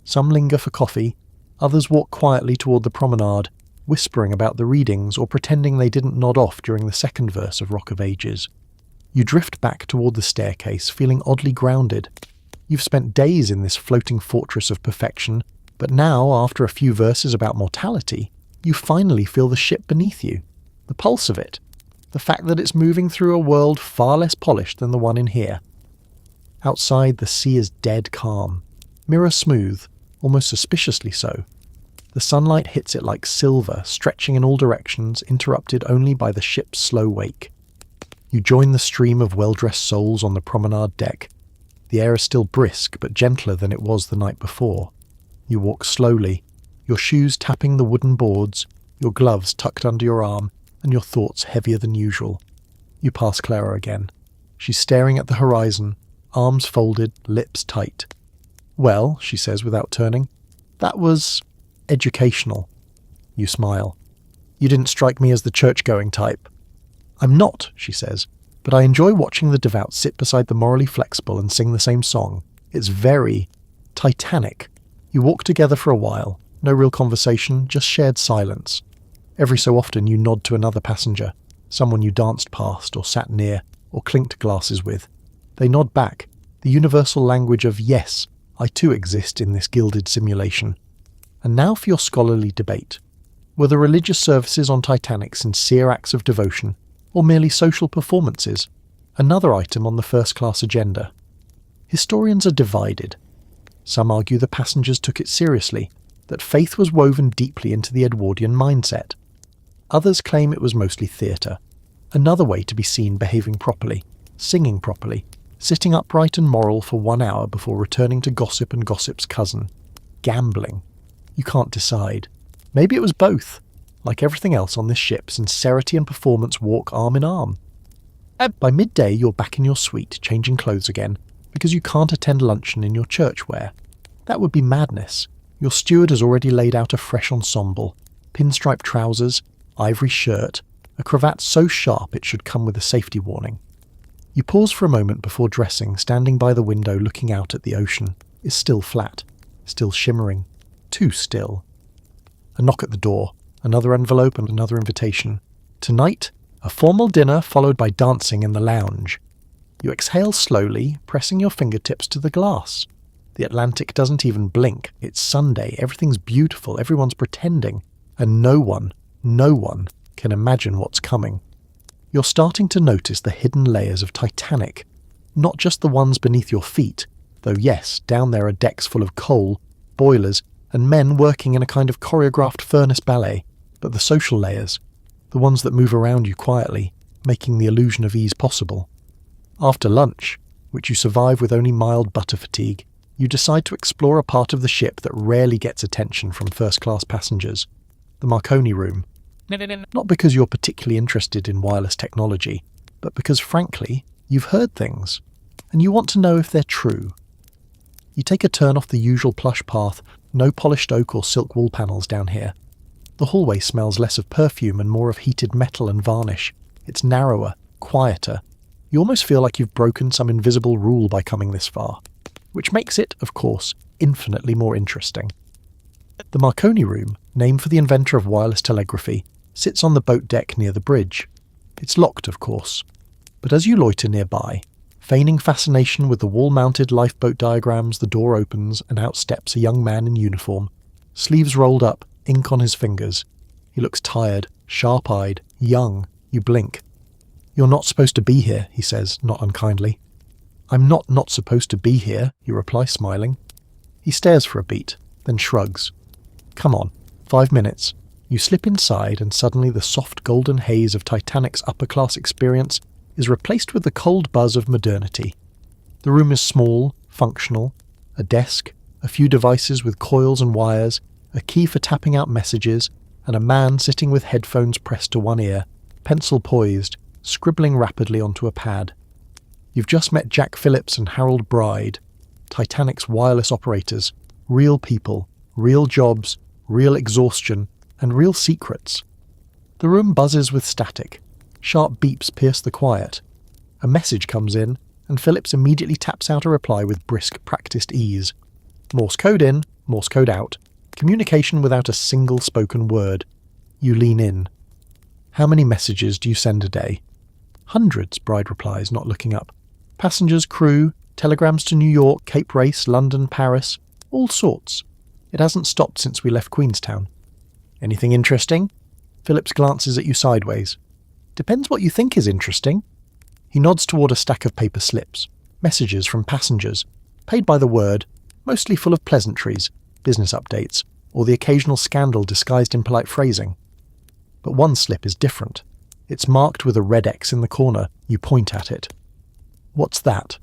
Some linger for coffee, others walk quietly toward the promenade, whispering about the readings or pretending they didn't nod off during the second verse of Rock of Ages. You drift back toward the staircase, feeling oddly grounded. You've spent days in this floating fortress of perfection, but now, after a few verses about mortality, you finally feel the ship beneath you, the pulse of it, the fact that it's moving through a world far less polished than the one in here. Outside, the sea is dead calm, mirror smooth, almost suspiciously so. The sunlight hits it like silver, stretching in all directions, interrupted only by the ship's slow wake. You join the stream of well-dressed souls on the promenade deck. The air is still brisk, but gentler than it was the night before. You walk slowly, your shoes tapping the wooden boards, your gloves tucked under your arm, and your thoughts heavier than usual. You pass Clara again. She's staring at the horizon, arms folded, lips tight. "Well," she says without turning, "that was educational." You smile. "You didn't strike me as the church-going type." "I'm not," she says, "but I enjoy watching the devout sit beside the morally flexible and sing the same song. It's very Titanic." You walk together for a while, no real conversation, just shared silence. Every so often you nod to another passenger, someone you danced past or sat near or clinked glasses with. They nod back, the universal language of "yes, I too exist in this gilded simulation." And now for your scholarly debate. Were the religious services on Titanic sincere acts of devotion, or merely social performances? Another item on the first-class agenda. Historians are divided. Some argue the passengers took it seriously, that faith was woven deeply into the Edwardian mindset. Others claim it was mostly theatre, another way to be seen behaving properly, singing properly, sitting upright and moral for 1 hour before returning to gossip and gossip's cousin. Gambling. You can't decide. Maybe it was both. Like everything else on this ship, sincerity and performance walk arm in arm. By midday, you're back in your suite, changing clothes again, because you can't attend luncheon in your church wear. That would be madness. Your steward has already laid out a fresh ensemble, pinstripe trousers, ivory shirt, a cravat so sharp it should come with a safety warning. You pause for a moment before dressing, standing by the window looking out at the ocean. It's still flat, still shimmering, too still. A knock at the door, another envelope and another invitation. Tonight, a formal dinner followed by dancing in the lounge. You exhale slowly, pressing your fingertips to the glass. The Atlantic doesn't even blink. It's Sunday, everything's beautiful, everyone's pretending, and no one can imagine what's coming. You're starting to notice the hidden layers of Titanic, not just the ones beneath your feet, though yes, down there are decks full of coal, boilers, and men working in a kind of choreographed furnace ballet, but the social layers, the ones that move around you quietly, making the illusion of ease possible. After lunch, which you survive with only mild butter fatigue, you decide to explore a part of the ship that rarely gets attention from first-class passengers, the Marconi room. Not because you're particularly interested in wireless technology, but because, frankly, you've heard things, and you want to know if they're true. You take a turn off the usual plush path, no polished oak or silk wall panels down here. The hallway smells less of perfume and more of heated metal and varnish. It's narrower, quieter. You almost feel like you've broken some invisible rule by coming this far, which makes it, of course, infinitely more interesting. The Marconi room, named for the inventor of wireless telegraphy, sits on the boat deck near the bridge. It's locked, of course. But as you loiter nearby, feigning fascination with the wall-mounted lifeboat diagrams, the door opens and out steps a young man in uniform, sleeves rolled up, ink on his fingers. He looks tired, sharp-eyed, young. You blink. "You're not supposed to be here," he says, not unkindly. "I'm not supposed to be here," you reply, smiling. He stares for a beat, then shrugs. "Come on, 5 minutes." You slip inside and suddenly the soft golden haze of Titanic's upper-class experience is replaced with the cold buzz of modernity. The room is small, functional, a desk, a few devices with coils and wires, a key for tapping out messages, and a man sitting with headphones pressed to one ear, pencil poised, scribbling rapidly onto a pad. You've just met Jack Phillips and Harold Bride, Titanic's wireless operators, real people, real jobs, real exhaustion, and real secrets. The room buzzes with static. Sharp beeps pierce the quiet. A message comes in, and Phillips immediately taps out a reply with brisk, practiced ease. Morse code in, Morse code out. Communication without a single spoken word. You lean in. "How many messages do you send a day?" "Hundreds," Bride replies, not looking up. "Passengers, crew, telegrams to New York, Cape Race, London, Paris, all sorts. It hasn't stopped since we left Queenstown." "Anything interesting?" Phillips glances at you sideways. "Depends what you think is interesting." He nods toward a stack of paper slips, messages from passengers, paid by the word, mostly full of pleasantries, business updates, or the occasional scandal disguised in polite phrasing. But one slip is different. It's marked with a red X in the corner. You point at it. "What's that?"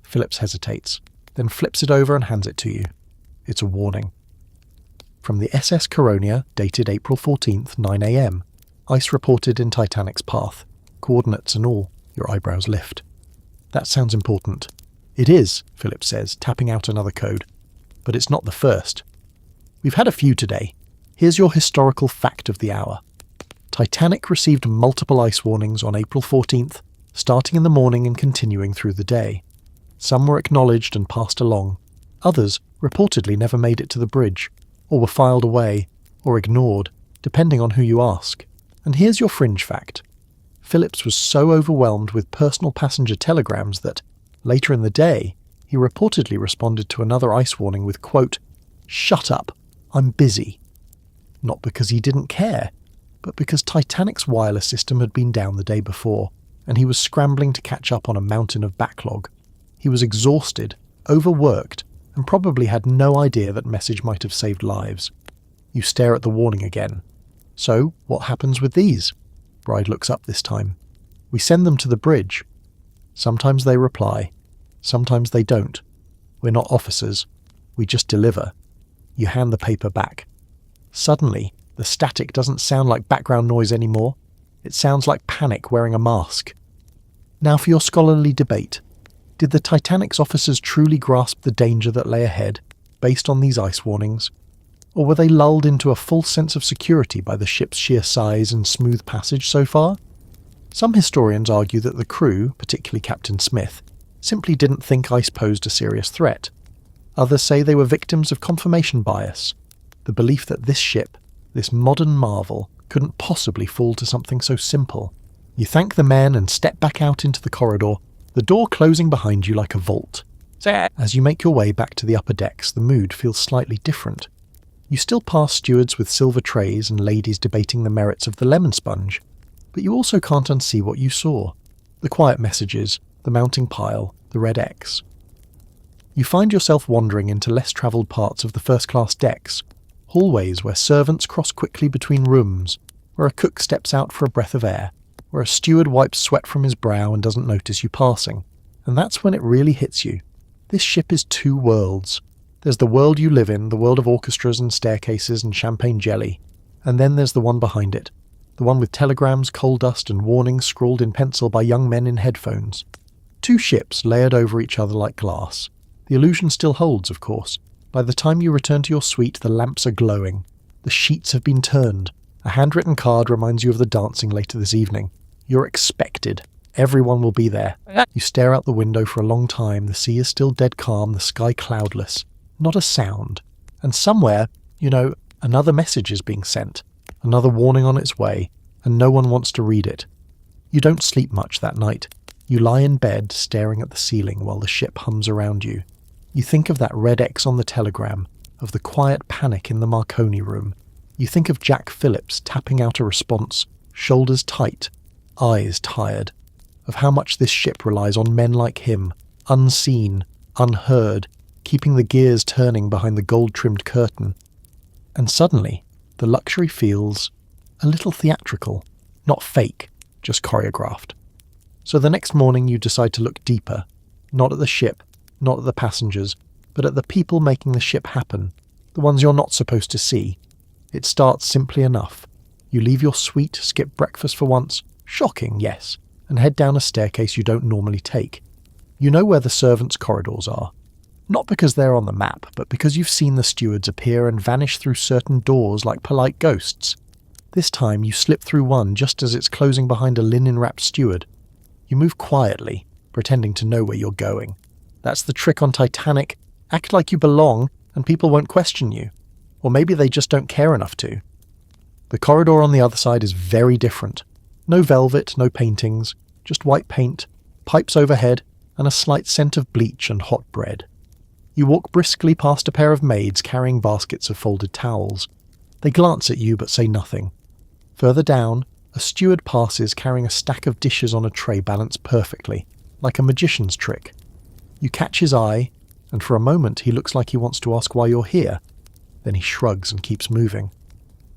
Phillips hesitates, then flips it over and hands it to you. It's a warning. From the SS Coronia, dated April 14th, 9 a.m. Ice reported in Titanic's path. Coordinates and all. Your eyebrows lift. "That sounds important." "It is," Phillips says, tapping out another code. "But it's not the first. We've had a few today. Here's your historical fact of the hour. Titanic received multiple ice warnings on April 14th, starting in the morning and continuing through the day. Some were acknowledged and passed along. Others reportedly never made it to the bridge, or were filed away, or ignored, depending on who you ask. And here's your fringe fact. Phillips was so overwhelmed with personal passenger telegrams that, later in the day, he reportedly responded to another ice warning with, quote, "Shut up, I'm busy." Not because he didn't care, but because Titanic's wireless system had been down the day before, and he was scrambling to catch up on a mountain of backlog. He was exhausted, overworked, and probably had no idea that message might have saved lives. You stare at the warning again. "So, what happens with these?" Bride looks up this time. "We send them to the bridge. Sometimes they reply. Sometimes they don't. We're not officers. We just deliver." You hand the paper back. Suddenly, the static doesn't sound like background noise anymore. It sounds like panic wearing a mask. Now for your scholarly debate. Did the Titanic's officers truly grasp the danger that lay ahead, based on these ice warnings? Or were they lulled into a false sense of security by the ship's sheer size and smooth passage so far? Some historians argue that the crew, particularly Captain Smith, simply didn't think ice posed a serious threat. Others say they were victims of confirmation bias, the belief that this ship, this modern marvel, couldn't possibly fall to something so simple. You thank the men and step back out into the corridor, the door closing behind you like a vault. As you make your way back to the upper decks, the mood feels slightly different. You still pass stewards with silver trays and ladies debating the merits of the lemon sponge, but you also can't unsee what you saw. The quiet messages, the mounting pile, the red X. You find yourself wandering into less travelled parts of the first-class decks, hallways where servants cross quickly between rooms, where a cook steps out for a breath of air, where a steward wipes sweat from his brow and doesn't notice you passing. And that's when it really hits you. This ship is two worlds. There's the world you live in, the world of orchestras and staircases and champagne jelly, and then there's the one behind it, the one with telegrams, coal dust and warnings scrawled in pencil by young men in headphones. Two ships layered over each other like glass. The illusion still holds, of course. By the time you return to your suite, the lamps are glowing. The sheets have been turned. A handwritten card reminds you of the dancing later this evening. You're expected. Everyone will be there. You stare out the window for a long time. The sea is still dead calm, the sky cloudless. Not a sound. And somewhere, another message is being sent. Another warning on its way, and no one wants to read it. You don't sleep much that night. You lie in bed staring at the ceiling while the ship hums around you. You think of that red X on the telegram, of the quiet panic in the Marconi room. You think of Jack Phillips tapping out a response, shoulders tight, eyes tired, of how much this ship relies on men like him, unseen, unheard, keeping the gears turning behind the gold-trimmed curtain. And suddenly, the luxury feels a little theatrical, not fake, just choreographed. So the next morning you decide to look deeper, not at the ship, not at the passengers, but at the people making the ship happen, the ones you're not supposed to see. It starts simply enough. You leave your suite, skip breakfast for once, shocking, yes, and head down a staircase you don't normally take. You know where the servants' corridors are. Not because they're on the map, but because you've seen the stewards appear and vanish through certain doors like polite ghosts. This time you slip through one just as it's closing behind a linen-wrapped steward. You move quietly, pretending to know where you're going. That's the trick on Titanic. Act like you belong, and people won't question you. Or maybe they just don't care enough to. The corridor on the other side is very different. No velvet, no paintings, just white paint, pipes overhead, and a slight scent of bleach and hot bread. You walk briskly past a pair of maids carrying baskets of folded towels. They glance at you but say nothing. Further down, a steward passes carrying a stack of dishes on a tray balanced perfectly, like a magician's trick. You catch his eye, and for a moment he looks like he wants to ask why you're here. Then he shrugs and keeps moving.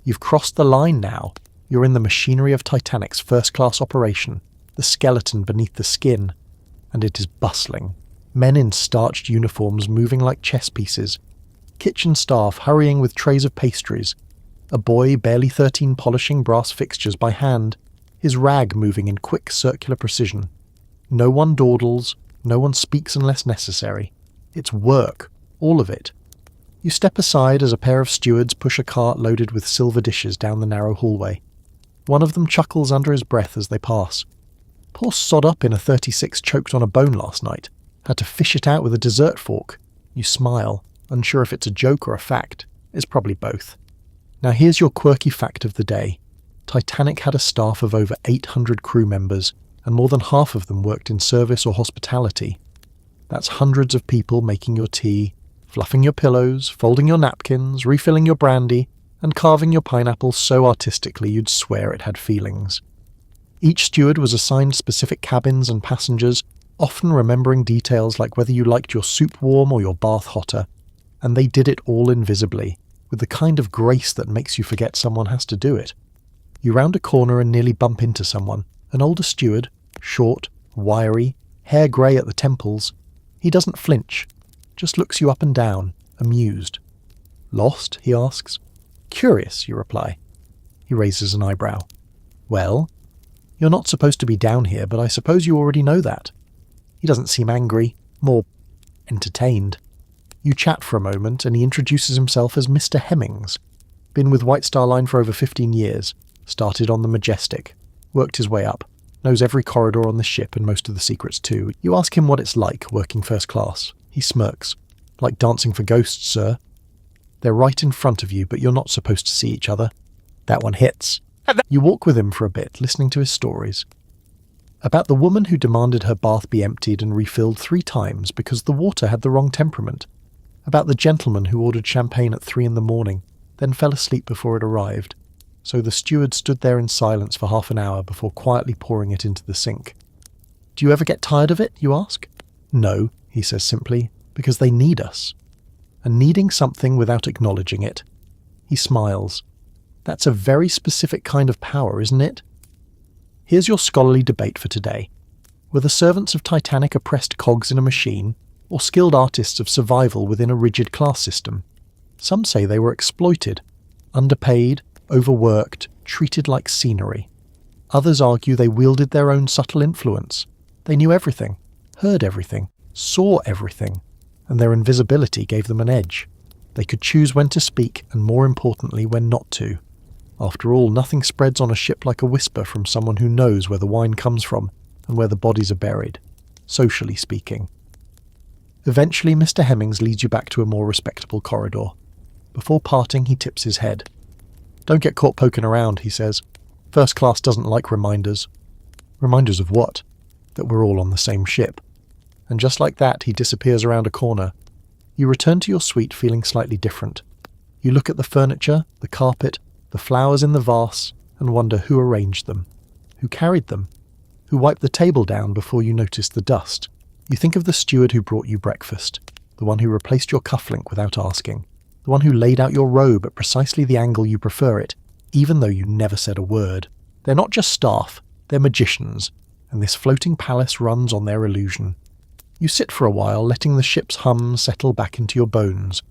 You've crossed the line now. You're in the machinery of Titanic's first-class operation, the skeleton beneath the skin, and it is bustling. Men in starched uniforms moving like chess pieces, kitchen staff hurrying with trays of pastries, a boy barely 13 polishing brass fixtures by hand, his rag moving in quick circular precision. No one dawdles, no one speaks unless necessary. It's work, all of it. You step aside as a pair of stewards push a cart loaded with silver dishes down the narrow hallway. One of them chuckles under his breath as they pass. Poor sod up in a 36 choked on a bone last night. Had to fish it out with a dessert fork. You smile, unsure if it's a joke or a fact. It's probably both. Now here's your quirky fact of the day. Titanic had a staff of over 800 crew members, and more than half of them worked in service or hospitality. That's hundreds of people making your tea, fluffing your pillows, folding your napkins, refilling your brandy, and carving your pineapples so artistically you'd swear it had feelings. Each steward was assigned specific cabins and passengers, often remembering details like whether you liked your soup warm or your bath hotter, and they did it all invisibly, with the kind of grace that makes you forget someone has to do it. You round a corner and nearly bump into someone, an older steward, short, wiry, hair grey at the temples. He doesn't flinch, just looks you up and down, amused. "Lost?" he asks. "Curious," you reply. He raises an eyebrow. "Well, you're not supposed to be down here, but I suppose you already know that." He doesn't seem angry, more entertained. You chat for a moment and he introduces himself as Mr. Hemmings. Been with White Star Line for over 15 years, started on the Majestic, worked his way up, knows every corridor on the ship and most of the secrets too. You ask him what it's like working first class. He smirks. "Like dancing for ghosts, sir." They're right in front of you, but you're not supposed to see each other. That one hits. You walk with him for a bit, listening to his stories. About the woman who demanded her bath be emptied and refilled 3 times because the water had the wrong temperament. About the gentleman who ordered champagne at 3 a.m, then fell asleep before it arrived. So the steward stood there in silence for half an hour before quietly pouring it into the sink. "Do you ever get tired of it?" you ask. "No," he says simply, "because they need us." And needing something without acknowledging it. He smiles. That's a very specific kind of power, isn't it? Here's your scholarly debate for today. Were the servants of Titanic oppressed cogs in a machine, or skilled artists of survival within a rigid class system? Some say they were exploited, underpaid, overworked, treated like scenery. Others argue they wielded their own subtle influence. They knew everything, heard everything, saw everything, and their invisibility gave them an edge. They could choose when to speak and, more importantly, when not to. After all, nothing spreads on a ship like a whisper from someone who knows where the wine comes from and where the bodies are buried, socially speaking. Eventually, Mr. Hemmings leads you back to a more respectable corridor. Before parting, he tips his head. "Don't get caught poking around," he says. "First class doesn't like reminders." Reminders of what? That we're all on the same ship. And just like that, he disappears around a corner. You return to your suite feeling slightly different. You look at the furniture, the carpet, the flowers in the vase, and wonder who arranged them, who carried them, who wiped the table down before you noticed the dust. You think of the steward who brought you breakfast, the one who replaced your cufflink without asking, the one who laid out your robe at precisely the angle you prefer it, even though you never said a word. They're not just staff, they're magicians, and this floating palace runs on their illusion. You sit for a while, letting the ship's hum settle back into your bones.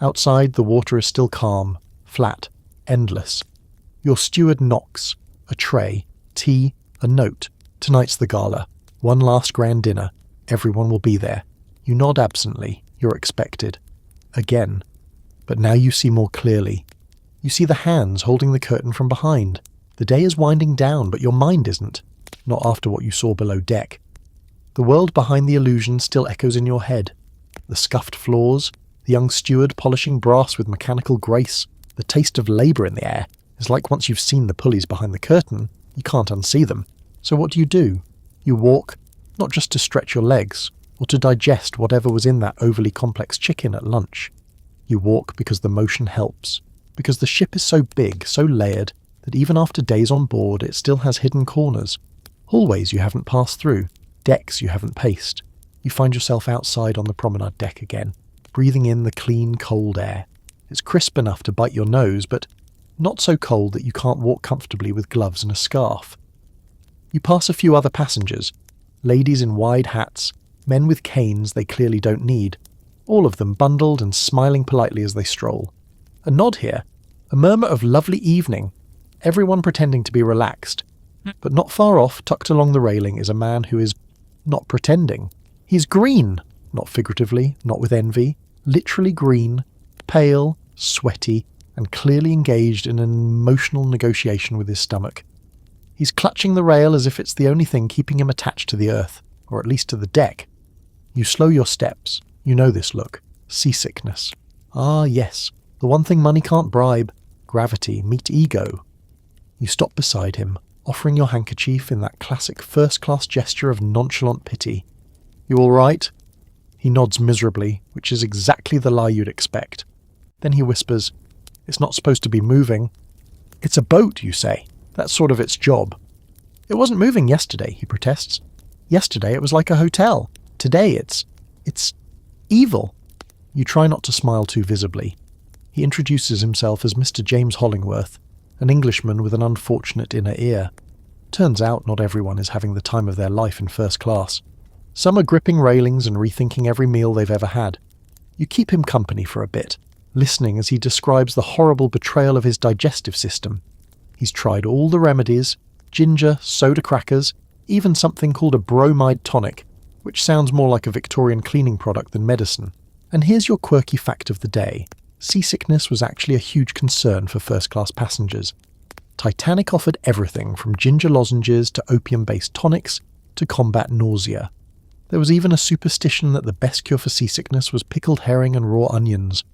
Outside, the water is still calm, flat, endless. Your steward knocks. A tray, tea, a note. Tonight's the gala. One last grand dinner. Everyone will be there. You nod absently. You're expected. Again. But now you see more clearly. You see the hands holding the curtain from behind. The day is winding down, but your mind isn't. Not after what you saw below deck. The world behind the illusion still echoes in your head. The scuffed floors, the young steward polishing brass with mechanical grace, the taste of labour in the air. It's like once you've seen the pulleys behind the curtain, you can't unsee them. So what do? You walk, not just to stretch your legs, or to digest whatever was in that overly complex chicken at lunch. You walk because the motion helps, because the ship is so big, so layered, that even after days on board it still has hidden corners. Hallways you haven't passed through, decks you haven't paced. You find yourself outside on the promenade deck again, breathing in the clean, cold air. It's crisp enough to bite your nose, but not so cold that you can't walk comfortably with gloves and a scarf. You pass a few other passengers, ladies in wide hats, men with canes they clearly don't need, all of them bundled and smiling politely as they stroll. A nod here, a murmur of lovely evening, everyone pretending to be relaxed. But not far off, tucked along the railing, is a man who is not pretending. He's green, not figuratively, not with envy, literally green, pale, sweaty, and clearly engaged in an emotional negotiation with his stomach. He's clutching the rail as if it's the only thing keeping him attached to the earth, or at least to the deck. You slow your steps. You know this look. Seasickness. Ah, yes, the one thing money can't bribe. Gravity meet ego. You stop beside him, offering your handkerchief in that classic first-class gesture of nonchalant pity. You all right? He nods miserably, which is exactly the lie you'd expect. Then he whispers, "It's not supposed to be moving." "It's a boat," you say. "That's sort of its job." "It wasn't moving yesterday," he protests. "Yesterday it was like a hotel. Today it's evil." You try not to smile too visibly. He introduces himself as Mr. James Hollingworth, an Englishman with an unfortunate inner ear. Turns out not everyone is having the time of their life in first class. Some are gripping railings and rethinking every meal they've ever had. You keep him company for a bit, listening as he describes the horrible betrayal of his digestive system. He's tried all the remedies, ginger, soda crackers, even something called a bromide tonic, which sounds more like a Victorian cleaning product than medicine. And here's your quirky fact of the day. Seasickness was actually a huge concern for first-class passengers. Titanic offered everything from ginger lozenges to opium-based tonics to combat nausea. There was even a superstition that the best cure for seasickness was pickled herring and raw onions,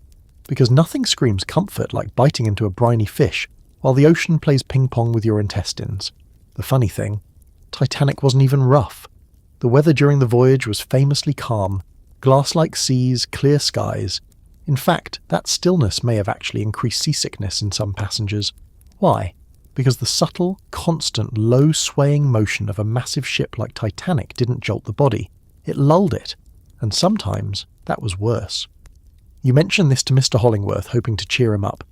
because nothing screams comfort like biting into a briny fish while the ocean plays ping-pong with your intestines. The funny thing, Titanic wasn't even rough. The weather during the voyage was famously calm, glass-like seas, clear skies. In fact, that stillness may have actually increased seasickness in some passengers. Why? Because the subtle, constant, low-swaying motion of a massive ship like Titanic didn't jolt the body. It lulled it. And sometimes that was worse. You mention this to Mr. Hollingworth, hoping to cheer him up.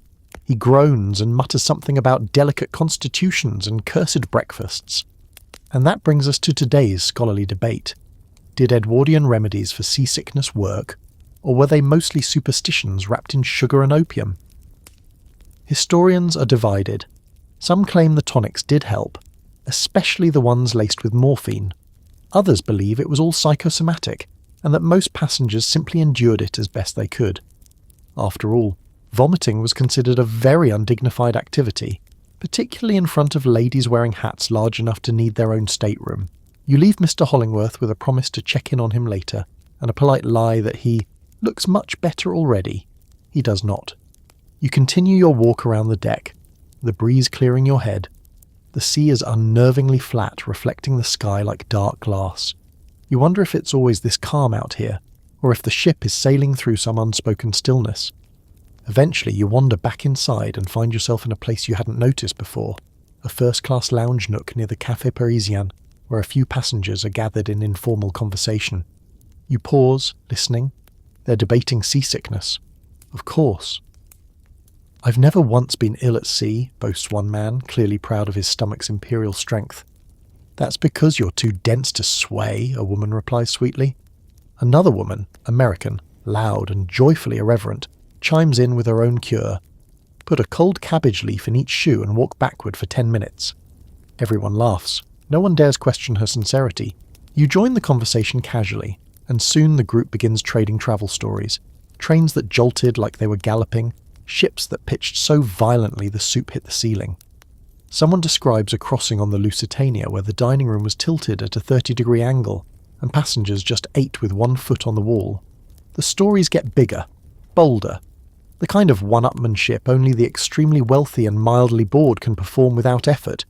He groans and mutters something about delicate constitutions and cursed breakfasts. And that brings us to today's scholarly debate. Did Edwardian remedies for seasickness work, or were they mostly superstitions wrapped in sugar and opium? Historians are divided. Some claim the tonics did help, especially the ones laced with morphine. Others believe it was all psychosomatic, and that most passengers simply endured it as best they could. After all, vomiting was considered a very undignified activity, particularly in front of ladies wearing hats large enough to need their own stateroom. You leave Mr. Hollingworth with a promise to check in on him later, and a polite lie that he looks much better already. He does not. You continue your walk around the deck, the breeze clearing your head. The sea is unnervingly flat, reflecting the sky like dark glass. You wonder if it's always this calm out here, or if the ship is sailing through some unspoken stillness. Eventually, you wander back inside and find yourself in a place you hadn't noticed before, a first-class lounge nook near the Café Parisien, where a few passengers are gathered in informal conversation. You pause, listening. They're debating seasickness. Of course. "I've never once been ill at sea," boasts one man, clearly proud of his stomach's imperial strength. "That's because you're too dense to sway," a woman replies sweetly. Another woman, American, loud and joyfully irreverent, chimes in with her own cure. "Put a cold cabbage leaf in each shoe and walk backward for 10 minutes. Everyone laughs. No one dares question her sincerity. You join the conversation casually, and soon the group begins trading travel stories. Trains that jolted like they were galloping, ships that pitched so violently the soup hit the ceiling. Someone describes a crossing on the Lusitania where the dining room was tilted at a 30-degree angle, and passengers just ate with one foot on the wall. The stories get bigger, bolder, the kind of one-upmanship only the extremely wealthy and mildly bored can perform without effort.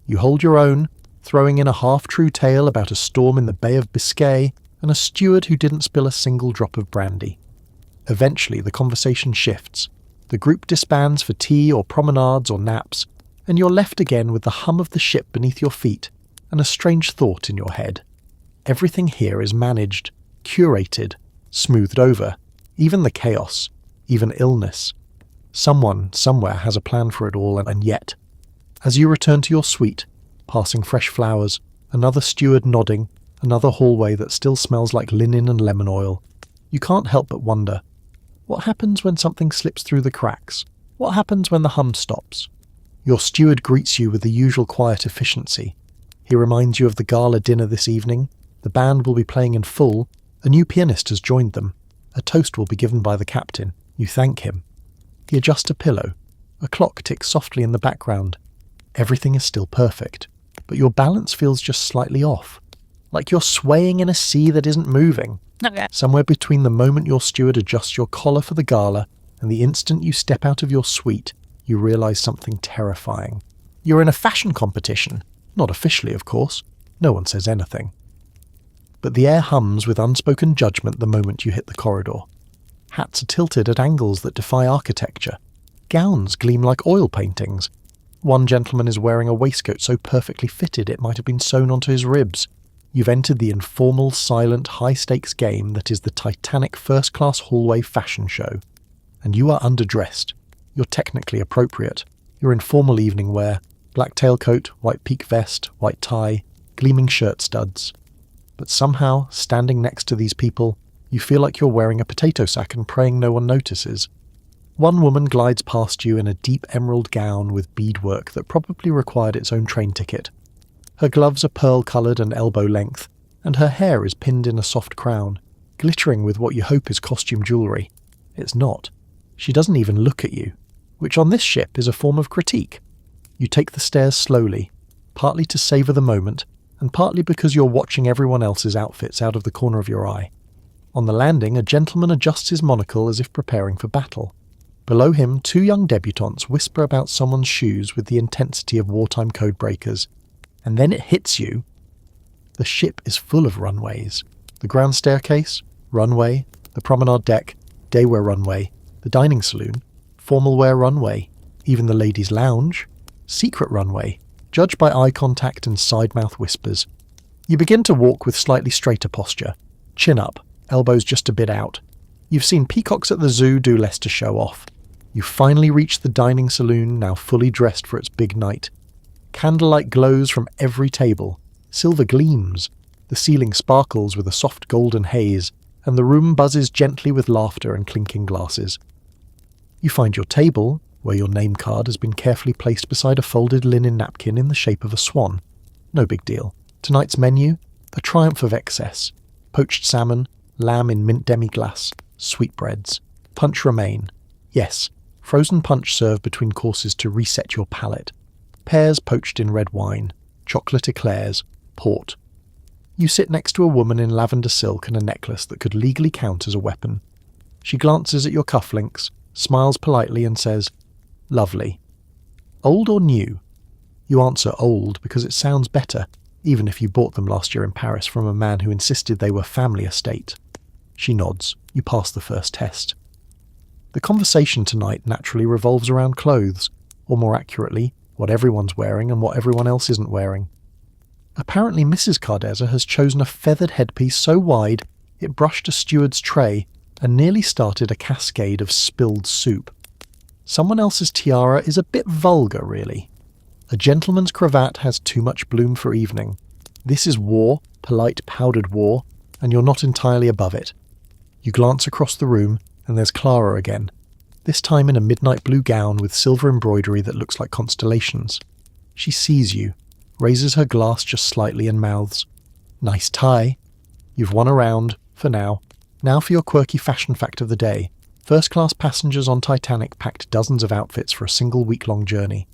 You hold your own, throwing in a half-true tale about a storm in the Bay of Biscay and a steward who didn't spill a single drop of brandy. Eventually, the conversation shifts. The group disbands for tea or promenades or naps, and you're left again with the hum of the ship beneath your feet and a strange thought in your head. Everything here is managed, curated, smoothed over, even the chaos, even illness. Someone, somewhere has a plan for it all, and yet, as you return to your suite, passing fresh flowers, another steward nodding, another hallway that still smells like linen and lemon oil, you can't help but wonder, what happens when something slips through the cracks? What happens when the hum stops? Your steward greets you with the usual quiet efficiency. He reminds you of the gala dinner this evening. The band will be playing in full. A new pianist has joined them. A toast will be given by the captain. You thank him. He adjusts a pillow. A clock ticks softly in the background. Everything is still perfect, but your balance feels just slightly off. Like you're swaying in a sea that isn't moving. Okay. Somewhere between the moment your steward adjusts your collar for the gala and the instant you step out of your suite, you realise something terrifying. You're in a fashion competition. Not officially, of course. No one says anything. But the air hums with unspoken judgment the moment you hit the corridor. Hats are tilted at angles that defy architecture. Gowns gleam like oil paintings. One gentleman is wearing a waistcoat so perfectly fitted it might have been sewn onto his ribs. You've entered the informal, silent, high-stakes game that is the Titanic first-class hallway fashion show. And you are underdressed. You're technically appropriate. You're in formal evening wear, black tailcoat, white peak vest, white tie, gleaming shirt studs. But somehow, standing next to these people, you feel like you're wearing a potato sack and praying no one notices. One woman glides past you in a deep emerald gown with beadwork that probably required its own train ticket. Her gloves are pearl-coloured and elbow-length, and her hair is pinned in a soft crown, glittering with what you hope is costume jewellery. It's not. She doesn't even look at you, which on this ship is a form of critique. You take the stairs slowly, partly to savour the moment, and partly because you're watching everyone else's outfits out of the corner of your eye. On the landing, a gentleman adjusts his monocle as if preparing for battle. Below him, two young debutantes whisper about someone's shoes with the intensity of wartime code breakers. And then it hits you. The ship is full of runways. The ground staircase, runway, the promenade deck, daywear runway, the dining saloon, formal wear runway, even the ladies' lounge, secret runway, judged by eye contact and side-mouth whispers. You begin to walk with slightly straighter posture, chin up, elbows just a bit out. You've seen peacocks at the zoo do less to show off. You finally reach the dining saloon, now fully dressed for its big night. Candlelight glows from every table. Silver gleams. The ceiling sparkles with a soft golden haze, and the room buzzes gently with laughter and clinking glasses. You find your table, where your name card has been carefully placed beside a folded linen napkin in the shape of a swan. No big deal. Tonight's menu? A triumph of excess. Poached salmon, lamb in mint demi-glace, sweetbreads. Punch remain. Yes, frozen punch served between courses to reset your palate. Pears poached in red wine, chocolate eclairs, port. You sit next to a woman in lavender silk and a necklace that could legally count as a weapon. She glances at your cufflinks, smiles politely and says, "Lovely." Old or new? You answer old because it sounds better, even if you bought them last year in Paris from a man who insisted they were family estate. She nods. You pass the first test. The conversation tonight naturally revolves around clothes, or more accurately, what everyone's wearing and what everyone else isn't wearing. Apparently Mrs. Cardezza has chosen a feathered headpiece so wide it brushed a steward's tray and nearly started a cascade of spilled soup. Someone else's tiara is a bit vulgar, really. A gentleman's cravat has too much bloom for evening. This is war, polite powdered war, and you're not entirely above it. You glance across the room, and there's Clara again, this time in a midnight blue gown with silver embroidery that looks like constellations. She sees you, raises her glass just slightly and mouths, "Nice tie. You've won a round, for now. Now for your quirky fashion fact of the day. First-class passengers on Titanic packed dozens of outfits for a single week-long journey.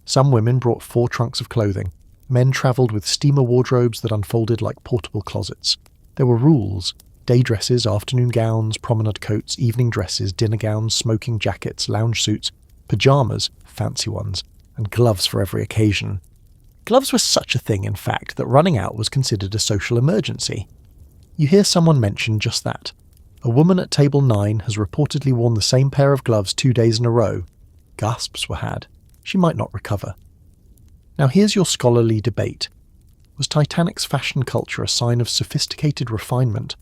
Some women brought 4 trunks of clothing. Men travelled with steamer wardrobes that unfolded like portable closets. There were rules: day dresses, afternoon gowns, promenade coats, evening dresses, dinner gowns, smoking jackets, lounge suits, pyjamas, fancy ones, and gloves for every occasion. Gloves were such a thing, in fact, that running out was considered a social emergency. You hear someone mention just that. A woman at table 9 has reportedly worn the same pair of gloves 2 days in a row. Gasps were had. She might not recover. Now here's your scholarly debate. Was Titanic's fashion culture a sign of sophisticated refinement,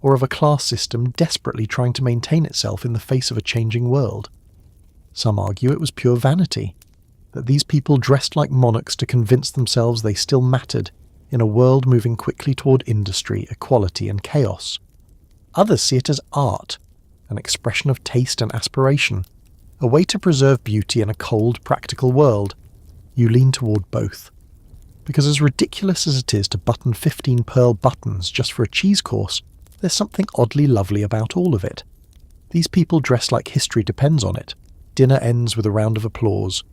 or of a class system desperately trying to maintain itself in the face of a changing world? Some argue it was pure vanity, that these people dressed like monarchs to convince themselves they still mattered in a world moving quickly toward industry, equality, and chaos. Others see it as art, an expression of taste and aspiration, a way to preserve beauty in a cold, practical world. You lean toward both. Because as ridiculous as it is to button 15 pearl buttons just for a cheese course, there's something oddly lovely about all of it. These people dress like history depends on it. Dinner ends with a round of applause.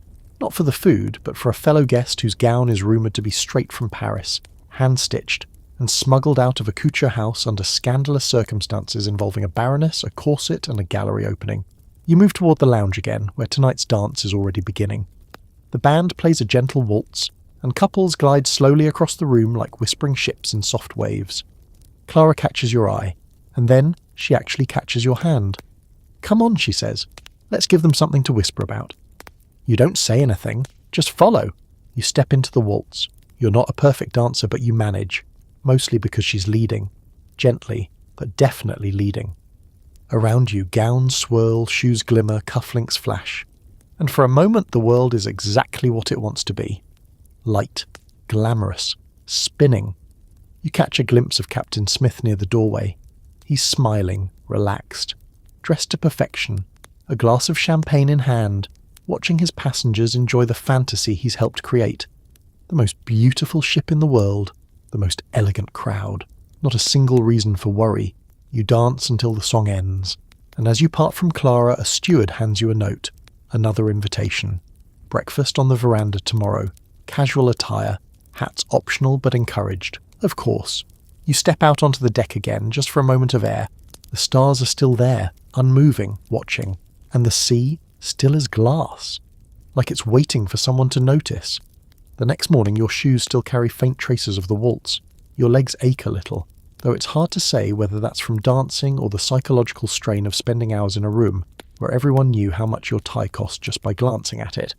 Not for the food, but for a fellow guest whose gown is rumoured to be straight from Paris, hand-stitched, and smuggled out of a couture house under scandalous circumstances involving a baroness, a corset, and a gallery opening. You move toward the lounge again, where tonight's dance is already beginning. The band plays a gentle waltz, and couples glide slowly across the room like whispering ships in soft waves. Clara catches your eye, and then she actually catches your hand. "Come on," she says. "Let's give them something to whisper about." You don't say anything, just follow. You step into the waltz. You're not a perfect dancer, but you manage, mostly because she's leading. Gently, but definitely leading. Around you, gowns swirl, shoes glimmer, cufflinks flash. And for a moment the world is exactly what it wants to be. Light, glamorous, spinning. You catch a glimpse of Captain Smith near the doorway. He's smiling, relaxed, dressed to perfection, a glass of champagne in hand, watching his passengers enjoy the fantasy he's helped create. The most beautiful ship in the world, the most elegant crowd. Not a single reason for worry. You dance until the song ends, and as you part from Clara, a steward hands you a note. Another invitation. Breakfast on the veranda tomorrow. Casual attire. Hats optional but encouraged. Of course. You step out onto the deck again, just for a moment of air. The stars are still there, unmoving, watching. And the sea, still as glass. Like it's waiting for someone to notice. The next morning your shoes still carry faint traces of the waltz. Your legs ache a little, though it's hard to say whether that's from dancing or the psychological strain of spending hours in a room where everyone knew how much your tie cost just by glancing at it.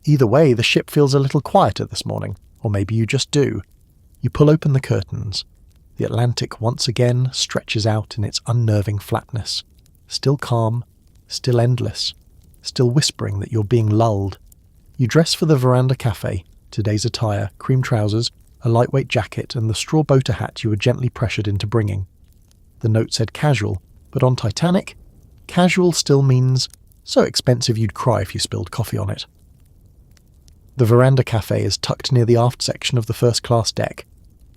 Either way, the ship feels a little quieter this morning, or maybe you just do. You pull open the curtains. The Atlantic once again stretches out in its unnerving flatness. Still calm, still endless, still whispering that you're being lulled. You dress for the veranda cafe, today's attire, cream trousers, a lightweight jacket, and the straw boater hat you were gently pressured into bringing. The note said casual, but on Titanic, casual still means so expensive you'd cry if you spilled coffee on it. The veranda cafe is tucked near the aft section of the first-class deck.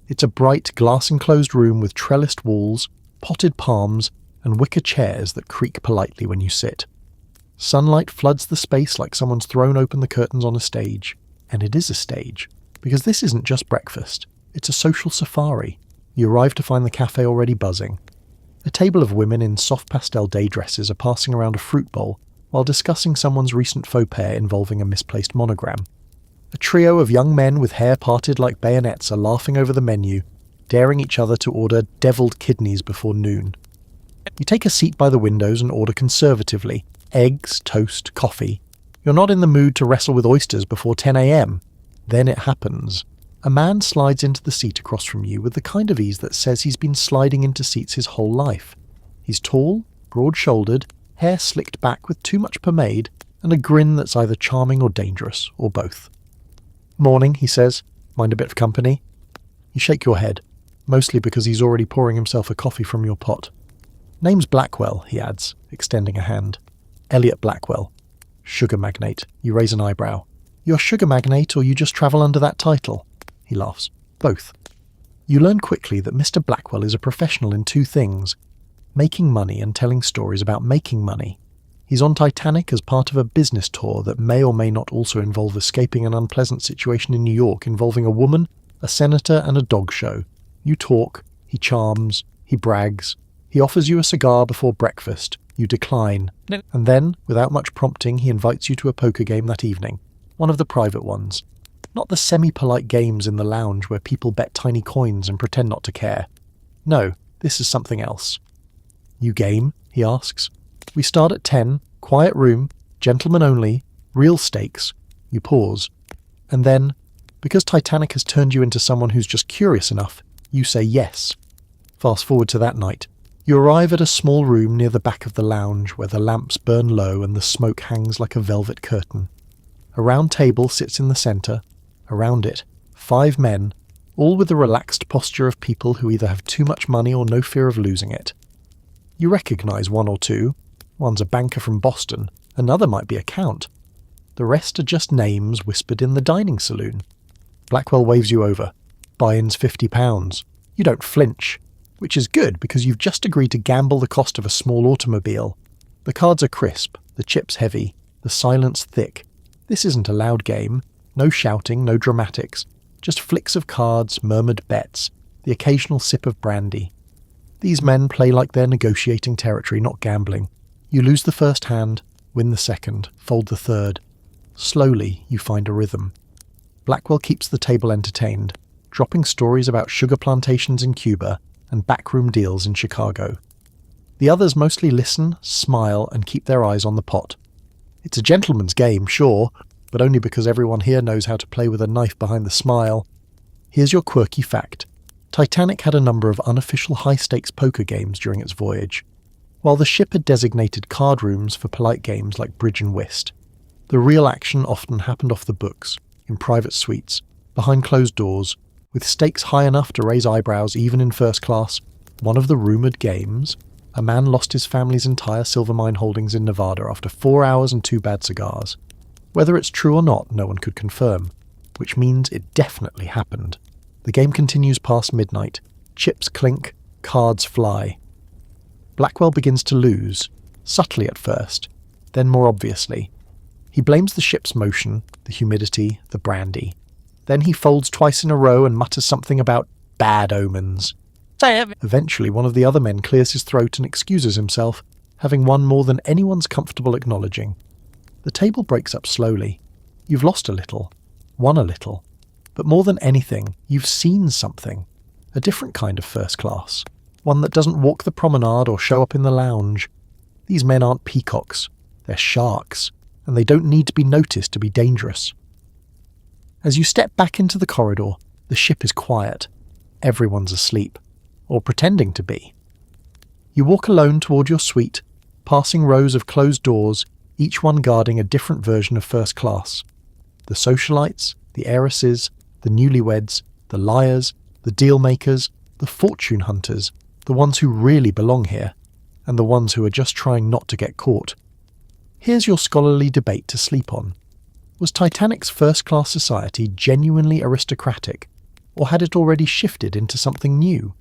It's a bright, glass-enclosed room with trellised walls, potted palms, and wicker chairs that creak politely when you sit. Sunlight floods the space like someone's thrown open the curtains on a stage. And it is a stage, because this isn't just breakfast. It's a social safari. You arrive to find the cafe already buzzing. A table of women in soft pastel day dresses are passing around a fruit bowl while discussing someone's recent faux pas involving a misplaced monogram. A trio of young men with hair parted like bayonets are laughing over the menu, daring each other to order deviled kidneys before noon. You take a seat by the windows and order conservatively: eggs, toast, coffee. You're not in the mood to wrestle with oysters before 10 a.m. Then it happens. A man slides into the seat across from you with the kind of ease that says he's been sliding into seats his whole life. He's tall, broad-shouldered, hair slicked back with too much pomade, and a grin that's either charming or dangerous, or both. "Morning," he says. "Mind a bit of company?" You shake your head, mostly because he's already pouring himself a coffee from your pot. "Name's Blackwell," he adds, extending a hand. "Elliot Blackwell. Sugar magnate." You raise an eyebrow. "You're sugar magnate, or you just travel under that title?" He laughs. "Both." You learn quickly that Mr. Blackwell is a professional in two things: making money and telling stories about making money. He's on Titanic as part of a business tour that may or may not also involve escaping an unpleasant situation in New York involving a woman, a senator, and a dog show. You talk, he charms, he brags, he offers you a cigar before breakfast. You decline. No. And then, without much prompting, he invites you to a poker game that evening. One of the private ones. Not the semi-polite games in the lounge where people bet tiny coins and pretend not to care. No, this is something else. "You game?" he asks. "We start at 10, quiet room, gentlemen only, real stakes." You pause. And then, because Titanic has turned you into someone who's just curious enough, you say yes. Fast forward to that night. You arrive at a small room near the back of the lounge where the lamps burn low and the smoke hangs like a velvet curtain. A round table sits in the centre. Around it, 5 men, all with the relaxed posture of people who either have too much money or no fear of losing it. You recognise one or two. One's a banker from Boston, another might be a count. The rest are just names whispered in the dining saloon. Blackwell waves you over. "Buy-in's £50. You don't flinch, which is good because you've just agreed to gamble the cost of a small automobile. The cards are crisp, the chips heavy, the silence thick. This isn't a loud game. No shouting, no dramatics. Just flicks of cards, murmured bets, the occasional sip of brandy. These men play like they're negotiating territory, not gambling. You lose the first hand, win the second, fold the third. Slowly, you find a rhythm. Blackwell keeps the table entertained, dropping stories about sugar plantations in Cuba and backroom deals in Chicago. The others mostly listen, smile, and keep their eyes on the pot. It's a gentleman's game, sure, but only because everyone here knows how to play with a knife behind the smile. Here's your quirky fact. Titanic had a number of unofficial high-stakes poker games during its voyage. While the ship had designated card rooms for polite games like bridge and whist, the real action often happened off the books, in private suites, behind closed doors, with stakes high enough to raise eyebrows even in first class. One of the rumoured games, a man lost his family's entire silver mine holdings in Nevada after 4 hours and 2 bad cigars. Whether it's true or not, no one could confirm, which means it definitely happened. The game continues past midnight. Chips clink, cards fly. Blackwell begins to lose, subtly at first, then more obviously. He blames the ship's motion, the humidity, the brandy. Then he folds twice in a row and mutters something about bad omens. Eventually, one of the other men clears his throat and excuses himself, having won more than anyone's comfortable acknowledging. The table breaks up slowly. You've lost a little, won a little, but more than anything, you've seen something. A different kind of first class. One that doesn't walk the promenade or show up in the lounge. These men aren't peacocks, they're sharks, and they don't need to be noticed to be dangerous. As you step back into the corridor, the ship is quiet. Everyone's asleep, or pretending to be. You walk alone toward your suite, passing rows of closed doors, each one guarding a different version of first class. The socialites, the heiresses, the newlyweds, the liars, the deal-makers, the fortune hunters, the ones who really belong here, and the ones who are just trying not to get caught. Here's your scholarly debate to sleep on. Was Titanic's first-class society genuinely aristocratic, or had it already shifted into something new,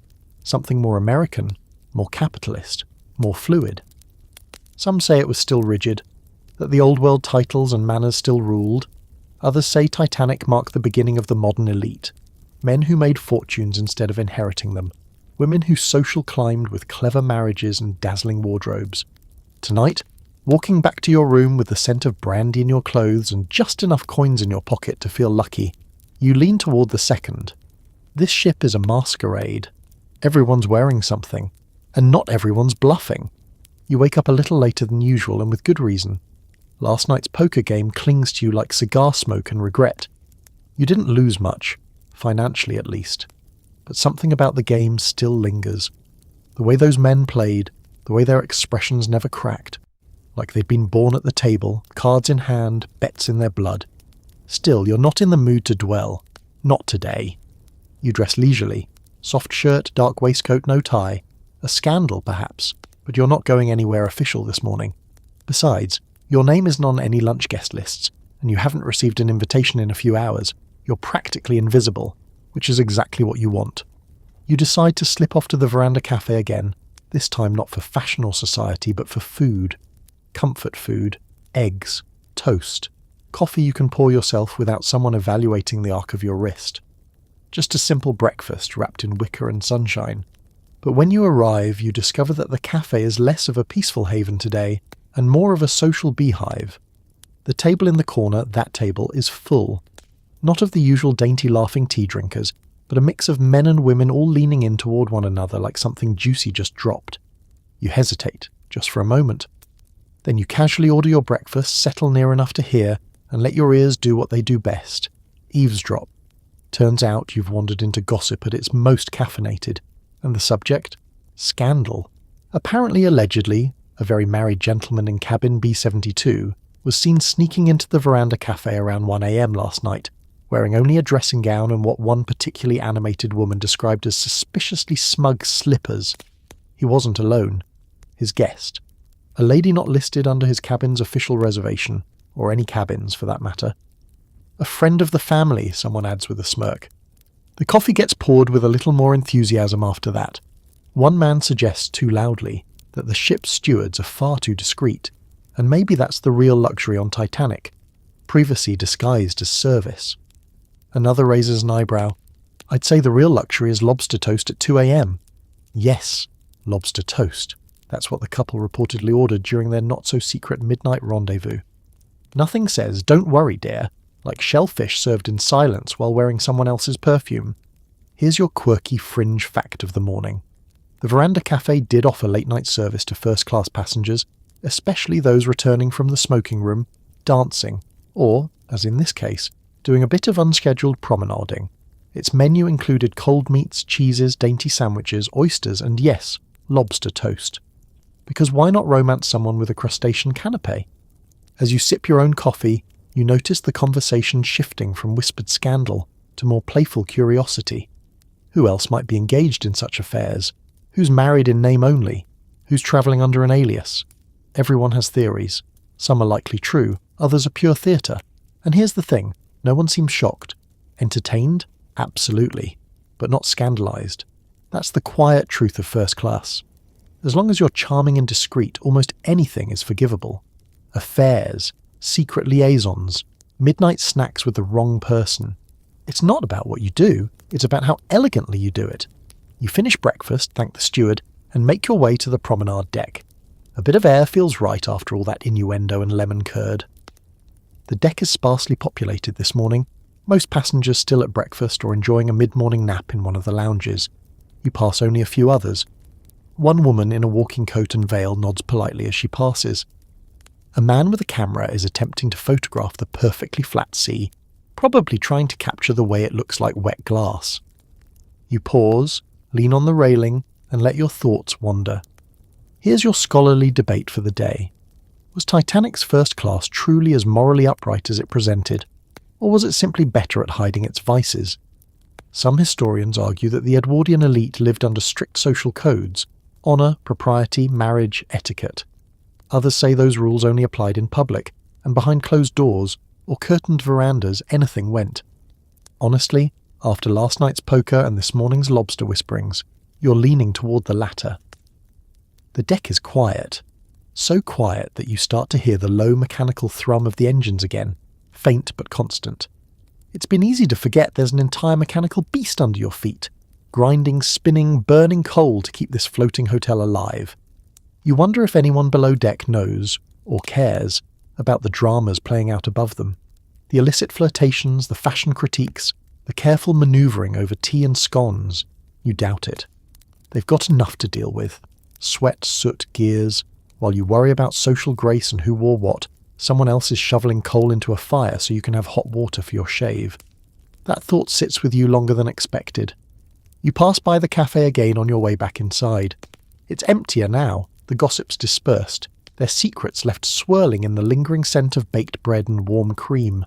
something more American, more capitalist, more fluid? Some say it was still rigid, that the old-world titles and manners still ruled. Others say Titanic marked the beginning of the modern elite, men who made fortunes instead of inheriting them, women who social climbed with clever marriages and dazzling wardrobes. Tonight, Walking back to your room with the scent of brandy in your clothes and just enough coins in your pocket to feel lucky, you lean toward the second. This ship is a masquerade. Everyone's wearing something, and not everyone's bluffing. You wake up a little later than usual, and with good reason. Last night's poker game clings to you like cigar smoke and regret. You didn't lose much, financially at least, but something about the game still lingers. The way those men played, the way their expressions never cracked, like they'd been born at the table, cards in hand, bets in their blood. Still, you're not in the mood to dwell. Not today. You dress leisurely. Soft shirt, dark waistcoat, no tie. A scandal, perhaps, but you're not going anywhere official this morning. Besides, your name isn't on any lunch guest lists, and you haven't received an invitation in a few hours. You're practically invisible, which is exactly what you want. You decide to slip off to the veranda cafe again, this time not for fashion or society, but for food. Comfort food, eggs, toast, coffee you can pour yourself without someone evaluating the arc of your wrist. Just a simple breakfast wrapped in wicker and sunshine. But when you arrive, you discover that the cafe is less of a peaceful haven today and more of a social beehive. The table in the corner, that table, is full. Not of the usual dainty laughing tea drinkers, but a mix of men and women all leaning in toward one another like something juicy just dropped. You hesitate, just for a moment. Then you casually order your breakfast, settle near enough to hear, and let your ears do what they do best. Eavesdrop. Turns out you've wandered into gossip at its most caffeinated. And the subject? Scandal. Apparently, allegedly, a very married gentleman in cabin B-72 was seen sneaking into the veranda cafe around 1 a.m. last night, wearing only a dressing gown and what one particularly animated woman described as suspiciously smug slippers. He wasn't alone. His guest. A lady not listed under his cabin's official reservation, or any cabins for that matter. A friend of the family, someone adds with a smirk. The coffee gets poured with a little more enthusiasm after that. One man suggests too loudly that the ship's stewards are far too discreet, and maybe that's the real luxury on Titanic. Privacy disguised as service. Another raises an eyebrow. I'd say the real luxury is lobster toast at 2 a.m. Yes, lobster toast. That's what the couple reportedly ordered during their not-so-secret midnight rendezvous. Nothing says, "Don't worry, dear," like shellfish served in silence while wearing someone else's perfume. Here's your quirky fringe fact of the morning. The Veranda Cafe did offer late-night service to first-class passengers, especially those returning from the smoking room, dancing, or, as in this case, doing a bit of unscheduled promenading. Its menu included cold meats, cheeses, dainty sandwiches, oysters, and yes, lobster toast. Because why not romance someone with a crustacean canapé? As you sip your own coffee, you notice the conversation shifting from whispered scandal to more playful curiosity. Who else might be engaged in such affairs? Who's married in name only? Who's travelling under an alias? Everyone has theories. Some are likely true, others are pure theatre. And here's the thing, no one seems shocked. Entertained? Absolutely. But not scandalised. That's the quiet truth of first class. As long as you're charming and discreet, almost anything is forgivable. Affairs, secret liaisons, midnight snacks with the wrong person. It's not about what you do, it's about how elegantly you do it. You finish breakfast, thank the steward, and make your way to the promenade deck. A bit of air feels right after all that innuendo and lemon curd. The deck is sparsely populated this morning, most passengers still at breakfast or enjoying a mid-morning nap in one of the lounges. You pass only a few others. One woman in a walking coat and veil nods politely as she passes. A man with a camera is attempting to photograph the perfectly flat sea, probably trying to capture the way it looks like wet glass. You pause, lean on the railing, and let your thoughts wander. Here's your scholarly debate for the day. Was Titanic's first class truly as morally upright as it presented, or was it simply better at hiding its vices? Some historians argue that the Edwardian elite lived under strict social codes, honour, propriety, marriage, etiquette. Others say those rules only applied in public, and behind closed doors, or curtained verandas, anything went. Honestly, after last night's poker and this morning's lobster whisperings, you're leaning toward the latter. The deck is quiet. So quiet that you start to hear the low mechanical thrum of the engines again, faint but constant. It's been easy to forget there's an entire mechanical beast under your feet, grinding, spinning, burning coal to keep this floating hotel alive. You wonder if anyone below deck knows, or cares, about the dramas playing out above them. The illicit flirtations, the fashion critiques, the careful manoeuvring over tea and scones. You doubt it. They've got enough to deal with. Sweat, soot, gears. While you worry about social grace and who wore what, someone else is shoveling coal into a fire so you can have hot water for your shave. That thought sits with you longer than expected. You pass by the cafe again on your way back inside. It's emptier now, the gossips dispersed, their secrets left swirling in the lingering scent of baked bread and warm cream.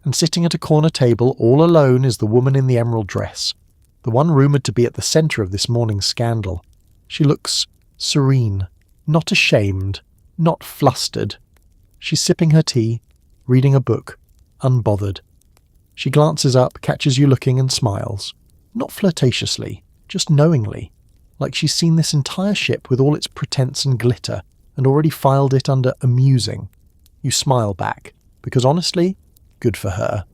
And sitting at a corner table all alone is the woman in the emerald dress, the one rumoured to be at the centre of this morning's scandal. She looks serene, not ashamed, not flustered. She's sipping her tea, reading a book, unbothered. She glances up, catches you looking and smiles. Not flirtatiously, just knowingly, like she's seen this entire ship with all its pretense and glitter and already filed it under amusing. You smile back, because honestly, good for her.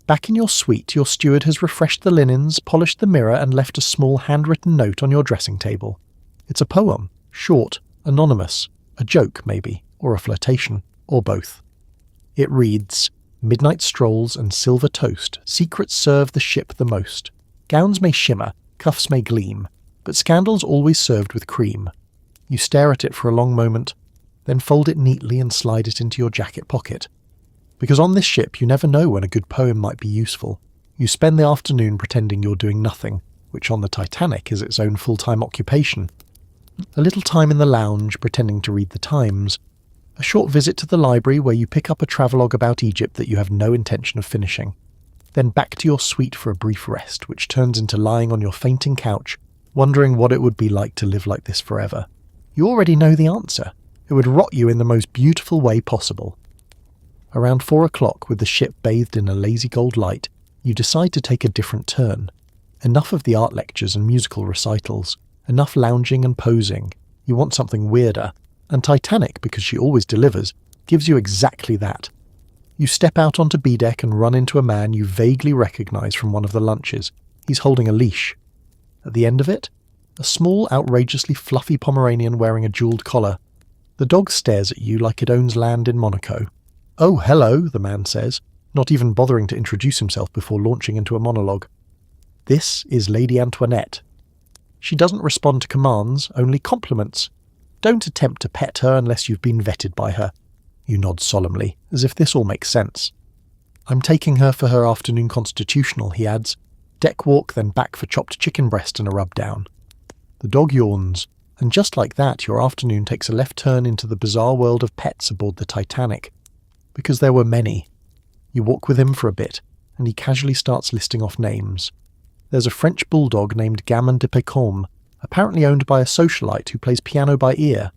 Back in your suite, your steward has refreshed the linens, polished the mirror and left a small handwritten note on your dressing table. It's a poem, short, anonymous, a joke maybe, or a flirtation, or both. It reads, "Midnight strolls and silver toast, secrets serve the ship the most. Gowns may shimmer, cuffs may gleam, but scandal's always served with cream." You stare at it for a long moment, then fold it neatly and slide it into your jacket pocket. Because on this ship you never know when a good poem might be useful. You spend the afternoon pretending you're doing nothing, which on the Titanic is its own full-time occupation. A little time in the lounge pretending to read the Times. A short visit to the library where you pick up a travelogue about Egypt that you have no intention of finishing. Then back to your suite for a brief rest, which turns into lying on your fainting couch, wondering what it would be like to live like this forever. You already know the answer. It would rot you in the most beautiful way possible. Around 4 o'clock, with the ship bathed in a lazy gold light, you decide to take a different turn. Enough of the art lectures and musical recitals. Enough lounging and posing. You want something weirder. And Titanic, because she always delivers, gives you exactly that. You step out onto B-deck and run into a man you vaguely recognise from one of the lunches. He's holding a leash. At the end of it, a small, outrageously fluffy Pomeranian wearing a jewelled collar. The dog stares at you like it owns land in Monaco. "Oh, hello," the man says, not even bothering to introduce himself before launching into a monologue. "This is Lady Antoinette." She doesn't respond to commands, only compliments. Don't attempt to pet her unless you've been vetted by her. You nod solemnly, as if this all makes sense. "I'm taking her for her afternoon constitutional," he adds. "Deck walk, then back for chopped chicken breast and a rub down." The dog yawns, and just like that your afternoon takes a left turn into the bizarre world of pets aboard the Titanic. Because there were many. You walk with him for a bit, and he casually starts listing off names. There's a French bulldog named Gamin de Pécaume, apparently owned by a socialite who plays piano by ear.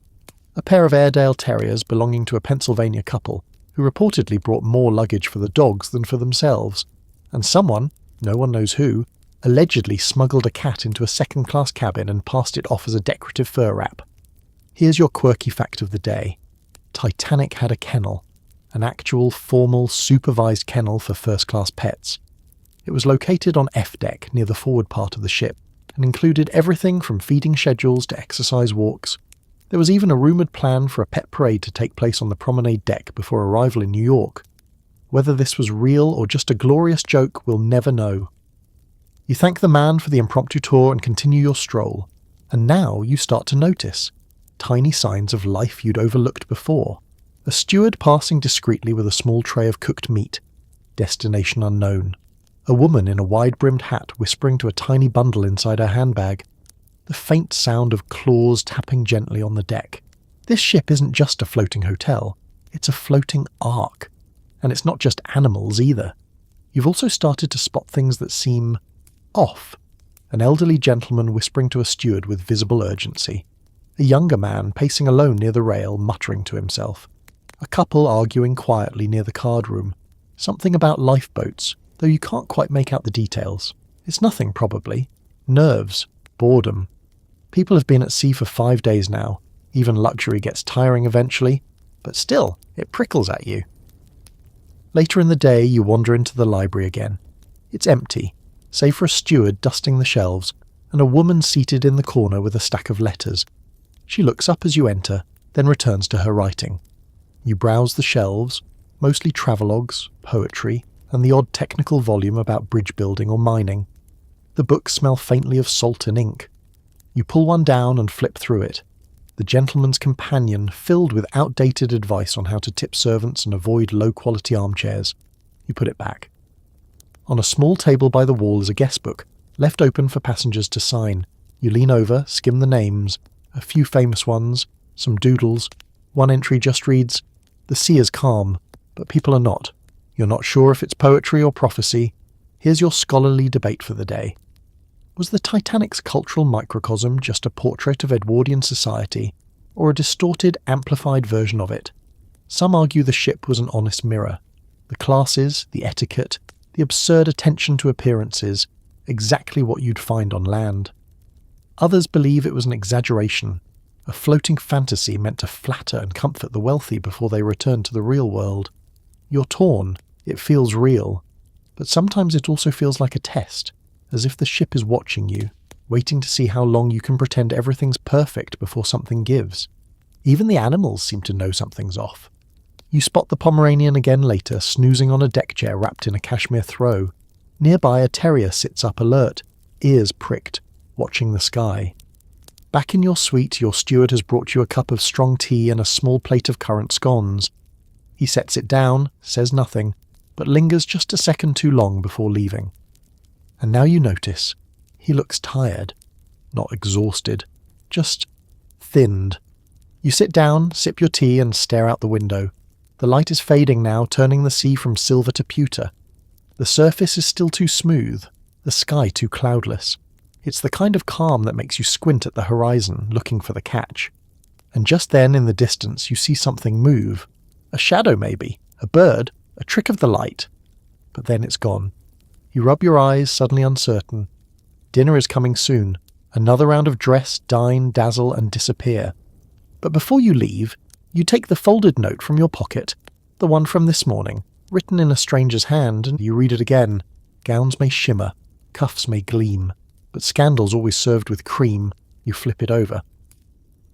A pair of Airedale Terriers belonging to a Pennsylvania couple, who reportedly brought more luggage for the dogs than for themselves. And someone, no one knows who, allegedly smuggled a cat into a second-class cabin and passed it off as a decorative fur wrap. Here's your quirky fact of the day. Titanic had a kennel. An actual, formal, supervised kennel for first-class pets. It was located on F-deck near the forward part of the ship, and included everything from feeding schedules to exercise walks. There was even a rumoured plan for a pet parade to take place on the promenade deck before arrival in New York. Whether this was real or just a glorious joke, we'll never know. You thank the man for the impromptu tour and continue your stroll, and now you start to notice tiny signs of life you'd overlooked before. A steward passing discreetly with a small tray of cooked meat. Destination unknown. A woman in a wide-brimmed hat whispering to a tiny bundle inside her handbag. The faint sound of claws tapping gently on the deck. This ship isn't just a floating hotel. It's a floating ark. And it's not just animals either. You've also started to spot things that seem off. An elderly gentleman whispering to a steward with visible urgency. A younger man pacing alone near the rail, muttering to himself. A couple arguing quietly near the card room. Something about lifeboats, though you can't quite make out the details. It's nothing, probably. Nerves. Boredom. People have been at sea for 5 days now. Even luxury gets tiring eventually, but still, it prickles at you. Later in the day, you wander into the library again. It's empty, save for a steward dusting the shelves, and a woman seated in the corner with a stack of letters. She looks up as you enter, then returns to her writing. You browse the shelves, mostly travelogues, poetry, and the odd technical volume about bridge building or mining. The books smell faintly of salt and ink. You pull one down and flip through it. The Gentleman's Companion, filled with outdated advice on how to tip servants and avoid low-quality armchairs. You put it back. On a small table by the wall is a guest book, left open for passengers to sign. You lean over, skim the names, a few famous ones, some doodles. One entry just reads, "The sea is calm, but people are not. You're not sure if it's poetry or prophecy. Here's your scholarly debate for the day." Was the Titanic's cultural microcosm just a portrait of Edwardian society, or a distorted, amplified version of it? Some argue the ship was an honest mirror. The classes, the etiquette, the absurd attention to appearances, exactly what you'd find on land. Others believe it was an exaggeration, a floating fantasy meant to flatter and comfort the wealthy before they return to the real world. You're torn, it feels real, but sometimes it also feels like a test, as if the ship is watching you, waiting to see how long you can pretend everything's perfect before something gives. Even the animals seem to know something's off. You spot the Pomeranian again later, snoozing on a deck chair wrapped in a cashmere throw. Nearby, a terrier sits up alert, ears pricked, watching the sky. Back in your suite, your steward has brought you a cup of strong tea and a small plate of currant scones. He sets it down, says nothing, but lingers just a second too long before leaving. And now you notice, he looks tired, not exhausted, just thinned. You sit down, sip your tea and stare out the window. The light is fading now, turning the sea from silver to pewter. The surface is still too smooth, the sky too cloudless. It's the kind of calm that makes you squint at the horizon, looking for the catch. And just then, in the distance, you see something move. A shadow maybe, a bird, a trick of the light. But then it's gone. You rub your eyes, suddenly uncertain. Dinner is coming soon. Another round of dress, dine, dazzle, and disappear. But before you leave, you take the folded note from your pocket, the one from this morning, written in a stranger's hand, and you read it again. Gowns may shimmer, cuffs may gleam, but scandal's always served with cream. You flip it over.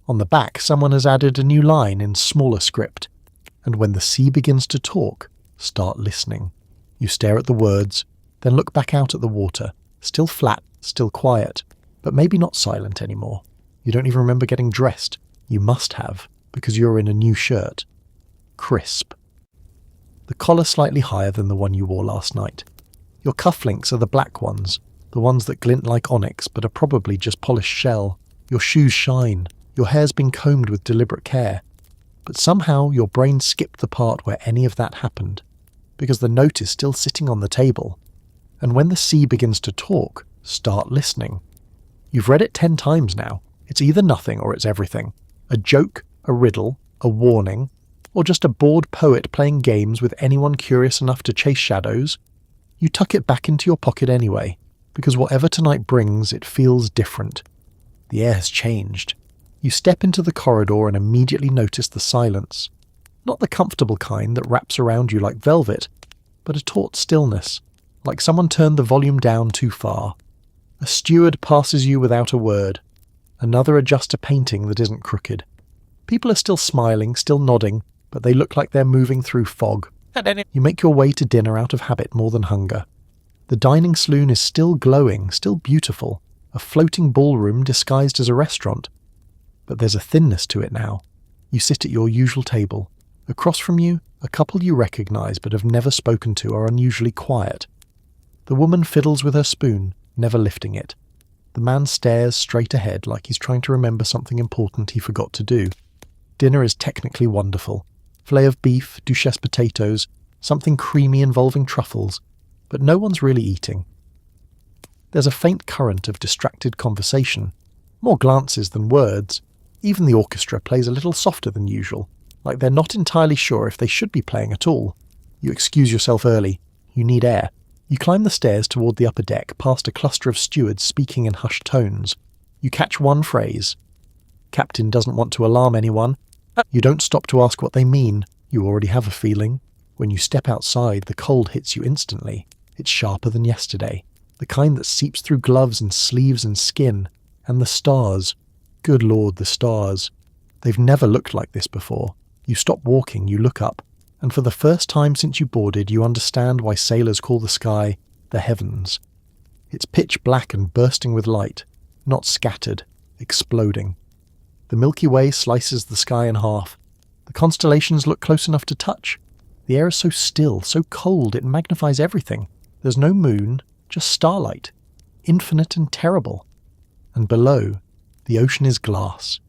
On the back, someone has added a new line in smaller script. And when the sea begins to talk, start listening. You stare at the words, then look back out at the water, still flat, still quiet, but maybe not silent anymore. You don't even remember getting dressed. You must have, because you're in a new shirt. Crisp. The collar slightly higher than the one you wore last night. Your cufflinks are the black ones, the ones that glint like onyx but are probably just polished shell. Your shoes shine. Your hair's been combed with deliberate care. But somehow your brain skipped the part where any of that happened, because the note is still sitting on the table. And when the sea begins to talk, start listening. You've read it 10 times now. It's either nothing or it's everything. A joke, a riddle, a warning, or just a bored poet playing games with anyone curious enough to chase shadows. You tuck it back into your pocket anyway, because whatever tonight brings, it feels different. The air has changed. You step into the corridor and immediately notice the silence. Not the comfortable kind that wraps around you like velvet, but a taut stillness, like someone turned the volume down too far. A steward passes you without a word. Another adjusts a painting that isn't crooked. People are still smiling, still nodding, but they look like they're moving through fog. You make your way to dinner out of habit more than hunger. The dining saloon is still glowing, still beautiful, a floating ballroom disguised as a restaurant. But there's a thinness to it now. You sit at your usual table. Across from you, a couple you recognize but have never spoken to are unusually quiet. The woman fiddles with her spoon, never lifting it. The man stares straight ahead like he's trying to remember something important he forgot to do. Dinner is technically wonderful. Filet of beef, duchesse potatoes, something creamy involving truffles, but no one's really eating. There's a faint current of distracted conversation, more glances than words. Even the orchestra plays a little softer than usual, like they're not entirely sure if they should be playing at all. You excuse yourself early. You need air. You climb the stairs toward the upper deck, past a cluster of stewards speaking in hushed tones. You catch one phrase. Captain doesn't want to alarm anyone. You don't stop to ask what they mean. You already have a feeling. When you step outside, the cold hits you instantly. It's sharper than yesterday. The kind that seeps through gloves and sleeves and skin. And the stars. Good Lord, the stars. They've never looked like this before. You stop walking, you look up, and for the first time since you boarded, you understand why sailors call the sky the heavens. It's pitch black and bursting with light, not scattered, exploding. The Milky Way slices the sky in half. The constellations look close enough to touch. The air is so still, so cold, it magnifies everything. There's no moon, just starlight. Infinite and terrible. And below, the ocean is glass.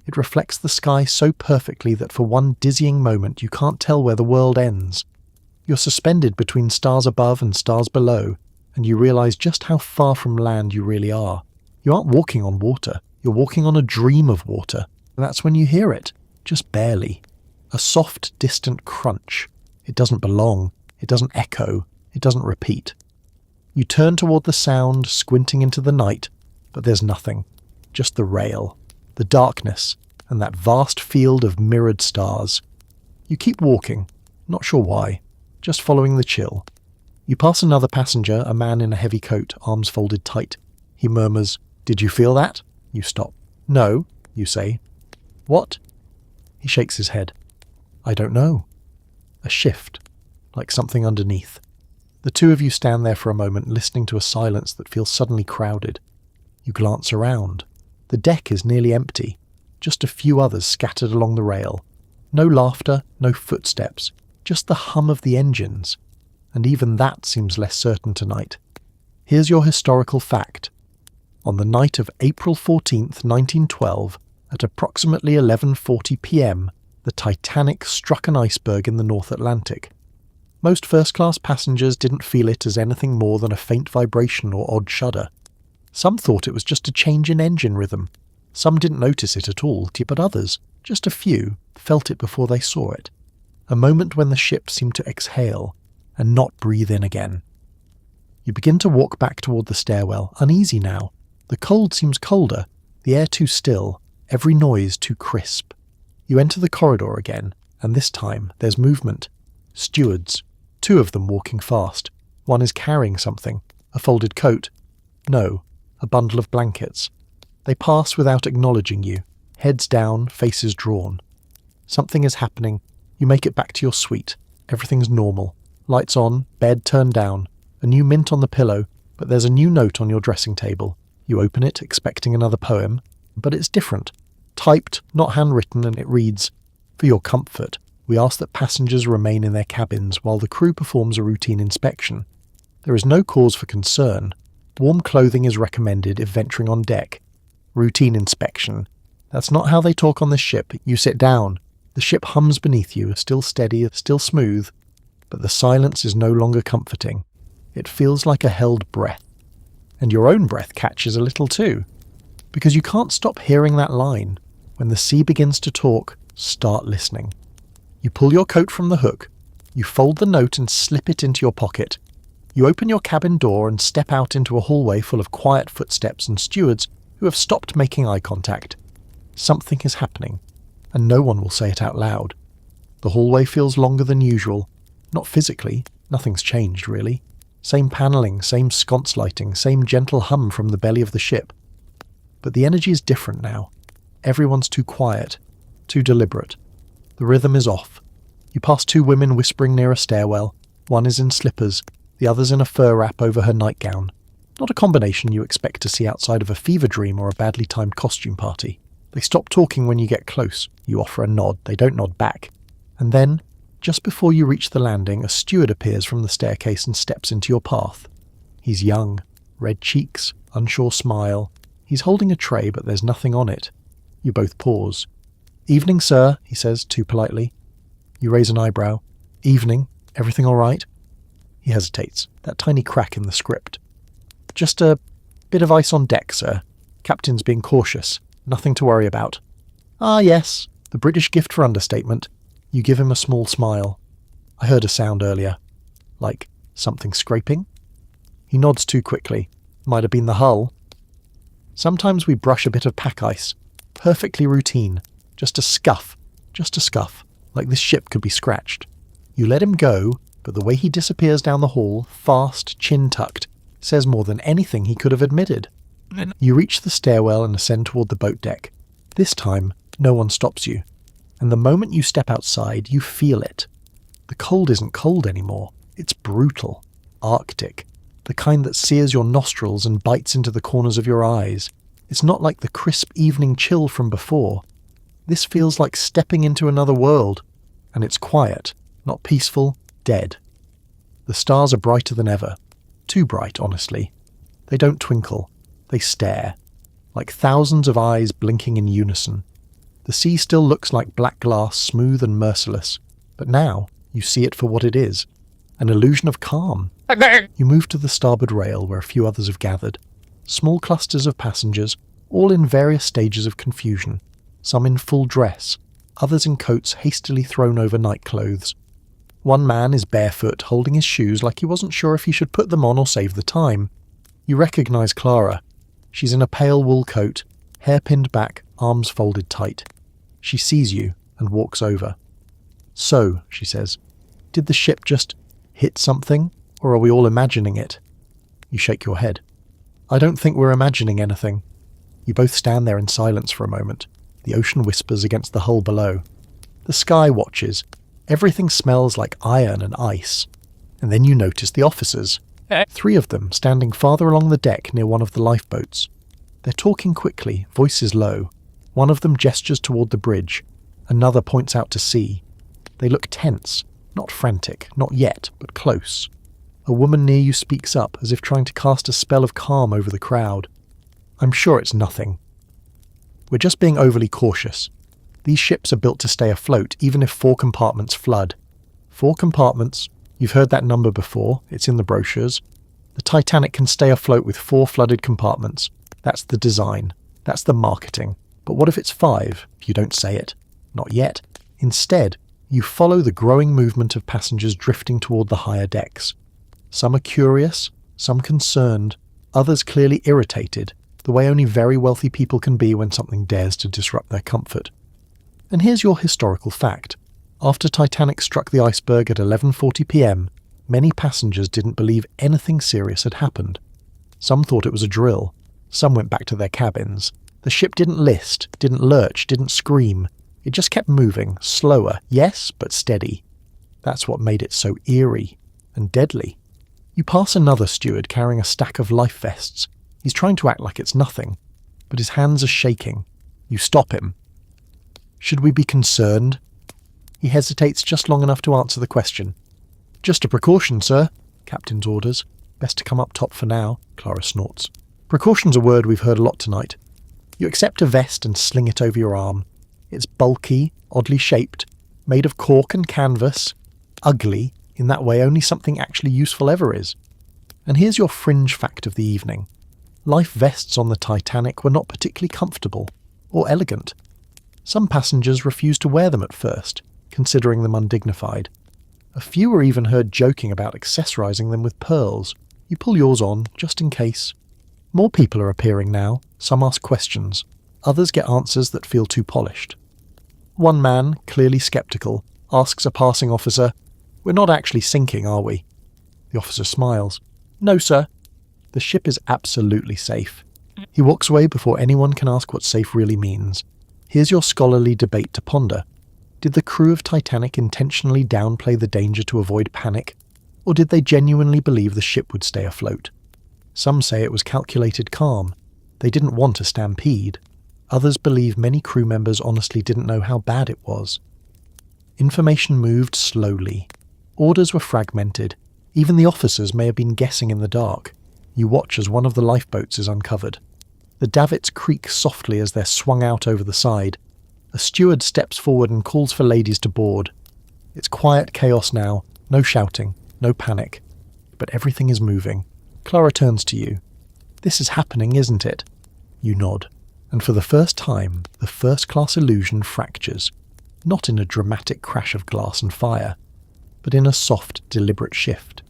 It reflects the sky so perfectly that for one dizzying moment you can't tell where the world ends. You're suspended between stars above and stars below, and you realize just how far from land you really are. You aren't walking on water, you're walking on a dream of water, and that's when you hear it, just barely. A soft, distant crunch. It doesn't belong, it doesn't echo, it doesn't repeat. You turn toward the sound, squinting into the night, but there's nothing. Just the rail, the darkness, and that vast field of mirrored stars. You keep walking, not sure why, just following the chill. You pass another passenger, a man in a heavy coat, arms folded tight. He murmurs, "Did you feel that?" You stop. "No," you say. "What?" He shakes his head. "I don't know." A shift, like something underneath. The two of you stand there for a moment, listening to a silence that feels suddenly crowded. You glance around. The deck is nearly empty, just a few others scattered along the rail. No laughter, no footsteps, just the hum of the engines. And even that seems less certain tonight. Here's your historical fact. On the night of April 14th, 1912, at approximately 11:40 p.m., the Titanic struck an iceberg in the North Atlantic. Most first-class passengers didn't feel it as anything more than a faint vibration or odd shudder. Some thought it was just a change in engine rhythm. Some didn't notice it at all, but others, just a few, felt it before they saw it. A moment when the ship seemed to exhale and not breathe in again. You begin to walk back toward the stairwell, uneasy now. The cold seems colder, the air too still, every noise too crisp. You enter the corridor again, and this time there's movement. Stewards, two of them walking fast. One is carrying something, a folded coat. No, a bundle of blankets. They pass without acknowledging you, heads down, faces drawn. Something is happening. You make it back to your suite. Everything's normal. Lights on, bed turned down, a new mint on the pillow, but there's a new note on your dressing table. You open it, expecting another poem, but it's different. Typed, not handwritten, and it reads, "For your comfort, we ask that passengers remain in their cabins while the crew performs a routine inspection. There is no cause for concern. Warm clothing is recommended if venturing on deck. Routine inspection. That's not how they talk on this ship. You sit down. The ship hums beneath you, still steady, still smooth, but the silence is no longer comforting. It feels like a held breath. And your own breath catches a little too, because you can't stop hearing that line. When the sea begins to talk, start listening. You pull your coat from the hook. You fold the note and slip it into your pocket. You open your cabin door and step out into a hallway full of quiet footsteps and stewards who have stopped making eye contact. Something is happening, and no one will say it out loud. The hallway feels longer than usual. Not physically, nothing's changed really. Same panelling, same sconce lighting, same gentle hum from the belly of the ship. But the energy is different now. Everyone's too quiet, too deliberate. The rhythm is off. You pass two women whispering near a stairwell. One is in slippers, the other's in a fur wrap over her nightgown. Not a combination you expect to see outside of a fever dream or a badly timed costume party. They stop talking when you get close. You offer a nod, they don't nod back. And then, just before you reach the landing, a steward appears from the staircase and steps into your path. He's young, red cheeks, unsure smile. He's holding a tray, but there's nothing on it. You both pause. "Evening, sir," he says, too politely. You raise an eyebrow. "Evening. Everything all right?" He hesitates, that tiny crack in the script. "Just a bit of ice on deck, sir. Captain's being cautious. Nothing to worry about." "Ah, yes. The British gift for understatement." You give him a small smile. "I heard a sound earlier. Like something scraping?" He nods too quickly. "Might have been the hull." "Sometimes we brush a bit of pack ice. Perfectly routine. Just a scuff. Like this ship could be scratched." You let him go, but the way he disappears down the hall, fast, chin tucked, says more than anything he could have admitted. You reach the stairwell and ascend toward the boat deck. This time, No one stops you, and the moment you step outside, you feel it. The cold isn't cold anymore. It's brutal, Arctic, the kind that sears your nostrils and bites into the corners of your eyes. It's not like the crisp evening chill from before. This feels like stepping into another world, and it's quiet, not peaceful, dead. The stars are brighter than ever. Too bright, honestly. They don't twinkle. They stare, like thousands of eyes blinking in unison. The sea still looks like black glass, smooth and merciless, but now you see it for what it is, an illusion of calm. You move to the starboard rail where a few others have gathered. Small clusters of passengers, all in various stages of confusion, some in full dress, others in coats hastily thrown over nightclothes. One man is barefoot, holding his shoes like he wasn't sure if he should put them on or save the time. You recognise Clara. She's in a pale wool coat, hair pinned back, arms folded tight. She sees you and walks over. "So," she says, "did the ship just hit something, or are we all imagining it?" You shake your head. "I don't think we're imagining anything." You both stand there in silence for a moment. The ocean whispers against the hull below. The sky watches. Everything smells like iron and ice. And then you notice the officers. 3 of them standing farther along the deck near one of the lifeboats. They're talking quickly, voices low. One of them gestures toward the bridge. Another points out to sea. They look tense, not frantic, not yet, but close. A woman near you speaks up, as if trying to cast a spell of calm over the crowd. "I'm sure it's nothing. We're just being overly cautious. These ships are built to stay afloat, even if 4 compartments flood. 4 compartments. You've heard that number before. It's in the brochures. The Titanic can stay afloat with 4 flooded compartments. That's the design. That's the marketing. But what if it's 5? You don't say it. Not yet. Instead, you follow the growing movement of passengers drifting toward the higher decks. Some are curious, some concerned, others clearly irritated, the way only very wealthy people can be when something dares to disrupt their comfort. And here's your historical fact. After Titanic struck the iceberg at 11:40 p.m, many passengers didn't believe anything serious had happened. Some thought it was a drill. Some went back to their cabins. The ship didn't list, didn't lurch, didn't scream. It just kept moving, slower, yes, but steady. That's what made it so eerie and deadly. You pass another steward carrying a stack of life vests. He's trying to act like it's nothing, but his hands are shaking. You stop him. "Should we be concerned?" He hesitates just long enough to answer the question. "Just a precaution, sir," Captain's orders. "Best to come up top for now," Clara snorts. Precaution's a word we've heard a lot tonight. You accept a vest and sling it over your arm. It's bulky, oddly shaped, made of cork and canvas, ugly, in that way only something actually useful ever is. And here's your fringe fact of the evening. Life vests on the Titanic were not particularly comfortable or elegant. Some passengers refused to wear them at first, considering them undignified. A few were even heard joking about accessorizing them with pearls. You pull yours on, just in case. More people are appearing now. Some ask questions. Others get answers that feel too polished. One man, clearly sceptical, asks a passing officer, "We're not actually sinking, are we?" The officer smiles. "No, sir." The ship is absolutely safe. He walks away before anyone can ask what safe really means. Here's your scholarly debate to ponder. Did the crew of Titanic intentionally downplay the danger to avoid panic? Or did they genuinely believe the ship would stay afloat? Some say it was calculated calm. They didn't want a stampede. Others believe many crew members honestly didn't know how bad it was. Information moved slowly. Orders were fragmented. Even the officers may have been guessing in the dark. You watch as one of the lifeboats is uncovered. The davits creak softly as they're swung out over the side. A steward steps forward and calls for ladies to board. It's quiet chaos now, no shouting, no panic. But everything is moving. Clara turns to you. "This is happening, isn't it?" You nod. And for the first time, the first-class illusion fractures. Not in a dramatic crash of glass and fire, but in a soft, deliberate shift.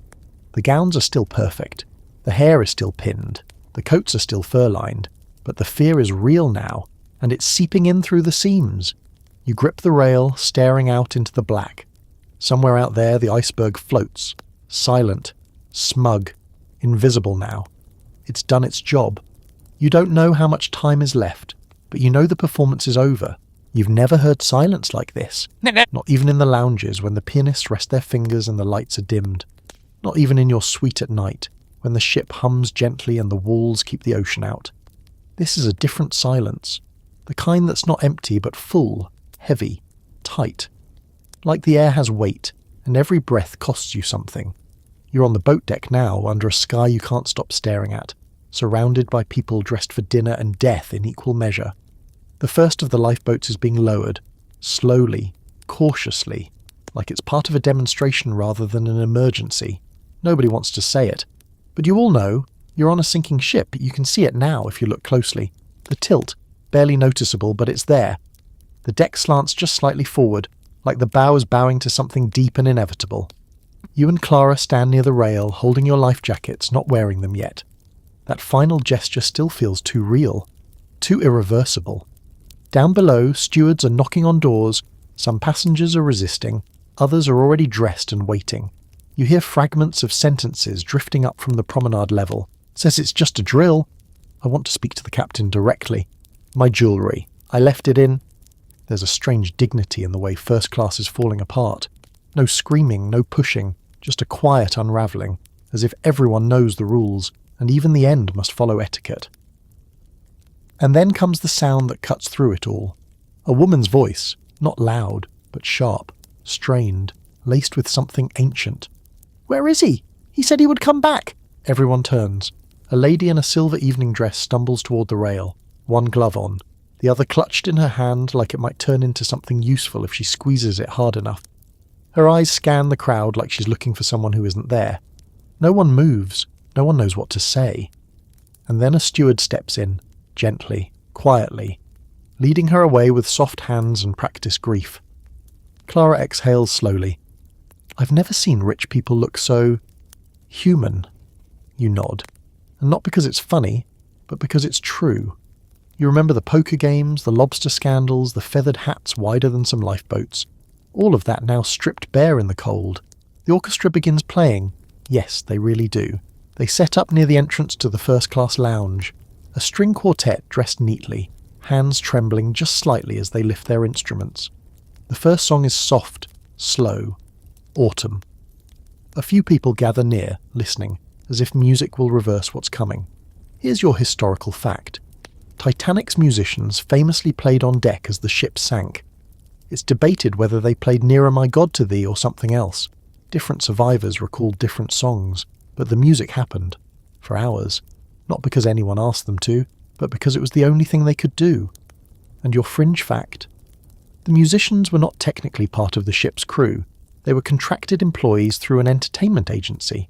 The gowns are still perfect. The hair is still pinned. The coats are still fur-lined. But the fear is real now, and it's seeping in through the seams. You grip the rail, staring out into the black. Somewhere out there, the iceberg floats, silent, smug, invisible now. It's done its job. You don't know how much time is left, but you know the performance is over. You've never heard silence like this. Not even in the lounges when the pianists rest their fingers and the lights are dimmed. Not even in your suite at night, when the ship hums gently and the walls keep the ocean out. This is a different silence. The kind that's not empty but full, heavy, tight. Like the air has weight, and every breath costs you something. You're on the boat deck now, under a sky you can't stop staring at, surrounded by people dressed for dinner and death in equal measure. The first of the lifeboats is being lowered, slowly, cautiously, like it's part of a demonstration rather than an emergency. Nobody wants to say it. But you all know, you're on a sinking ship. You can see it now if you look closely. The tilt, barely noticeable, but it's there. The deck slants just slightly forward, like the bow is bowing to something deep and inevitable. You and Clara stand near the rail, holding your life jackets, not wearing them yet. That final gesture still feels too real, too irreversible. Down below, stewards are knocking on doors, some passengers are resisting, others are already dressed and waiting. You hear fragments of sentences drifting up from the promenade level. Says it's just a drill. I want to speak to the captain directly. My jewellery. I left it in. There's a strange dignity in the way first class is falling apart. No screaming, no pushing, just a quiet unravelling, as if everyone knows the rules, and even the end must follow etiquette. And then comes the sound that cuts through it all. A woman's voice, not loud, but sharp, strained, laced with something ancient. "Where is he? He said he would come back." Everyone turns. A lady in a silver evening dress stumbles toward the rail, one glove on, the other clutched in her hand like it might turn into something useful if she squeezes it hard enough. Her eyes scan the crowd like she's looking for someone who isn't there. No one moves. No one knows what to say. And then a steward steps in, gently, quietly, leading her away with soft hands and practiced grief. Clara exhales slowly. I've never seen rich people look so human. You nod. And not because it's funny, but because it's true. You remember the poker games, the lobster scandals, the feathered hats wider than some lifeboats. All of that now stripped bare in the cold. The orchestra begins playing. Yes, they really do. They set up near the entrance to the first-class lounge. A string quartet dressed neatly, hands trembling just slightly as they lift their instruments. The first song is soft, slow, autumn. A few people gather near, listening, as if music will reverse what's coming. Here's your historical fact. Titanic's musicians famously played on deck as the ship sank. It's debated whether they played Nearer My God to Thee or something else. Different survivors recalled different songs, but the music happened. For hours. Not because anyone asked them to, but because it was the only thing they could do. And your fringe fact? The musicians were not technically part of the ship's crew. They were contracted employees through an entertainment agency.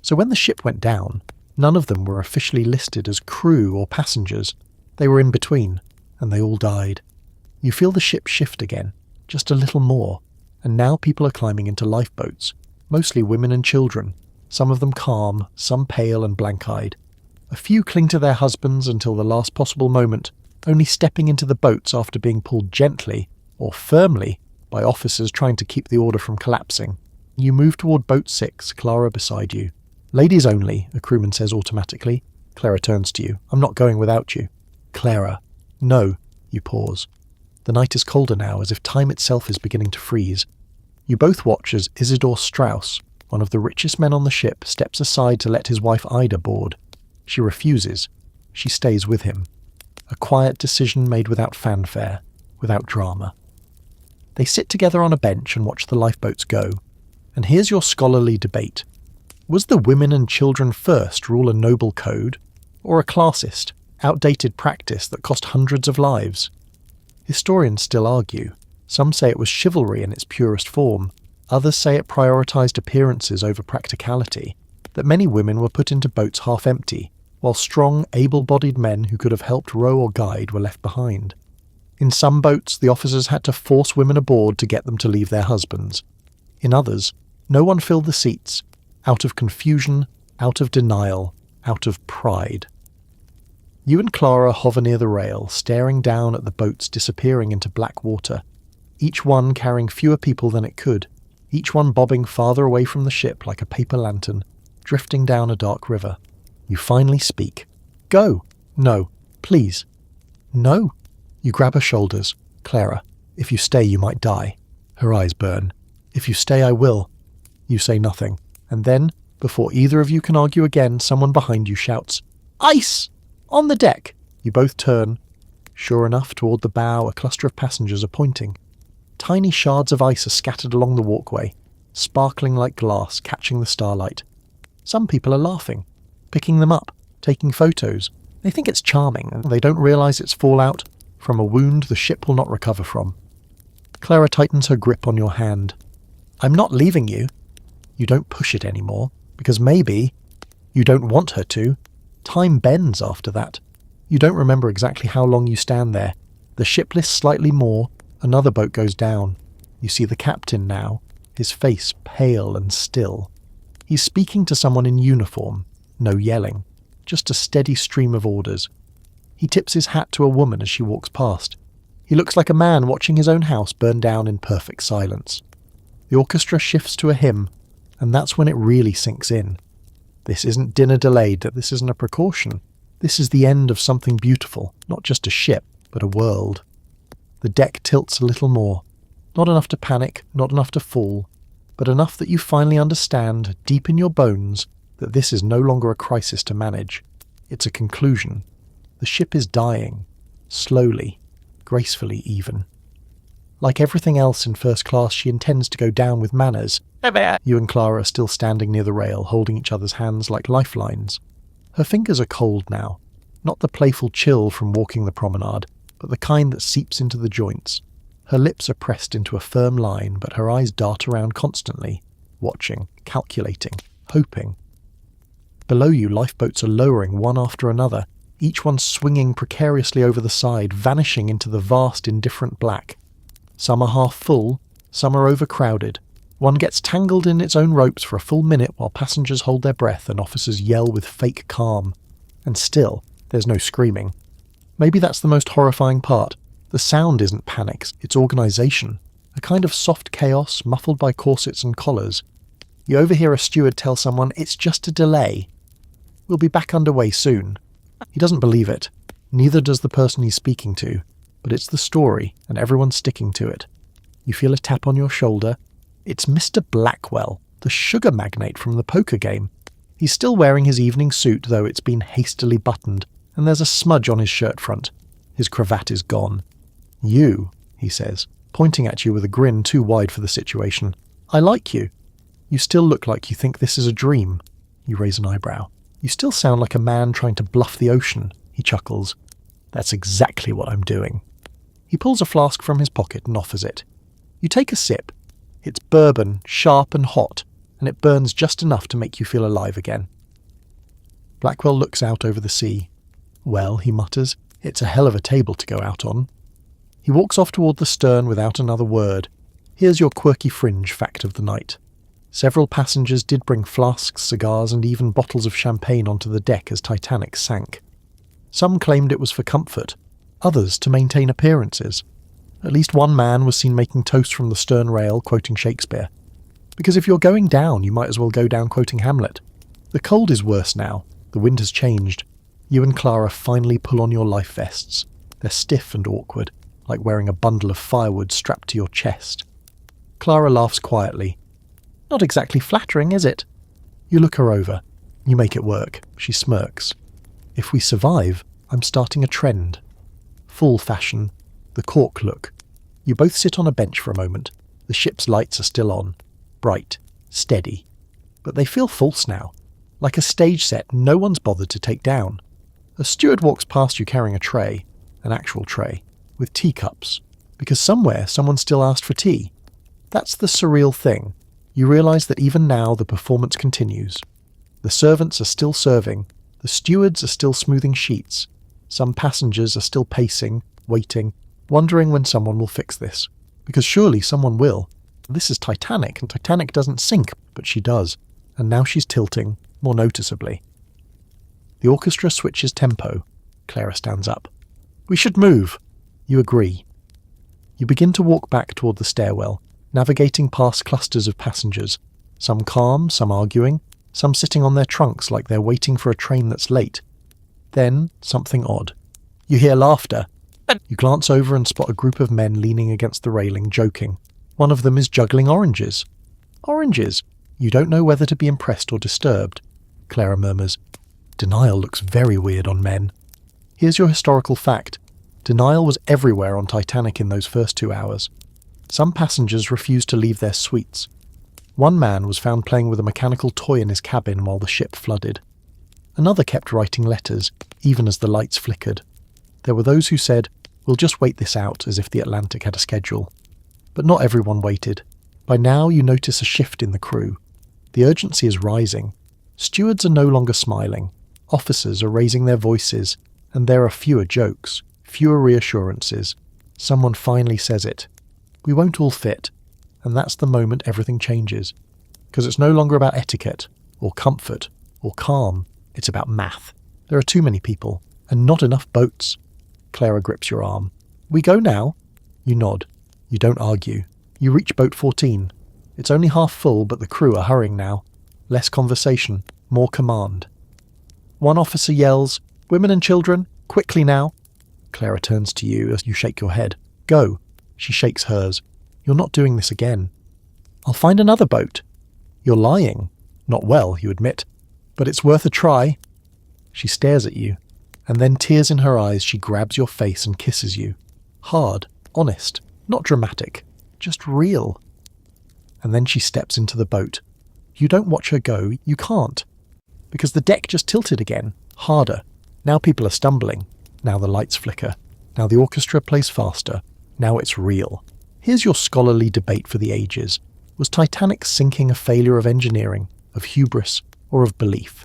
So when the ship went down, none of them were officially listed as crew or passengers. They were in between, and they all died. You feel the ship shift again, just a little more, and now people are climbing into lifeboats, mostly women and children, some of them calm, some pale and blank-eyed. A few cling to their husbands until the last possible moment, only stepping into the boats after being pulled gently, or firmly, by officers trying to keep the order from collapsing. You move toward boat 6, Clara beside you. Ladies only, a crewman says automatically. Clara turns to you. I'm not going without you. Clara. No. You pause. The night is colder now, as if time itself is beginning to freeze. You both watch as Isidor Strauss, one of the richest men on the ship, steps aside to let his wife Ida board. She refuses. She stays with him. A quiet decision made without fanfare, without drama. They sit together on a bench and watch the lifeboats go. And here's your scholarly debate. Was the women and children first rule a noble code, or a classist, outdated practice that cost hundreds of lives? Historians still argue. Some say it was chivalry in its purest form. Others say it prioritised appearances over practicality, that many women were put into boats half empty, while strong, able-bodied men who could have helped row or guide were left behind. In some boats, the officers had to force women aboard to get them to leave their husbands. In others, no one filled the seats, out of confusion, out of denial, out of pride. You and Clara hover near the rail, staring down at the boats disappearing into black water, each one carrying fewer people than it could, each one bobbing farther away from the ship like a paper lantern, drifting down a dark river. You finally speak. Go. No. Please. No. You grab her shoulders. Clara, If you stay, you might die. Her eyes burn. If you stay, I will. You say nothing. And then, before either of you can argue again, someone behind you shouts, "Ice! On the deck!" You both turn. Sure enough, toward the bow, a cluster of passengers are pointing. Tiny shards of ice are scattered along the walkway, sparkling like glass, catching the starlight. Some people are laughing, picking them up, taking photos. They think it's charming, and they don't realise it's fallout from a wound the ship will not recover from. Clara tightens her grip on your hand. "I'm not leaving you." You don't push it anymore, because maybe you don't want her to. Time bends after that. You don't remember exactly how long you stand there. The ship lists slightly more. Another boat goes down. You see the captain now, his face pale and still. He's speaking to someone in uniform. No yelling. Just a steady stream of orders. He tips his hat to a woman as she walks past. He looks like a man watching his own house burn down in perfect silence. The orchestra shifts to a hymn, and that's when it really sinks in. This isn't dinner delayed, this isn't a precaution. This is the end of something beautiful, not just a ship, but a world. The deck tilts a little more. Not enough to panic, not enough to fall, but enough that you finally understand, deep in your bones, that this is no longer a crisis to manage. It's a conclusion. The ship is dying. Slowly. Gracefully even. Like everything else in first class, she intends to go down with manners. You and Clara are still standing near the rail, holding each other's hands like lifelines. Her fingers are cold now. Not the playful chill from walking the promenade, but the kind that seeps into the joints. Her lips are pressed into a firm line, but her eyes dart around constantly, watching, calculating, hoping. Below you, lifeboats are lowering one after another, each one swinging precariously over the side, vanishing into the vast indifferent black. Some are half full, some are overcrowded. One gets tangled in its own ropes for a full minute while passengers hold their breath and officers yell with fake calm. And still, there's no screaming. Maybe that's the most horrifying part. The sound isn't panic, it's organisation. A kind of soft chaos muffled by corsets and collars. You overhear a steward tell someone, "It's just a delay. We'll be back underway soon." He doesn't believe it. Neither does the person he's speaking to. But it's the story, and everyone's sticking to it. You feel a tap on your shoulder. It's Mr. Blackwell, the sugar magnate from the poker game. He's still wearing his evening suit, though it's been hastily buttoned, and there's a smudge on his shirt front. His cravat is gone. "You," he says, pointing at you with a grin too wide for the situation. "I like you. You still look like you think this is a dream." You raise an eyebrow. "You still sound like a man trying to bluff the ocean," he chuckles. "That's exactly what I'm doing." He pulls a flask from his pocket and offers it. You take a sip. It's bourbon, sharp and hot, and it burns just enough to make you feel alive again. Blackwell looks out over the sea. "Well," he mutters, "it's a hell of a table to go out on." He walks off toward the stern without another word. Here's your quirky fringe fact of the night. Several passengers did bring flasks, cigars, and even bottles of champagne onto the deck as Titanic sank. Some claimed it was for comfort, others to maintain appearances. At least one man was seen making toast from the stern rail, quoting Shakespeare. Because if you're going down, you might as well go down quoting Hamlet. The cold is worse now. The wind has changed. You and Clara finally pull on your life vests. They're stiff and awkward, like wearing a bundle of firewood strapped to your chest. Clara laughs quietly. "Not exactly flattering, is it?" You look her over. You make it work. She smirks. "If we survive, I'm starting a trend. Full fashion. The cork look." You both sit on a bench for a moment. The ship's lights are still on. Bright. Steady. But they feel false now. Like a stage set no one's bothered to take down. A steward walks past you carrying a tray. An actual tray. With teacups. Because somewhere someone still asked for tea. That's the surreal thing. You realise that even now the performance continues. The servants are still serving. The stewards are still smoothing sheets. Some passengers are still pacing, waiting, wondering when someone will fix this. Because surely someone will. This is Titanic, and Titanic doesn't sink, but she does. And now she's tilting, more noticeably. The orchestra switches tempo. Clara stands up. "We should move." You agree. You begin to walk back toward the stairwell, navigating past clusters of passengers. Some calm, some arguing, some sitting on their trunks like they're waiting for a train that's late. Then, something odd. You hear laughter. You glance over and spot a group of men leaning against the railing, joking. One of them is juggling oranges. Oranges! You don't know whether to be impressed or disturbed. Clara murmurs. Denial looks very weird on men. Here's your historical fact. Denial was everywhere on Titanic in those first 2 hours. Some passengers refused to leave their suites. One man was found playing with a mechanical toy in his cabin while the ship flooded. Another kept writing letters, even as the lights flickered. There were those who said, "We'll just wait this out," as if the Atlantic had a schedule. But not everyone waited. By now you notice a shift in the crew. The urgency is rising. Stewards are no longer smiling. Officers are raising their voices, and there are fewer jokes, fewer reassurances. Someone finally says it. We won't all fit. And that's the moment everything changes. Because it's no longer about etiquette, or comfort, or calm. It's about math. There are too many people, and not enough boats. Clara grips your arm. We go now? You nod. You don't argue. You reach boat 14. It's only half full, but the crew are hurrying now. Less conversation, more command. One officer yells, "Women and children, quickly now." Clara turns to you as you shake your head. Go. She shakes hers. You're not doing this again. I'll find another boat. You're lying. Not well, you admit. But it's worth a try. She stares at you, and then tears in her eyes she grabs your face and kisses you. Hard, honest, not dramatic, just real. And then she steps into the boat. You don't watch her go, you can't. Because the deck just tilted again, harder. Now people are stumbling. Now the lights flicker. Now the orchestra plays faster. Now it's real. Here's your scholarly debate for the ages. Was Titanic sinking a failure of engineering, of hubris, or of belief?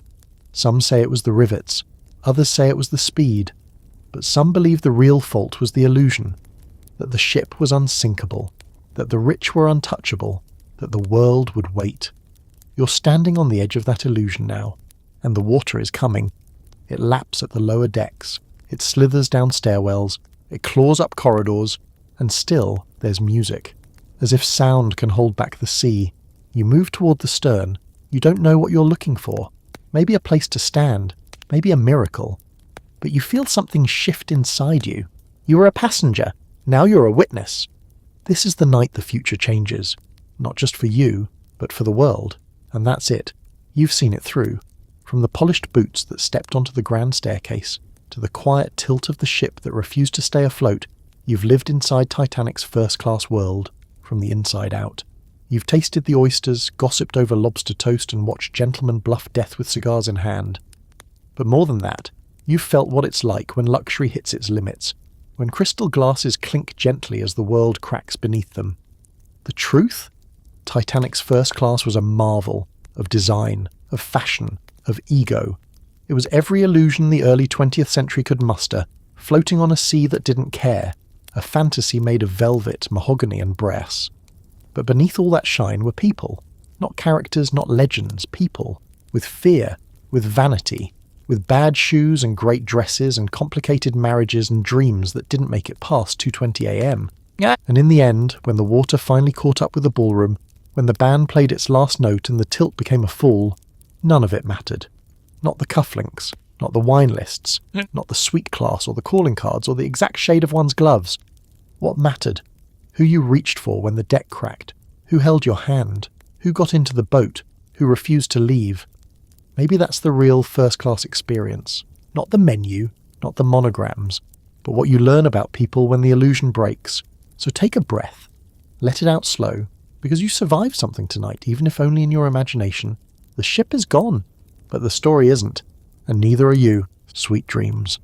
Some say it was the rivets. Others say it was the speed. But some believe the real fault was the illusion. That the ship was unsinkable. That the rich were untouchable. That the world would wait. You're standing on the edge of that illusion now. And the water is coming. It laps at the lower decks. It slithers down stairwells. It claws up corridors. And still, there's music. As if sound can hold back the sea. You move toward the stern. You don't know what you're looking for. Maybe a place to stand. Maybe a miracle. But you feel something shift inside you. You were a passenger. Now you're a witness. This is the night the future changes. Not just for you, but for the world. And that's it. You've seen it through. From the polished boots that stepped onto the grand staircase, to the quiet tilt of the ship that refused to stay afloat, you've lived inside Titanic's first-class world, from the inside out. You've tasted the oysters, gossiped over lobster toast, and watched gentlemen bluff death with cigars in hand. But more than that, you've felt what it's like when luxury hits its limits, when crystal glasses clink gently as the world cracks beneath them. The truth? Titanic's first class was a marvel of design, of fashion, of ego. It was every illusion the early 20th century could muster, floating on a sea that didn't care, a fantasy made of velvet, mahogany and brass. But beneath all that shine were people, not characters, not legends, people, with fear, with vanity, with bad shoes and great dresses and complicated marriages and dreams that didn't make it past 2:20 a.m. And in the end, when the water finally caught up with the ballroom, when the band played its last note and the tilt became a fall, none of it mattered. Not the cufflinks, not the wine lists, not the suite class or the calling cards or the exact shade of one's gloves. What mattered? Who you reached for when the deck cracked, who held your hand, who got into the boat, who refused to leave. Maybe that's the real first-class experience. Not the menu, not the monograms, but what you learn about people when the illusion breaks. So take a breath. Let it out slow, because you survived something tonight, even if only in your imagination. The ship is gone, but the story isn't, and neither are you. Sweet dreams.